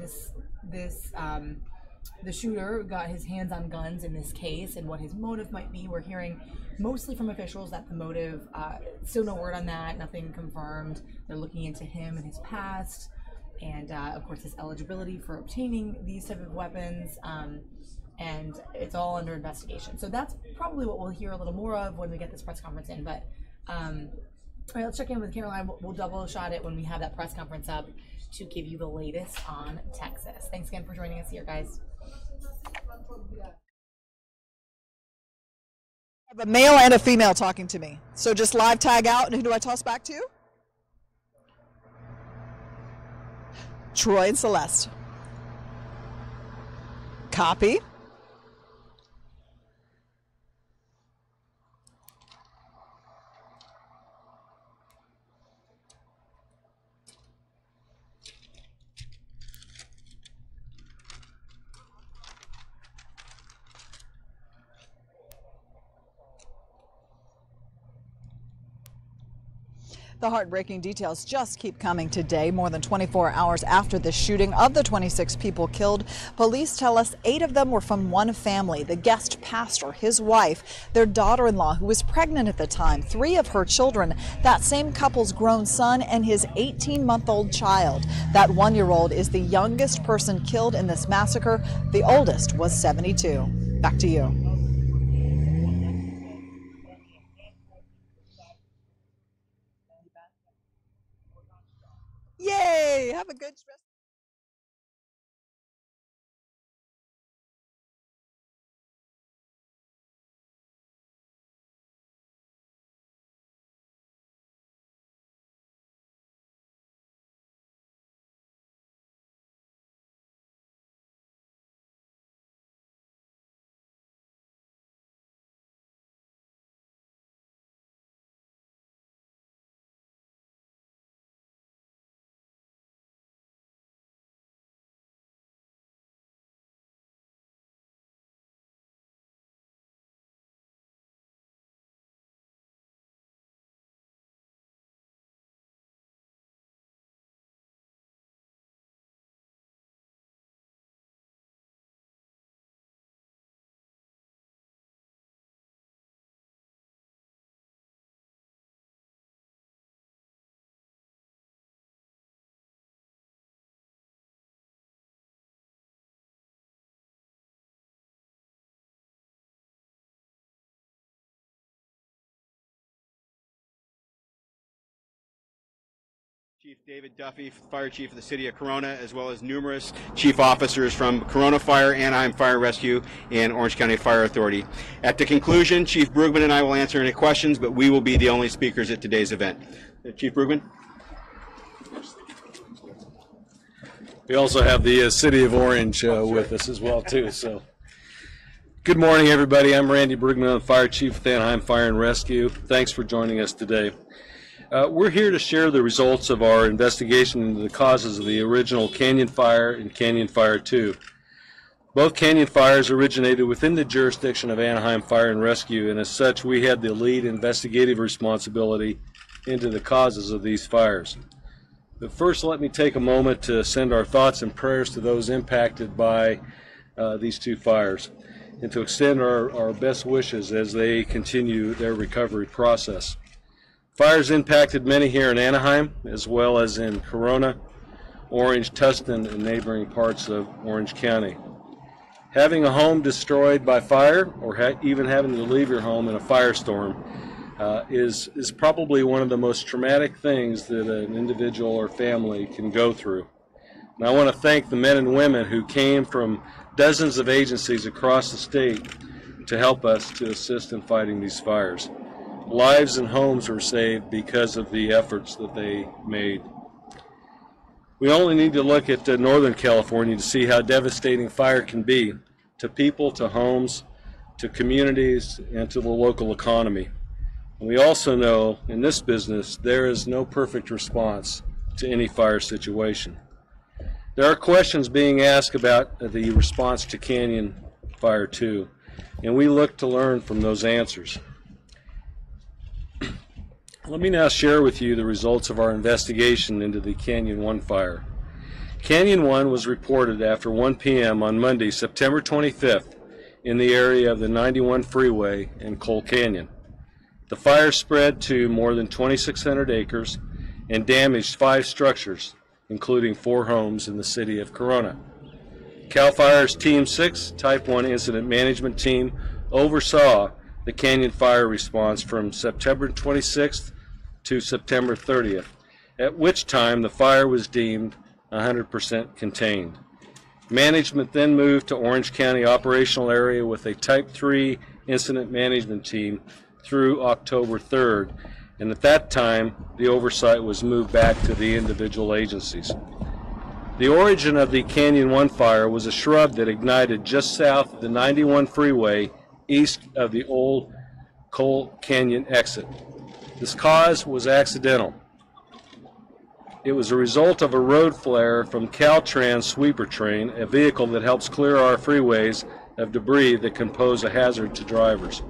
the shooter got his hands on guns in this case and what his motive might be. We're hearing mostly from officials that the motive, still no word on that, nothing confirmed. They're looking into him and his past, and of course his eligibility for obtaining these type of weapons, and it's all under investigation. So that's probably what we'll hear a little more of when we get this press conference in. But all right, let's check in with Caroline. We'll double shot it when we have that press conference up to give you the latest on Texas. Thanks again for joining us here, guys. I have a male and a female talking to me. So just live tag out, and who do I toss back to? Troy and Celeste. Copy. The heartbreaking details just keep coming today, more than 24 hours after the shooting. Of the 26 people killed, police tell us 8 of them were from one family: the guest pastor, his wife, their daughter-in-law who was pregnant at the time, 3 of her children, that same couple's grown son, and his 18-month-old child. That 1-year-old is the youngest person killed in this massacre. The oldest was 72. Back to you. Yay! Have a good rest. Chief David Duffy, Fire Chief of the City of Corona, as well as numerous chief officers from Corona Fire, Anaheim Fire and Rescue, and Orange County Fire Authority. At the conclusion, Chief Brugman and I will answer any questions, but we will be the only speakers at today's event. Chief Brugman? We also have the City of Orange with us as well, too. So, good morning, everybody. I'm Randy Brugman, I'm Fire Chief with Anaheim Fire and Rescue. Thanks for joining us today. We're here to share the results of our investigation into the causes of the original Canyon Fire and Canyon Fire 2. Both Canyon Fires originated within the jurisdiction of Anaheim Fire and Rescue, and as such we had the lead investigative responsibility into the causes of these fires. But first, let me take a moment to send our thoughts and prayers to those impacted by these two fires, and to extend our best wishes as they continue their recovery process. Fires impacted many here in Anaheim, as well as in Corona, Orange, Tustin, and neighboring parts of Orange County. Having a home destroyed by fire, or even having to leave your home in a firestorm, is probably one of the most traumatic things that an individual or family can go through. And I want to thank the men and women who came from dozens of agencies across the state to help us to assist in fighting these fires. Lives and homes were saved because of the efforts that they made. We only need to look at Northern California to see how devastating fire can be to people, to homes, to communities, and to the local economy. And we also know in this business there is no perfect response to any fire situation. There are questions being asked about the response to Canyon Fire 2, and we look to learn from those answers. Let me now share with you the results of our investigation into the Canyon 1 fire. Canyon 1 was reported after 1 p.m. on Monday, September 25th, in the area of the 91 freeway in Coal Canyon. The fire spread to more than 2,600 acres and damaged 5 structures, including 4 homes in the city of Corona. CAL FIRE's Team 6 Type 1 Incident Management Team oversaw the Canyon fire response from September 26th to September 30th, at which time the fire was deemed 100% contained. Management then moved to Orange County operational area with a Type 3 Incident Management Team through October 3rd, and at that time the oversight was moved back to the individual agencies. The origin of the Canyon 1 fire was a shrub that ignited just south of the 91 freeway east of the old Coal Canyon exit. This cause was accidental. It was a result of a road flare from Caltrans sweeper train, a vehicle that helps clear our freeways of debris that can pose a hazard to drivers.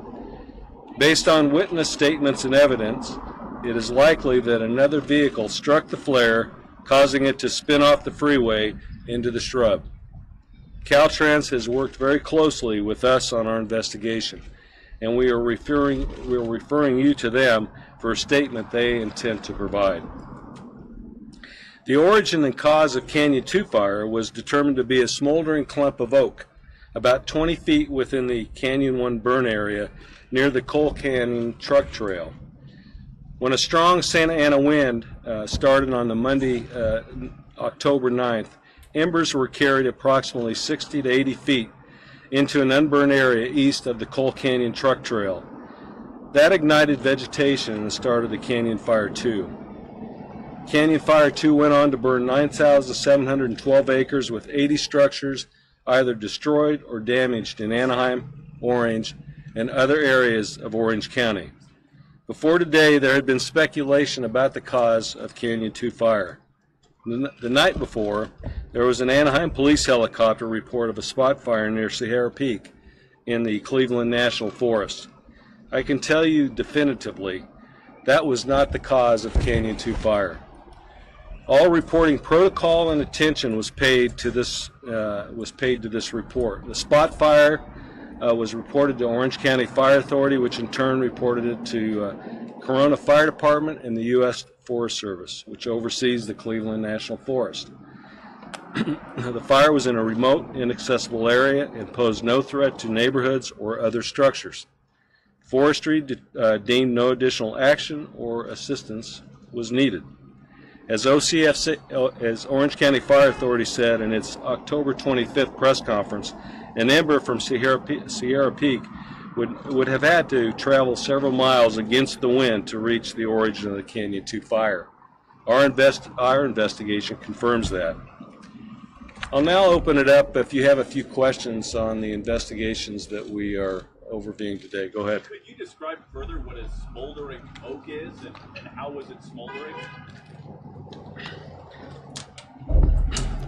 Based on witness statements and evidence, it is likely that another vehicle struck the flare, causing it to spin off the freeway into the shrub. Caltrans has worked very closely with us on our investigation, and we are referring you to them for a statement they intend to provide. The origin and cause of Canyon 2 fire was determined to be a smoldering clump of oak about 20 feet within the Canyon 1 burn area near the Coal Canyon truck trail. When a strong Santa Ana wind started on the Monday, October 9th, embers were carried approximately 60 to 80 feet into an unburned area east of the Coal Canyon truck trail. That ignited vegetation and started the Canyon Fire 2. Canyon Fire 2 went on to burn 9,712 acres with 80 structures either destroyed or damaged in Anaheim, Orange, and other areas of Orange County. Before today, there had been speculation about the cause of Canyon 2 fire. The night before, there was an Anaheim police helicopter report of a spot fire near Sierra Peak in the Cleveland National Forest. I can tell you definitively that was not the cause of Canyon 2 fire. All reporting protocol and attention was paid to this report. The spot fire was reported to Orange County Fire Authority, which in turn reported it to Corona Fire Department and the U.S. Forest Service, which oversees the Cleveland National Forest. The fire was in a remote, inaccessible area and posed no threat to neighborhoods or other structures. Forestry deemed no additional action or assistance was needed. As Orange County Fire Authority said in its October 25th press conference, an ember from Sierra Peak would have had to travel several miles against the wind to reach the origin of the Canyon 2 fire. Our investigation confirms that. I'll now open it up if you have a few questions on the investigations that we are overviewing today. Go ahead. Could you describe further what a smoldering oak is and how was it smoldering?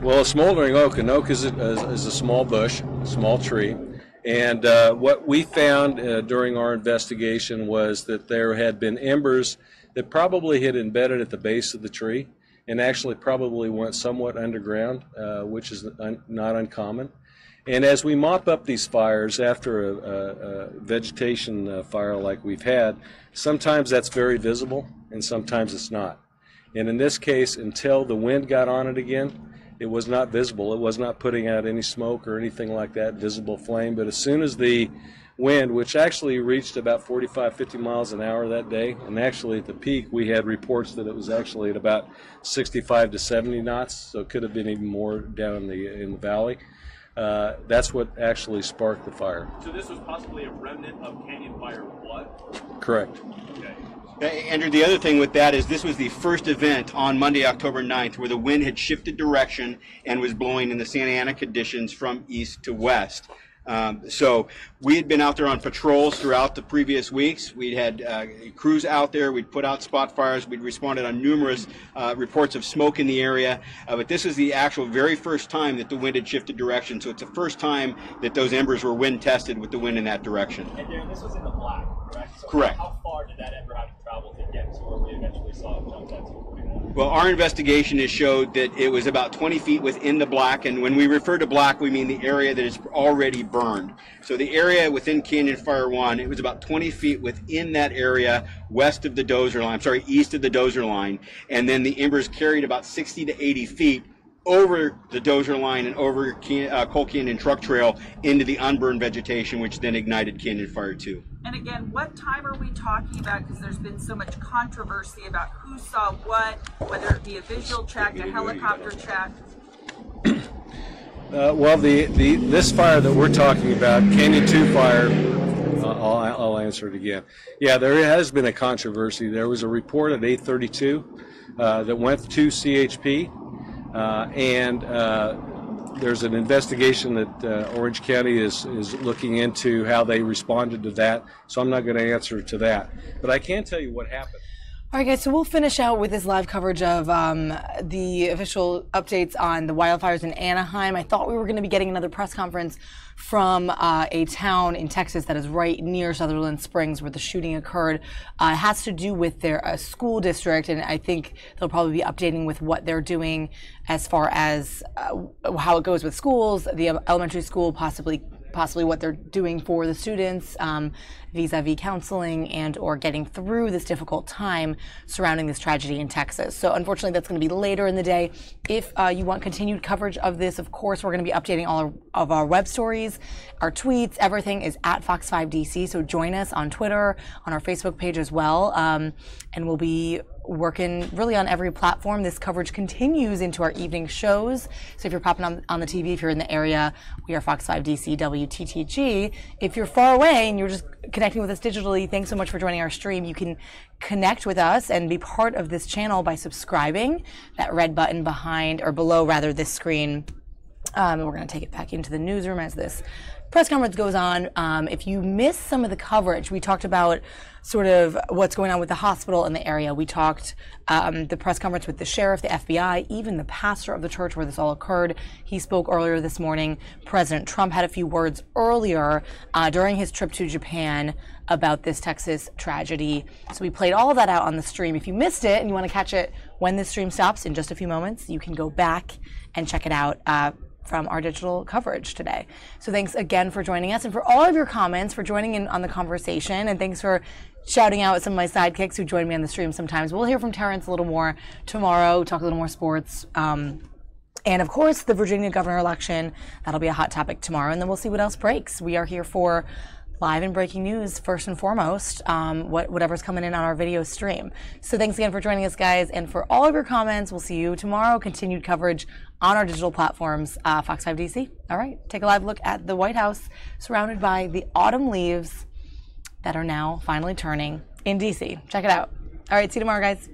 Well, a smoldering oak, an oak is a small bush, small tree. And what we found during our investigation was that there had been embers that probably had embedded at the base of the tree and actually probably went somewhat underground, which is not uncommon. And as we mop up these fires after a vegetation fire like we've had, sometimes that's very visible and sometimes it's not. And in this case, until the wind got on it again, it was not visible. It was not putting out any smoke or anything like that, visible flame. But as soon as the wind, which actually reached about 45, 50 miles an hour that day, and actually at the peak we had reports that it was actually at about 65 to 70 knots, so it could have been even more down in the valley. That's what actually sparked the fire. So this was possibly a remnant of Canyon Fire 1? Correct. Okay. Andrew, the other thing with that is this was the first event on Monday, October 9th, where the wind had shifted direction and was blowing in the Santa Ana conditions from east to west. So we had been out there on patrols throughout the previous weeks. We'd had crews out there. We'd put out spot fires. We'd responded on numerous reports of smoke in the area. But this is the actual very first time that the wind had shifted direction. So it's the first time that those embers were wind tested with the wind in that direction. And Darren, this was in the black, correct? So Correct. How far did that ember have to travel to get to where we eventually saw it jump at 241? Well, our investigation has showed that it was about 20 feet within the black, and when we refer to black, we mean the area that is already burned. So the area within Canyon Fire 1, it was about 20 feet within that area west of the dozer line, east of the dozer line, and then the embers carried about 60 to 80 feet over the dozer line and over Coal Canyon Truck Trail into the unburned vegetation, which then ignited Canyon Fire 2. And again, what time are we talking about? Because there's been so much controversy about who saw what, whether it be a visual check, a helicopter check. Well, this fire that we're talking about, Canyon 2 fire, I'll answer it again. Yeah, there has been a controversy. There was a report at 8:32 that went to CHP, and there's an investigation that Orange County is looking into how they responded to that, so I'm not going to answer to that. But I can tell you what happened. All right, guys, so we'll finish out with this live coverage of the official updates on the wildfires in Anaheim. I thought we were going to be getting another press conference from a town in Texas that is right near Sutherland Springs where the shooting occurred. It has to do with their school district, and I think they'll probably be updating with what they're doing as far as how it goes with schools, the elementary school, possibly what they're doing for the students vis-a-vis counseling and or getting through this difficult time surrounding this tragedy in Texas. So unfortunately that's going to be later in the day. If you want continued coverage of this, of course, we're going to be updating all of our web stories, our tweets, everything is at Fox 5 DC. So join us on Twitter, on our Facebook page as well, and we'll be working really on every platform. This coverage continues into our evening shows. So if you're popping on the TV, if you're in the area, we are Fox 5 DC WTTG. If you're far away and you're just connecting with us digitally, thanks so much for joining our stream. You can connect with us and be part of this channel by subscribing, that red button behind or below rather this screen. We're going to take it back into the newsroom as this press conference goes on. If you missed some of the coverage, we talked about sort of what's going on with the hospital in the area. We talked the press conference with the sheriff, the FBI, even the pastor of the church where this all occurred. He spoke earlier this morning. President Trump had a few words earlier during his trip to Japan about this Texas tragedy. So we played all of that out on the stream. If you missed it and you want to catch it when this stream stops in just a few moments, you can go back and check it out from our digital coverage today. So thanks again for joining us and for all of your comments, for joining in on the conversation, and thanks for shouting out some of my sidekicks who join me on the stream sometimes. We'll hear from Terrence a little more tomorrow, talk a little more sports. And of course, the Virginia governor election, that'll be a hot topic tomorrow, and then we'll see what else breaks. We are here for live and breaking news, first and foremost, whatever's coming in on our video stream. So thanks again for joining us, guys, and for all of your comments. We'll see you tomorrow. Continued coverage on our digital platforms, Fox 5 DC. All right, take a live look at the White House surrounded by the autumn leaves that are now finally turning in DC. Check it out. All right, see you tomorrow, guys.